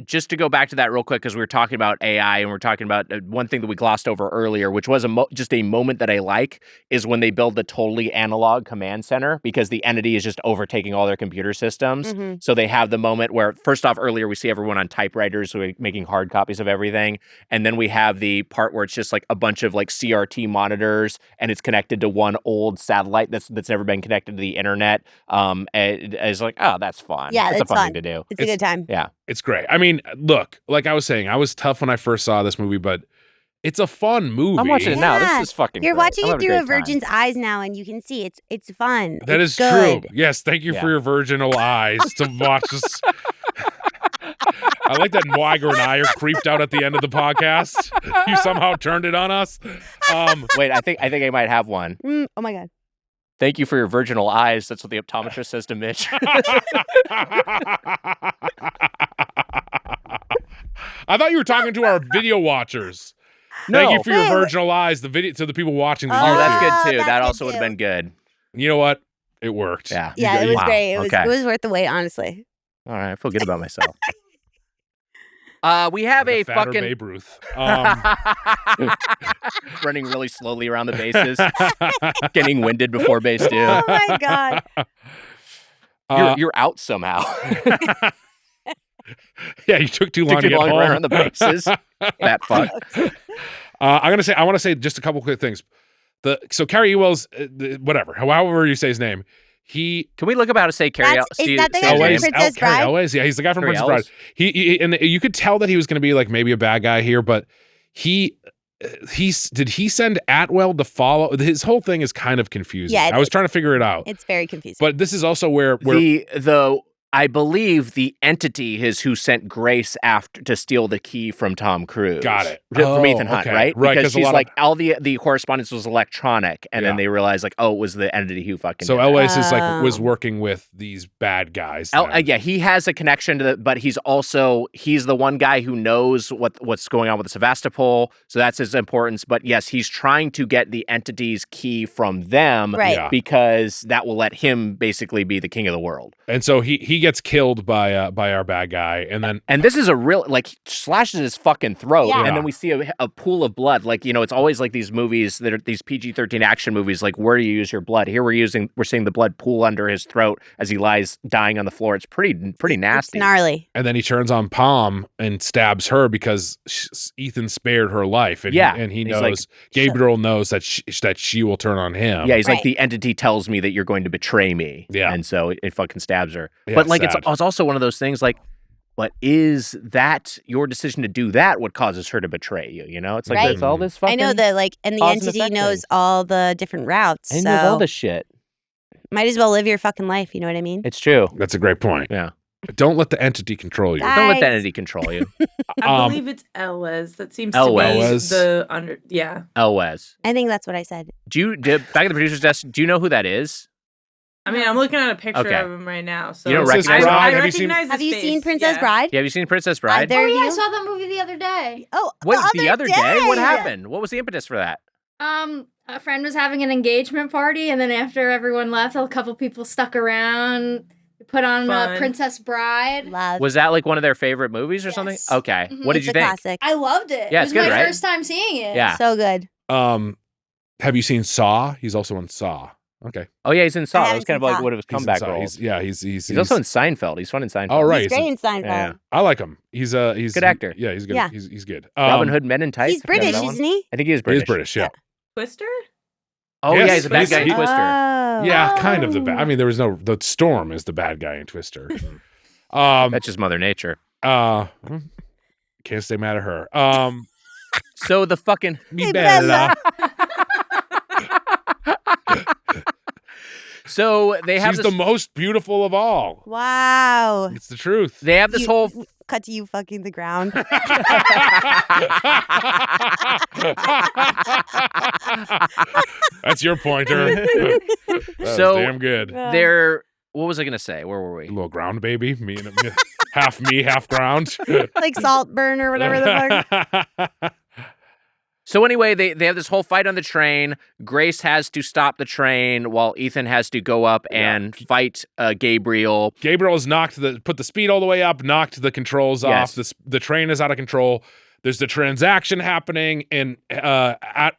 just to go back to that real quick, because we were talking about AI and we're talking about one thing that we glossed over earlier, which was just a moment that I like, is when they build the totally analog command center, because the entity is just overtaking all their computer systems. Mm-hmm. So they have the moment where, first off, earlier we see everyone on typewriters who are making hard copies of everything, and then we have the part where it's just like a bunch of like CRT monitors and it's connected to one old satellite that's never been connected to the internet. And it's like, oh, that's fun. Yeah, it's a fun thing to do. It's a good time. Yeah. It's great. I mean, look, like I was saying, I was tough when I first saw this movie, but it's a fun movie. I'm watching it now. This is fucking You're great. watching it through a virgin's eyes now, and you can see it's fun. That is good. true. Yes, thank you for your virginal eyes to watch this. I like that Weiger and I are creeped out at the end of the podcast. You somehow turned it on us. Wait, I think I might have one. Oh my God. Thank you for your virginal eyes. That's what the optometrist says to Mitch. I thought you were talking to our video watchers. No. Thank you for your virginal eyes. The video to the people watching the YouTube. Oh, that's good too. That's That good also would have been good. You know what? It worked. Yeah. Yeah, it was great. It Okay. was worth the wait, honestly. All right, I feel good about myself. We have Like a fatter fucking Babe Ruth. running really slowly around the bases, getting winded before base two. Oh my God. You're out somehow. Yeah, you took too long to get run home. around the bases. That fuck. I want to say just a couple quick things. So Cary Ewell's whatever, however you say his name. Can we look up how to say Cary? Is that the guy from Princess Bride? Elwes, yeah, he's the guy from Princess Bride. He and you could tell that he was going to be like maybe a bad guy here, but did he send Atwell to follow? His whole thing is kind of confusing. Yeah, I was trying to figure it out. It's very confusing. But this is also where I believe the entity is who sent Grace after to steal the key from Tom Cruise. Got it. From Ethan Hunt, okay. right? Right, because she's all the correspondence was electronic, and then they realized like, oh, it was the entity who fucking. So Elwes is was working with these bad guys. Yeah, he has a connection to but he's the one guy who knows what's going on with the Sevastopol, so that's his importance. But yes, he's trying to get the entity's key from them, right? Yeah. Because that will let him basically be the king of the world. And so he gets killed by our bad guy, and this is a real slashes his fucking throat, yeah. and then we see a pool of blood. Like, you know, it's always like these movies that are these PG-13 action movies. Like, where do you use your blood? Here we're seeing the blood pool under his throat as he lies dying on the floor. It's pretty nasty, it's gnarly. And then he turns on Palm and stabs her because Ethan spared her life, and he knows like, Gabriel knows that she will turn on him. Yeah, he's like, the entity tells me that you're going to betray me. Yeah, and so it fucking stabs her. Yeah, but like, sad. it's also one of those things like, but is that your decision to do that what causes her to betray you? You know, it's like there's all this fucking. I know that and the entity knows all the different routes. And knows all this shit. Might as well live your fucking life. You know what I mean? It's true. That's a great point. Yeah. Don't let the entity control you. Don't let the entity control you. I believe it's Elwes. That seems to be the under. Yeah. Elwes. I think that's what I said. Back at the producer's desk, do you know who that is? I mean, I'm looking at a picture of him right now. So you don't recognize him? I Have recognize Have you face, seen Princess Bride? Yeah, have you seen Princess Bride? Oh yeah, I saw that movie the other day. Oh, wait, the other day? What happened? What was the impetus for that? A friend was having an engagement party, and then after everyone left, a couple people stuck around. Put on Princess Bride. Love. Was that like one of their favorite movies or something? Okay. Mm-hmm. What did you think? Classic. I loved it. Yeah, it it's was good, my right? first time seeing it. Yeah. So good. Have you seen Saw? He's also in Saw. Okay. Oh yeah, he's in Saw. I That haven't was kind of seen like Saw. one of his comeback roles. He's also in Seinfeld. He's fun in Seinfeld. Oh right, He's great in Seinfeld. Yeah. I like him. He's good actor. Yeah, he's good. Yeah. He's good. Robin Hood Men in Tights. He's British, isn't he? I think he is British. He's British. Yeah. Twister? Oh Yes, yeah, he's a bad guy in he's- Twister. Oh. Yeah, kind of the bad. I mean, there was the Storm is the bad guy in Twister. That's just Mother Nature. Can't stay mad at her. So the fucking Mi bella. So they have She's this, the most beautiful of all. Wow. It's the truth. they have this whole Cut to you fucking the ground. That's your pointer. That was So- damn good. they're what was I gonna say? Where were we? A little ground baby. Half me, half ground. Like Saltburn or whatever the fuck. So anyway, they have this whole fight on the train. Grace has to stop the train while Ethan has to go up and fight Gabriel. Gabriel has put the speed all the way up, knocked the controls Yes. off. The train is out of control. There's the transaction happening, and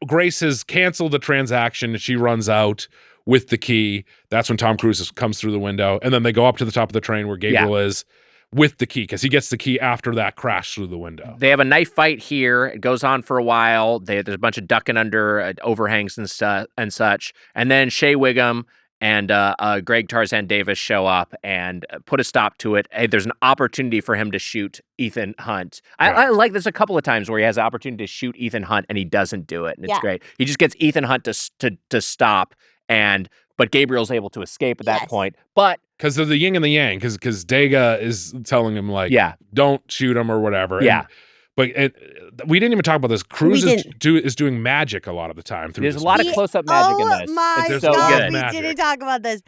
Grace has canceled the transaction, and she runs out with the key. That's when Tom Cruise comes through the window, and then they go up to the top of the train where Gabriel is with the key, because he gets the key after that crash through the window. They have a knife fight here. It goes on for a while. There's a bunch of ducking under overhangs and such. And then Shea Wiggum and Greg Tarzan Davis show up and put a stop to it. Hey, there's an opportunity for him to shoot Ethan Hunt. I like this a couple of times where he has the opportunity to shoot Ethan Hunt and he doesn't do it. And it's great. He just gets Ethan Hunt to stop, but Gabriel's able to escape at that point. But because of the yin and the yang, because Dega is telling him, like, don't shoot him or whatever. Yeah. But we didn't even talk about this. Cruise is doing magic a lot of the time. There's a lot of close-up magic in this. Oh my It's so God, good. we didn't talk about this.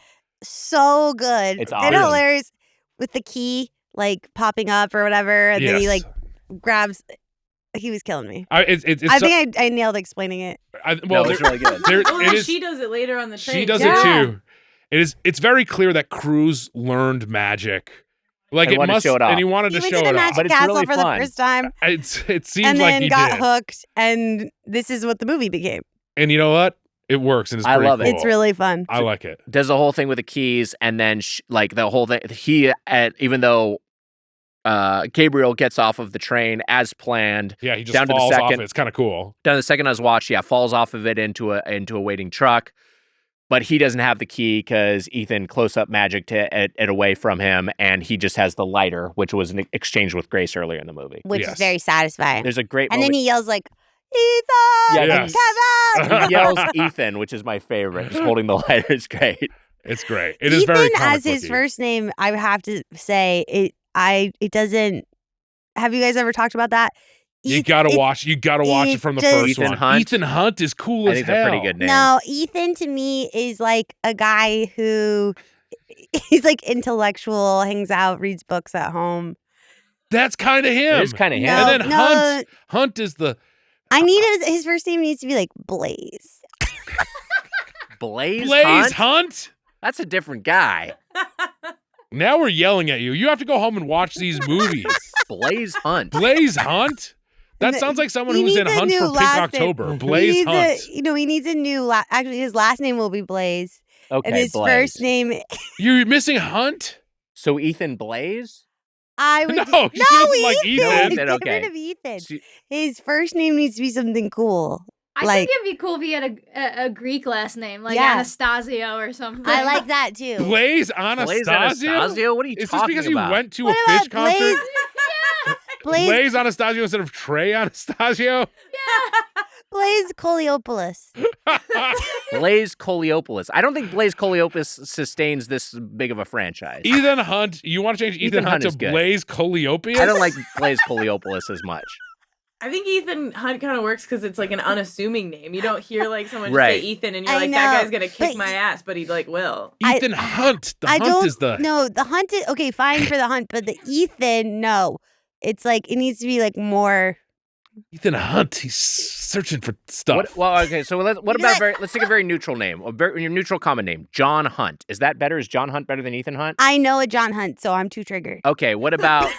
So good. It's And awesome. hilarious with the key, like, popping up or whatever, and then he, like, grabs... He was killing me. I think I nailed explaining it. No, it's really good. She does it later on the train. She does it too. It's very clear that Cruise learned magic. Like, And wanted to show it off. and he wanted to He went show to the it off. Magic But it's Castle really for the fun. first time, It seems and like then he got did. hooked, and this is what the movie became. And you know what? It works, and it's I pretty love it. cool. It's really fun. I like it. Does the whole thing with the keys, and then like the whole thing. Even though Gabriel gets off of the train as planned. Yeah, he just down to the falls off second. it. It's kind of cool. Down to the second I was watching, falls off of it into a waiting truck. But he doesn't have the key because Ethan close-up magicked it away from him, and he just has the lighter, which was an exchange with Grace earlier in the movie. Which Yes. is very satisfying. There's a great And then moment. he yells like, Ethan! Yeah, and Kevin! He yells Ethan, which is my favorite. Just holding the lighter is great. It's great. It is very Ethan comic as his booky. first name, I have to say, it doesn't... Have you guys ever talked about that? You gotta watch it from the first Ethan one. Hunt. Ethan Hunt is cool I as think hell. it's a pretty good name. No, Ethan to me is like a guy who he's like intellectual, hangs out, reads books at home. That's kind of him. It is kind of him. No, And then no. Hunt is the I need his first name needs to be like Blaze. Blaze Blaze Hunt? Hunt. That's a different guy. Now we're yelling at you. You have to go home and watch these movies. Blaze Hunt. Blaze Hunt. That sounds like someone He who's in needs a Hunt new for Pink last name. October. He Blaze needs Hunt. he needs a new actually his last name will be Blaze. Okay, And his Blaze. first name You're missing Hunt? So Ethan Blaze? I would No, she doesn't like Ethan. Ethan, Get okay. rid of Ethan. She- His first name needs to be something cool. I Like- think it'd be cool if he had a Greek last name, like Yeah. Anastasio or something. I like that too. Blaze Blaze Anastasio? Anastasio? What are you Is this talking because about? you went to What a about fish concert? Blaze Blaze Anastasio instead of Trey Anastasio? Blaze Coleopoulos. Blaze Coleopoulos. I don't think Blaze Coleopoulos sustains this big of a franchise. Ethan Hunt. You want to change Ethan Hunt is to good. Blaze Coleopoulos? I don't like Blaze Coleopoulos as much. I think Ethan Hunt kind of works because it's like an unassuming name. You don't hear like someone Right. say Ethan and you're I like, that know, guy's gonna kick but- my ass, but he like will. Ethan Hunt. The Hunt don't is the. No, the Hunt is okay, fine for the Hunt, but the Ethan, no. It's like it needs to be like more Ethan Hunt. He's searching for stuff. Okay, so let's take a very neutral name, your neutral common name, John Hunt. Is that better? Is John Hunt better than Ethan Hunt? I know a John Hunt, so I'm too triggered. Okay, what about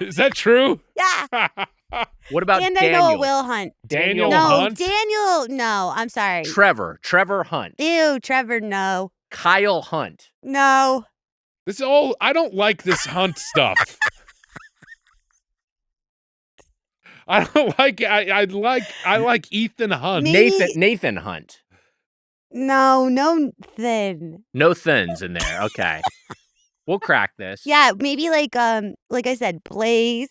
Is that true? Yeah. what about And Daniel? I know a Will Hunt. Daniel No, Hunt? Daniel, no, I'm sorry. Trevor Hunt. Ew, Trevor, no. Kyle Hunt. No. This all. I don't like this Hunt stuff. I don't like. I like Ethan Hunt. Maybe- Nathan Hunt. No thin. No thins in there. Okay. We'll crack this. Yeah, maybe like I said, Blaze.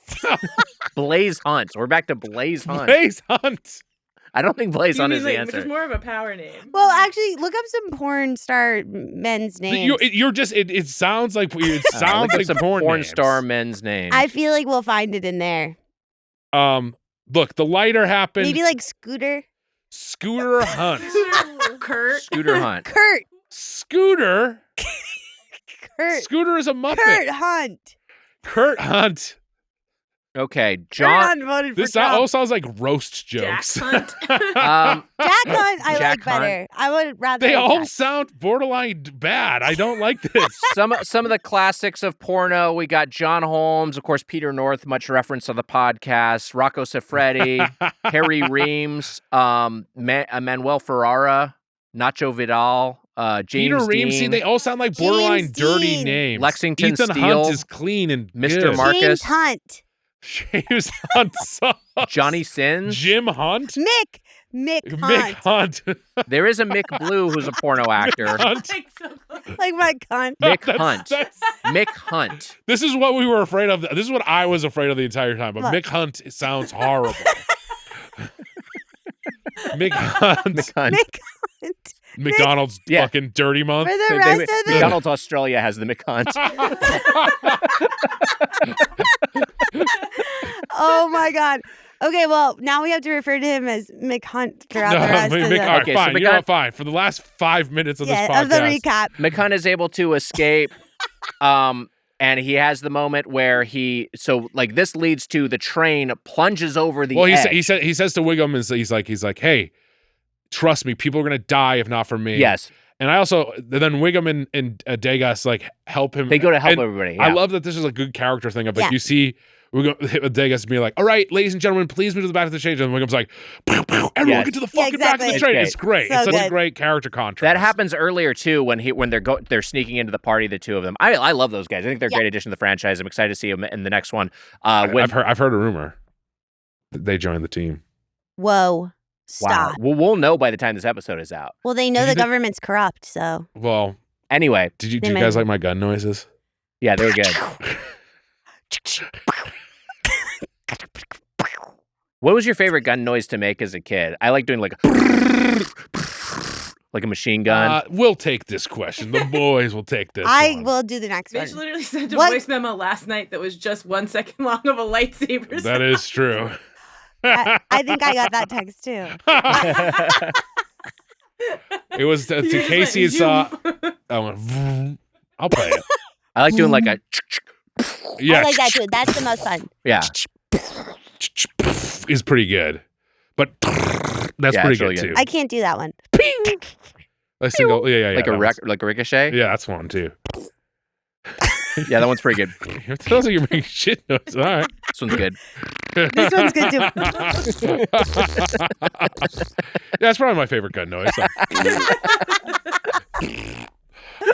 Blaze Hunt. We're back to Blaze Hunt. Blaze Hunt. I don't think Blaze You on mean, is like, the answer. Just more of a power name. Well, actually, look up some porn star men's names. You're just. It sounds like Look up some porn names. star men's names. I feel like we'll find it in there. Look, the lighter happened. Maybe like Scooter. Scooter Hunt. Kurt. Scooter Hunt. Kurt. Scooter. Kurt. Scooter is a Muppet. Kurt Hunt. Kurt Hunt. Okay, Kurt John. Hunt voted for This Trump. all sounds like roast Jack jokes. Hunt. Jack Hunt, I Jack like better. I would rather. They like all Jack. sound borderline bad. I don't like this. Some of the classics of porno. We got John Holmes, of course, Peter North, much reference on the podcast. Rocco Siffredi, Harry Reams, Manuel Ferrara, Nacho Vidal, James Peter Reams, see, Dean, they all sound like borderline James dirty Dean. names. Lexington Ethan Steele, Hunt is clean and Mr. good. Marcus. James Hunt. James Hunt sucks. Johnny Sins. Jim Hunt. Mick Hunt. Mick Hunt. There is a Mick Blue who's a porno actor. Hunt. Like, so close. Like my cunt. Mick That's- Hunt. that's- Mick Hunt. This is what we were afraid of. This is what I was afraid of the entire time. But Look. Mick Hunt sounds horrible. Mick Hunt. Mick Hunt. Mick Hunt. McDonald's Yeah. fucking dirty month. For the rest of the McDonald's Australia has the Mick Hunt. Oh my god. Okay, well now we have to refer to him as Mick Hunt throughout the rest of Mick, the all right, Okay, so fine. Mick You know what? Hunt- Fine. For the last 5 minutes of this podcast, of the recap. Mick Hunt is able to escape. And he has the moment where this leads to the train plunges over the edge. he says to Wiggum, and he's like, hey, trust me, people are gonna die if not for me. Yes, And I also then Wiggum and Degas like help him. they go to help And everybody. I yeah. love that this is a good character thing of like Yeah. you see Degas being like, all right, ladies and gentlemen, please move to the back of the stage. And Wiggum's like, pow, pow, everyone Yes. get to the fucking back of exactly. the train. It's It's great. So It's such a good. great character contrast. That happens earlier too when they're sneaking into the party. The two of them. I love those guys. I think they're a great addition to the franchise. I'm excited to see them in the next one. I've heard a rumor that they joined the team. Whoa. Stop. Wow. We'll know by the time this episode is out. Well, they know Did you the think- government's corrupt, so Well, Anyway, did you They guys might- like my gun noises? yeah, they were good. What was your favorite gun noise to make as a kid? I like doing like a machine gun. We'll take this question. The boys will take this. I one. will do the next Mitch one. literally sent a What? voice memo last night that was just 1 second long of a lightsaber. That is true. I think I got that text too. It was to You just Casey and went, saw. zoom. I went. Vroom. I'll play it. I like doing like a Yeah, I like that too. That's the most fun. yeah. is pretty good, but that's Yeah, pretty it's really good good. too. I can't do that one. A single, yeah, like a ricochet. yeah, that's one too. Yeah, that one's pretty good. It sounds like you're making shit noise. All right. This one's good. This one's good too. Yeah, that's probably my favorite gun noise. So.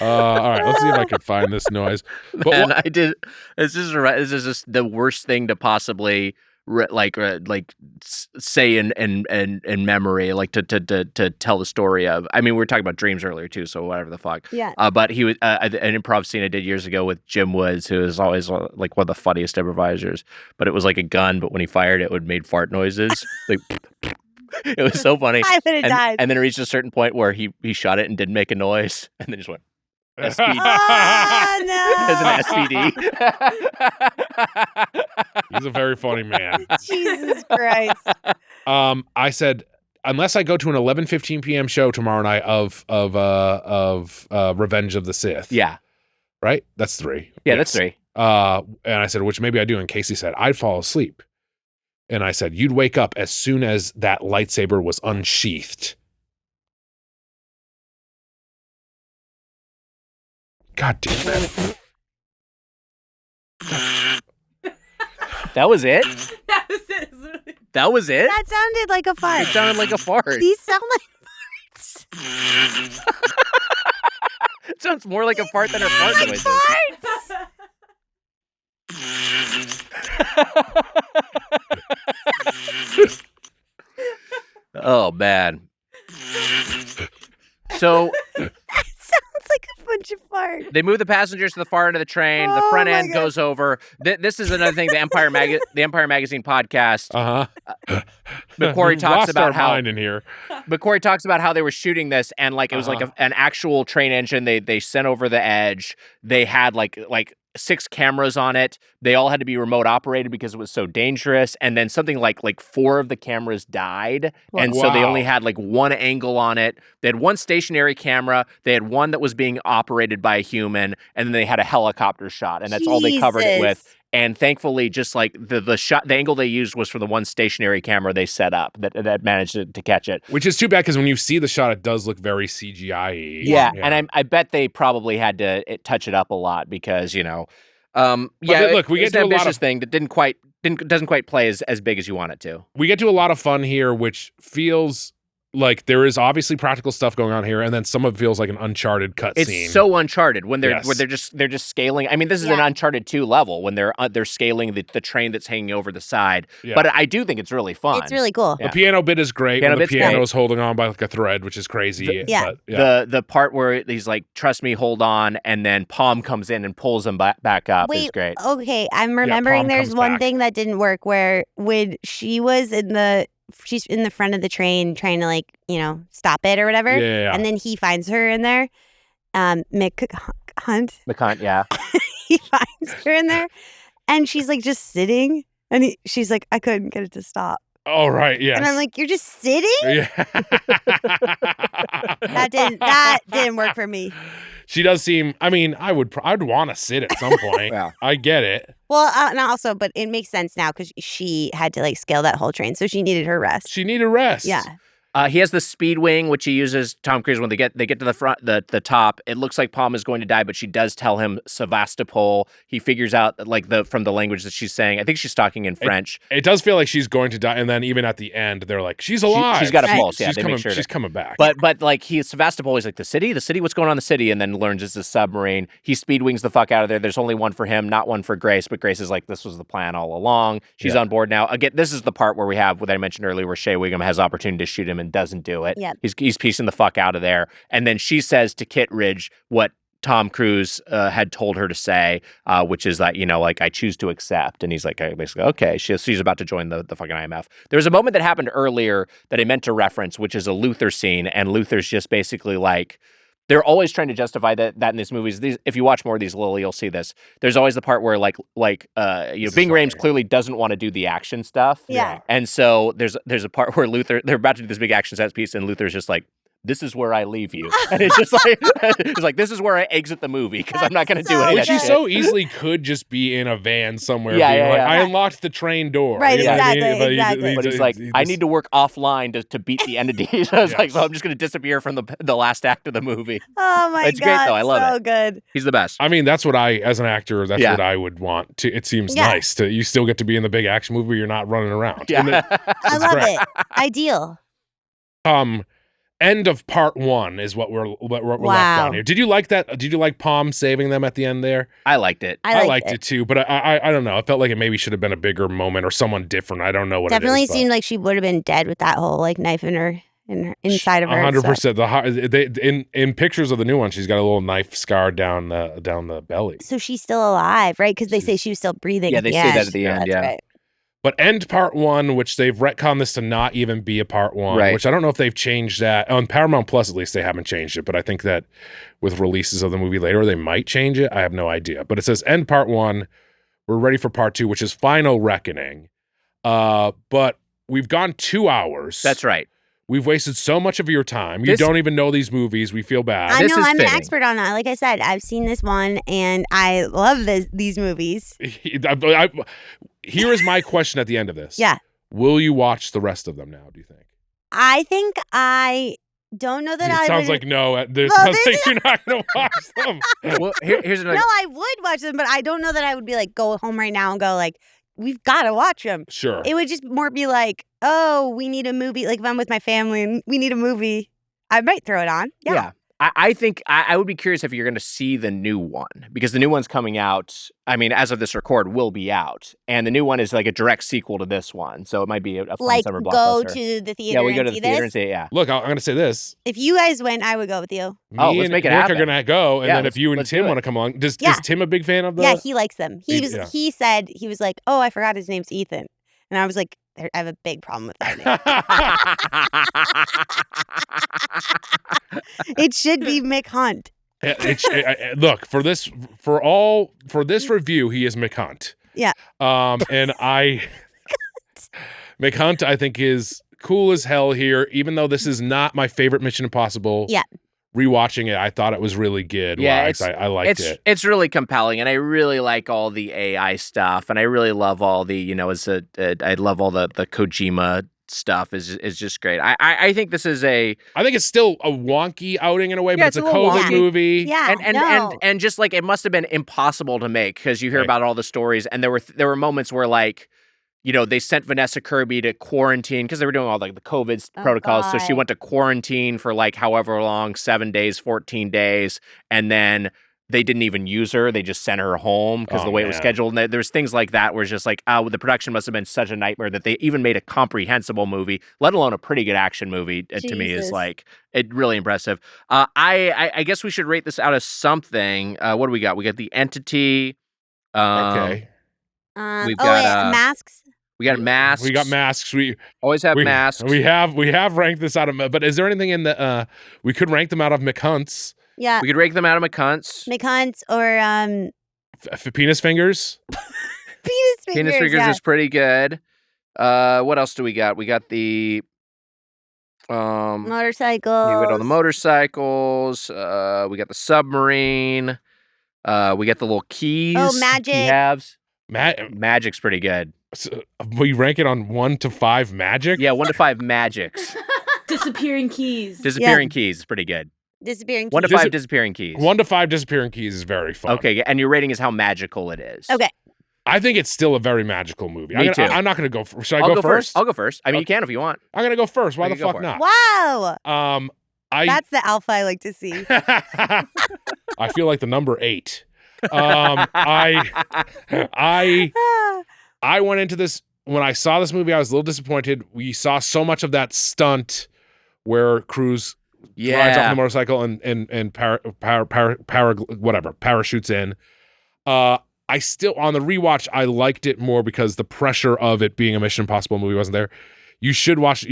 All right, let's see if I can find this noise. But Man, what- I did. This is just the worst thing to possibly say in memory, like to tell the story of. I mean, we were talking about dreams earlier too, so whatever the fuck. Yeah. But he was an improv scene I did years ago with Jim Woods, who is always like one of the funniest improvisers. But it was like a gun, but when he fired it, would made fart noises. Like it was so funny. I would have died. And then it reached a certain point where he shot it and didn't make a noise, and then just went SPD. Oh no! As an SPD. He's a very funny man. Jesus Christ! I said, unless I go to an 11:15 p.m. show tomorrow night of Revenge of the Sith. Yeah. Right? That's 3. Yeah, Yes. that's 3. And I said, which maybe I do. And Casey said, I'd fall asleep. And I said, you'd wake up as soon as that lightsaber was unsheathed. God damn it. That was it? That was it. Literally. That was it? That sounded like a fart. It sounded like a fart. These sound like farts. It sounds more like a fart than a fart Like noises. farts. Oh, man. So That sounds like a bunch fart. They move the passengers to the far end of the train. The Oh front my end God. goes over. This is another thing. The Empire Magazine podcast. McQuarrie talks Lost about our how mind in here. McQuarrie talks about how they were shooting this, and like it was like an actual train engine. They sent over the edge. They had like 6 cameras on it. They all had to be remote operated because it was so dangerous. And then something like 4 of the cameras died. And so they only had like 1 angle on it. They had 1 stationary camera. They had 1 that was being operated by a human. And then they had a helicopter shot. And that's all they covered it with. And thankfully, just like the shot, the angle they used was for the 1 stationary camera they set up that managed to catch it. Which is too bad because when you see the shot, it does look very CGI-y. Yeah. And I bet they probably had to touch it up a lot because, look, we get it's to an a lot ambitious of thing that doesn't quite play as big as you want it to. We get to a lot of fun here, which feels like there is obviously practical stuff going on here, and then some of it feels like an Uncharted cutscene. It's so Uncharted when they're Yes. where they're just scaling. I mean, this is an Uncharted 2 level when they're scaling the train that's hanging over the side. Yeah. But I do think it's really fun. It's really cool. The piano bit is great. Piano When the bit's piano great. is holding on by like a thread, which is crazy. The part where he's like, "Trust me, hold on," and then Palm comes in and pulls him back up is great. Okay, I'm remembering Palm there's comes one back. thing that didn't work where when she's in the front of the train trying to stop it or whatever. Yeah. And then he finds her in there. Hunt. McCunt, yeah. He finds her in there. And she's like just sitting. And she's like, I couldn't get it to stop. Oh, right, yes. And I'm like, you're just sitting? Yeah. That didn't work for me. She does seem, I mean, I'd want to sit at some point. Yeah. I get it. Well, and also, but it makes sense now because she had to scale that whole train. So she needed her rest. She needed rest. Yeah. He has the speed wing, which he uses. Tom Cruise when they get to the front, the top. It looks like Palm is going to die, but she does tell him Sevastopol. He figures out from the language that she's saying. I think she's talking in French. It does feel like she's going to die, and then even at the end, they're like, "She's alive. She's got a pulse." Yeah, she's they coming. make sure She's coming back. But Sevastopol. He's like, the city. What's going on in the city? And then learns it's a submarine. He speed wings the fuck out of there. There's only one for him, not one for Grace. But Grace is like, this was the plan all along. She's on board now. Again, this is the part where we have what I mentioned earlier, where Shea Wiggum has opportunity to shoot him and doesn't do it. Yeah. He's piecing the fuck out of there. And then she says to Kittredge what Tom Cruise had told her to say, which is that, I choose to accept. And he's like, basically, okay. She's about to join the fucking IMF. There was a moment that happened earlier that I meant to reference, which is a Luther scene. And Luther's just basically like, they're always trying to justify that in these movies. If you watch more of these, Lily, you'll see this. There's always the part where Bing Rames clearly doesn't want to do the action stuff. Yeah. And so there's a part where they're about to do this big action set piece, and Luther's just like, this is where I leave you. And it's just like, this is where I exit the movie because I'm not going to do any of Which that he shit. so easily could just be in a van somewhere. Yeah, being yeah, like, yeah. I unlocked the train door. Right, You know what I mean? exactly. But he's like, I need to work offline to beat the entity. So I was like, so I'm just going to disappear from the last act of the movie. Oh my It's God. great, though. I love so it. good. He's the best. I mean, that's what as an actor, that's what I would want. It seems nice to, you still get to be in the big action movie, you're not running around. Yeah. And I love great. it. Ideal. End of part 1 is what we're left on here. Did you like that? Did you like Palm saving them at the end there? I liked it. I liked it too, but I don't know. I felt like it maybe should have been a bigger moment or someone different. I don't know what Definitely it is. seemed like she would have been dead with that whole knife in her inside of her. 100%. In pictures of the new one, she's got a little knife scar down the belly. So she's still alive, right? Because they say she was still breathing. Yeah, they say that at the end, That's yeah. right. But end part 1, which they've retconned this to not even be a part 1, Right. which I don't know if they've changed that. On Paramount Plus, at least, they haven't changed it. But I think that with releases of the movie later, they might change it. I have no idea. But it says end part 1. We're ready for part 2, which is Final Reckoning. But we've gone 2 hours. That's right. We've wasted so much of your time. You don't even know these movies. We feel bad. I This know is I'm fitting. an expert on that. Like I said, I've seen this one and I love these movies. Here is my question at the end of this. Yeah. Will you watch the rest of them now, do you think? I think I don't know that It sounds would. like no. There's Well, sounds like you're not going to watch them. Well, here's another. No, I would watch them, but I don't know that I would be like, go home right now and go like, we've got to watch them. Sure. It would just more be like, oh, we need a movie. Like if I'm with my family and we need a movie, I might throw it on. Yeah. I think I would be curious if you're going to see the new one, because the new one's coming out. I mean, as of this record, will be out, and the new one is like a direct sequel to this one, so it might be a fun Like, summer go blockbuster. to the theater. Yeah, we go and to the see theater this? and see it. Yeah. Look, I'm going to say this. If you guys went, I would go with you. Oh, Me let's and make it Nick happen. are going to go, and Yeah, then if you and let's do Tim it. want to come along, is Yeah. Tim a big fan of the? Yeah, he likes them. He Yeah. He said, he was like, oh, I forgot his name's Ethan. And I was like, I have a big problem with that name. It should be Mick Hunt. Look, for this review, he is McHunt. Yeah. And McHunt, I think, is cool as hell here, even though this is not my favorite Mission Impossible. Yeah. Rewatching it, I thought it was really good. Yeah, I liked it. It's really compelling, and I really like all the AI stuff, and I really love all the I love all the Kojima stuff is just great. I think this is I think it's still a wonky outing in a way, Yeah, but it's a it's a little COVID wonky. movie. Yeah. and just like it must have been impossible to make, because you hear Right. about all the stories, and there were moments where like, they sent Vanessa Kirby to quarantine because they were doing all like the COVID protocols. So she God. went to quarantine for like however long, 7 days, 14 days. And then they didn't even use her. They just sent her home because the way it was man. scheduled. And there's things like that where it's just like, the production must have been such a nightmare that they even made a comprehensible movie, let alone a pretty good action movie. To me is Jesus. like, it really impressive. I guess we should rate this out as something. What do we got? We got The Entity. Okay. We've got, masks. We got masks. We got masks. We Always have masks. We have ranked this out of, but is there anything in the? We could rank them out of McHunt's Yeah, We could rank them out of McHunt's. McHunt or penis fingers. penis fingers. Penis Fingers yeah. is pretty good. What else do we got? We got the Motorcycles. we got all the motorcycles. We got the submarine. We got the little keys. Oh, magic. Key halves. Magic's pretty good. We rank it on 1 to 5 magic. Yeah, 1 to 5 magics. Disappearing keys. Disappearing keys is pretty good. Disappearing. 1 to keys. 5 disappearing keys. 1 to 5 disappearing keys is very fun. Okay, and your rating is how magical it is. Okay. I think it's still a very magical movie. Me too. I'm not going to go. Should I I'll go first? I'll go first. I mean, you can if you want. I'm going to go first. Why You the can go fuck for it. not? Wow. I That's the alpha I like to see. I feel like the number 8. I went into this when I saw this movie. I was a little disappointed. We saw so much of that stunt where Cruise rides off the motorcycle and parachutes in. I still, on the rewatch, I liked it more because the pressure of it being a Mission Impossible movie wasn't there. You should watch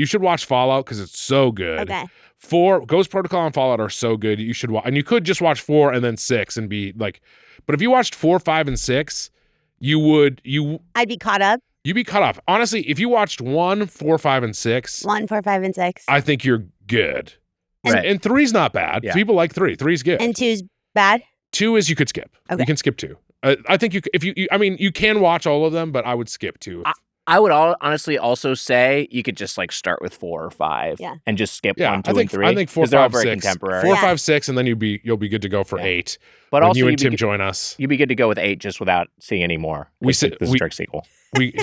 Fallout because it's so good. Okay. 4, Ghost Protocol and Fallout are so good. You should watch, and you could just watch 4 and then 6 and be like, but if you watched 4, 5, and 6, I'd be caught up. you'd be caught up. Honestly, if you watched 1, 4, 5, and 6, 1, 4, 5, and 6. I think you're good. Right. And 3's not bad. Yeah. People like 3. 3's good. And 2's bad. 2 is you could skip. Okay. You can skip 2. I think you can watch all of them, but I would skip 2. I would honestly also say you could just like start with 4 or 5 and just skip 1, 2, and 3. I think 4, 'cause they're all 5, very 6. contemporary. 4, Yeah. 5, 6, and then you'll be good to go for 8. But when also you and you'd be Tim good- join us. You'd be good to go with 8 just without seeing any more. This is a direct sequel.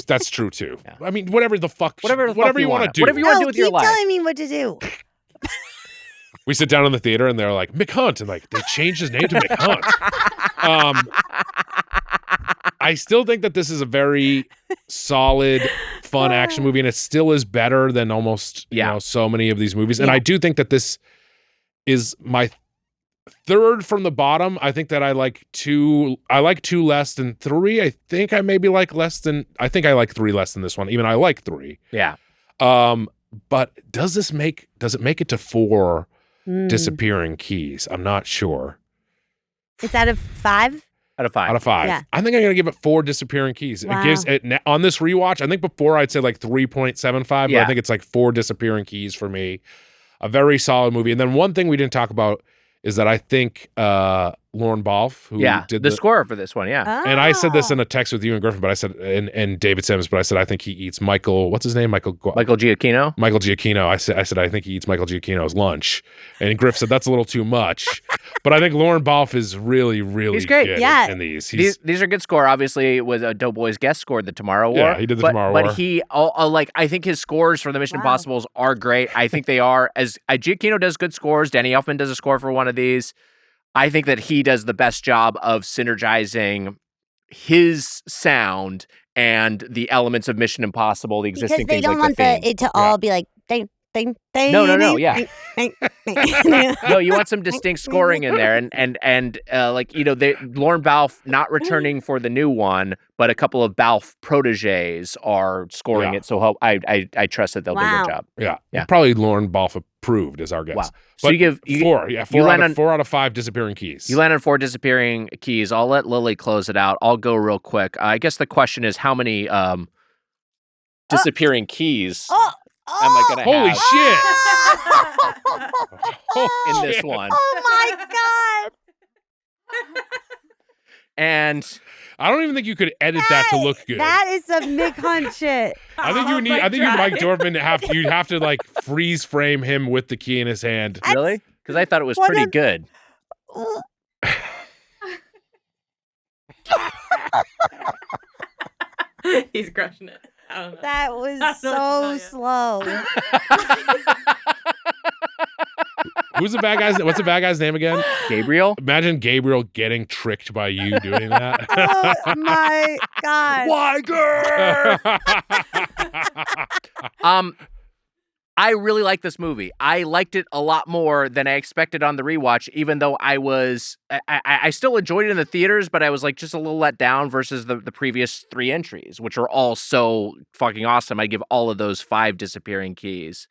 That's true too. Yeah. I mean, whatever the fuck you want to do. Whatever you want to do with your keep life. telling me what to do. We sit down in the theater and they're like, McHunt, and like they changed his name to McHunt. I still think that this is a very solid, fun action movie, and it still is better than almost so many of these movies. And I do think that this is my third from the bottom. I think that I like 2 less than 3. I think I maybe like less than. I think I like 3 less than this one. Even I like 3. Yeah. But does it make it to 4 disappearing keys? I'm not sure. It's out of 5? Out of 5. Out of 5. Yeah. I think I'm gonna give it 4 disappearing keys. Wow. It gives it on this rewatch. I think before I'd say like 3.75, but Yeah. I think it's like 4 disappearing keys for me. A very solid movie. And then one thing we didn't talk about is that I think Lorne Balfe, who did the score for this one. Yeah. And I said this in a text with you and Griffin, but I said, and David Sims, but I said, I think he eats what's his name? Michael Giacchino? Michael Giacchino. I said, I think he eats Michael Giacchino's lunch. And Griff said, that's a little too much. But I think Lorne Balfe is really, really He's great. good in these. These are good score. Obviously, it was a Doughboys guest scored the Tomorrow War. Yeah, he did the Tomorrow War. But he, I think his scores for the Mission Impossibles are great. I think they are. Giacchino does good scores. Danny Elfman does a score for one of these. I think that he does the best job of synergizing his sound and the elements of Mission Impossible, the existing because they things don't like want it to all be like ding, ding, ding. No, yeah. Ding, ding. No, you want some distinct scoring in there, and Lorne Balfe not returning for the new one, but a couple of Balfe proteges are scoring it. So I trust that they'll do a good job. Yeah. Probably Lorne Balfe approved as our guess. Wow. So but you give four. Yeah, four out of 5 disappearing keys. You land on 4 disappearing keys. I'll let Lily close it out. I'll go real quick. I guess the question is how many disappearing keys am I going to have? Holy shit! In this one. Oh my god! And I don't even think you could edit that to look good. That is some Nick Hunt shit. I think you Mike Dorfman you'd have to like freeze frame him with the key in his hand. Really? Because I thought it was pretty good. He's crushing it. I don't know. That was so slow. Who's the bad guy's? What's the bad guy's name again? Gabriel. Imagine Gabriel getting tricked by you doing that. Oh my god! Liger. I really like this movie. I liked it a lot more than I expected on the rewatch, even though I still enjoyed it in the theaters, but I was like just a little let down versus the previous 3 entries, which are all so fucking awesome. I'd give all of those 5 disappearing keys.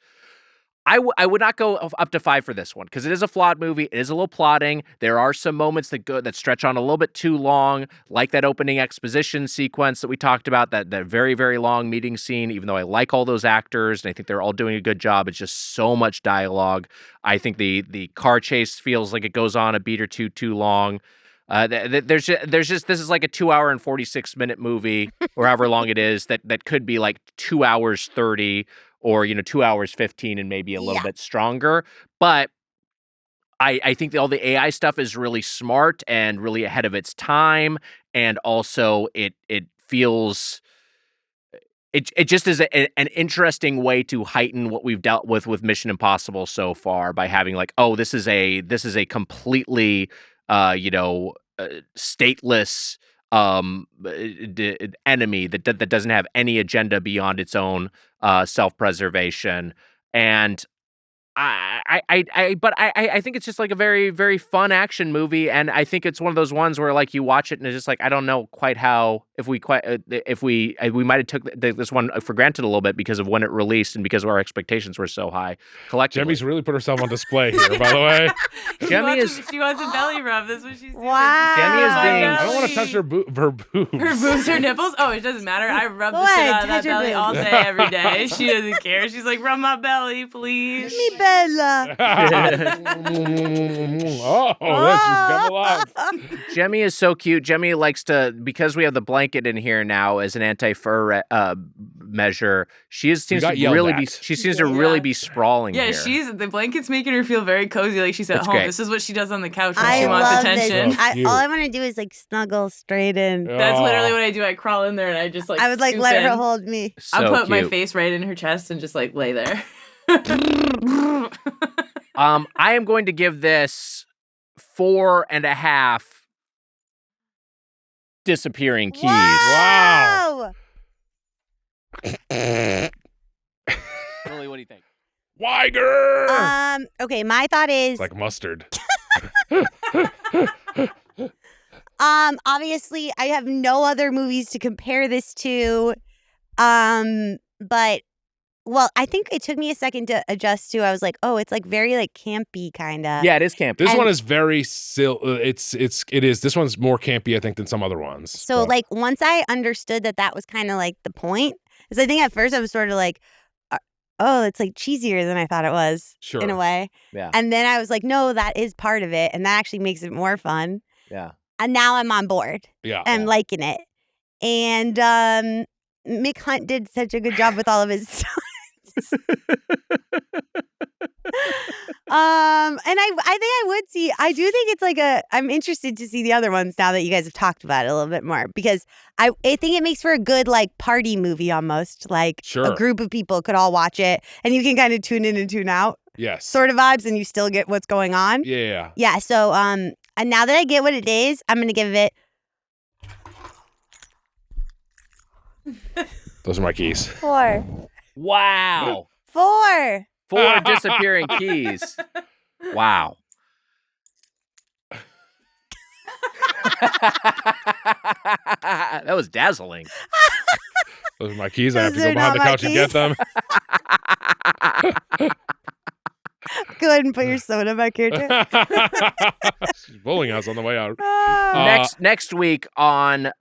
I would not go up to 5 for this one because it is a flawed movie. It is a little plotting. There are some moments that stretch on a little bit too long, like that opening exposition sequence that we talked about, that very, very long meeting scene, even though I like all those actors and I think they're all doing a good job. It's just so much dialogue. I think the car chase feels like it goes on a beat or two too long. There's just this is like a 2 hour and 46-minute movie, or however long it is, that could be like 2 hours 30 or 2 hours 15 and maybe a little bit stronger. But I think all the AI stuff is really smart and really ahead of its time, and also it feels. It just is an interesting way to heighten what we've dealt with Mission Impossible so far by having like, oh, this is a completely stateless enemy that doesn't have any agenda beyond its own self-preservation. And I think it's just like a very, very fun action movie, and I think it's one of those ones where like you watch it and it's just like I don't know quite how we might have took this one for granted a little bit because of when it released and because our expectations were so high collectively. Jemmy's really put herself on display here, by the way. She wants a belly rub. That's what she's doing. Wow. Jemmy is being. I don't want to touch her boobs. Her boobs, her nipples. Oh, it doesn't matter. I rub the shit out of that belly all day, every day. She doesn't care. She's like, rub my belly, please. Me Bella. Oh, that's just come alive. Jemmy is so cute. Jemmy likes to, because we have the blanket in here now as an anti-fur measure. She seems to really be sprawling. Yeah, here. The blanket's making her feel very cozy, like she's at home. Great. This is what she does on the couch when she wants attention. All I want to do is like snuggle straight in. That's literally what I do. I crawl in there and I just like. I would like let her hold me. I put my face right in her chest and just like lay there. I am going to give this 4.5 disappearing keys. Wow. Lily, what do you think? Weiger. Okay, my thought is like mustard. Obviously I have no other movies to compare this to. But I think it took me a second to adjust to. I was like, oh, it's like very like campy kind of. Yeah, it is campy. This one is very it is. This one's more campy, I think, than some other ones. So like once I understood that was kind of like the point, because I think at first I was sort of like, oh, it's like cheesier than I thought it was in a way. Yeah. And then I was like, no, that is part of it. And that actually makes it more fun. Yeah. And now I'm on board. Yeah. I'm liking it. And Mick Hunt did such a good job with all of his stunts. And I think I would see. I do think it's like I'm interested to see the other ones now that you guys have talked about it a little bit more, because I think it makes for a good like party movie almost. Like Sure. a group of people could all watch it, and you can kind of tune in and tune out, Yes. sort of vibes, and you still get what's going on. Yeah. Yeah. So and now that I get what it is, I'm gonna give it Those are my keys. 4. Wow. 4. 4 disappearing keys. Wow. That was dazzling. Those are my keys. I have to Those go are behind the not my couch and get them. Go ahead and put your soda back here too. She's bullying us on the way out. Next week on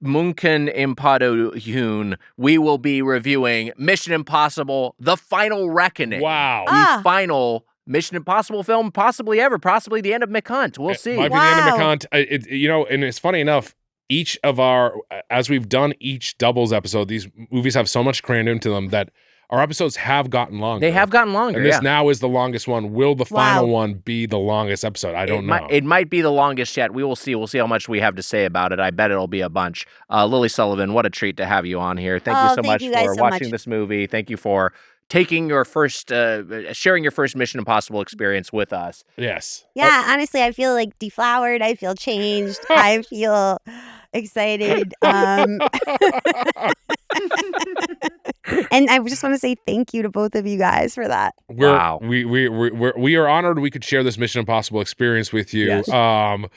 Mayssion Impoddoughble, we will be reviewing Mission Impossible: The Final Reckoning. Wow. The final Mission Impossible film possibly ever, possibly the end of Mick Hunt. We'll see. Might be the end of McCunt. And it's funny enough, each of as we've done each Doubles episode, these movies have so much crammed into them that our episodes have gotten longer. They have gotten longer, and this now is the longest one. Will the final one be the longest episode? I don't know. It might be the longest yet. We will see. We'll see how much we have to say about it. I bet it'll be a bunch. Lily Sullivan, what a treat to have you on here. Thank you so much for watching this movie. Thank you for taking your first, sharing your first Mission Impossible experience with us. Yes. Yeah, honestly, I feel like deflowered. I feel changed. I feel excited. And I just want to say thank you to both of you guys for that. Wow. We are honored we could share this Mission Impossible experience with you. Yes. I'm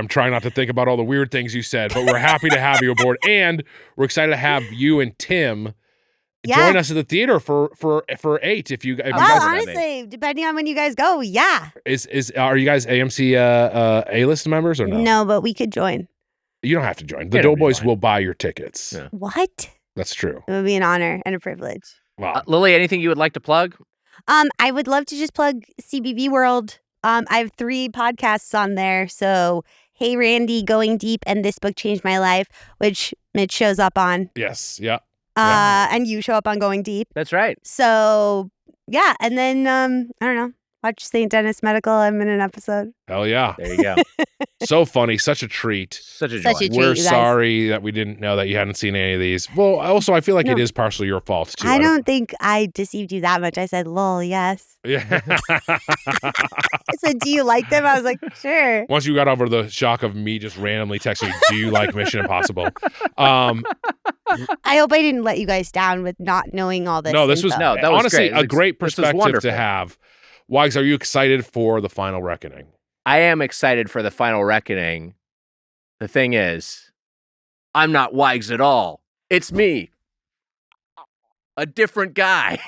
trying not to think about all the weird things you said, but we're happy to have you aboard, and we're excited to have you and Tim join us at the theater for 8. If you guys honestly, depending on when you guys go, yeah. Are you guys AMC A-list members or no? No, but we could join. You don't have to join. The Doughboys will buy your tickets. Yeah. What? That's true. It would be an honor and a privilege. Wow. Lily, anything you would like to plug? I would love to just plug CBB World. I have 3 podcasts on there. So, Hey Randy, Going Deep, and This Book Changed My Life, which Mitch shows up on. Yes. Yeah. And you show up on Going Deep. That's right. So, yeah. And then, I don't know. Watch St. Dennis Medical. I'm in an episode. Hell yeah. There you go. So funny. Such a treat. Such a joy. We're sorry that we didn't know that you hadn't seen any of these. Well, also, I feel like it is partially your fault, too. I don't think I deceived you that much. I said, lol, yes. Yeah. I said, do you like them? I was like, sure. Once you got over the shock of me just randomly texting, do you like Mission Impossible? I hope I didn't let you guys down with not knowing all this. No, this was that was honestly great. a great perspective to have. Wags, are you excited for The Final Reckoning? I am excited for The Final Reckoning. The thing is, I'm not Wags at all. It's me. A different guy.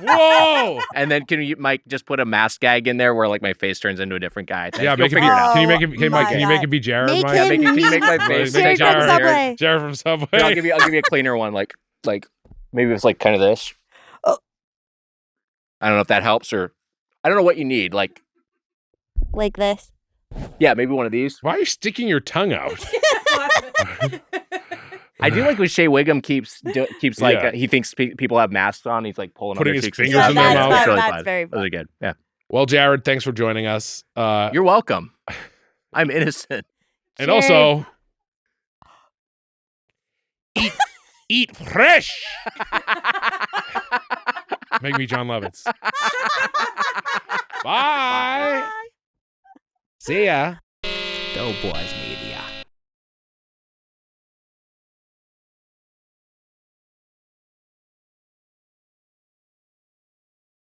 Whoa! And then can you, Mike, just put a mask gag in there where like my face turns into a different guy? Yeah, make it be. Can you make it? Mike, can you make it be Jared? Make Mike? him Can you make my face Jared from Subway. Jared from Subway. I'll give you a cleaner one, like maybe it's like kind of this. Oh. I don't know if that helps, or I don't know what you need. Like this. Yeah, maybe one of these. Why are you sticking your tongue out? I do like when Shea Wiggum keeps like he thinks people have masks on. He's like putting his cheeks fingers in their mouth. It's really That's fun. very fun. Really good. Yeah. Well, Jared, thanks for joining us. You're welcome. I'm innocent. And also, eat fresh. Make me John Lovitz. Bye. See ya. Doughboys.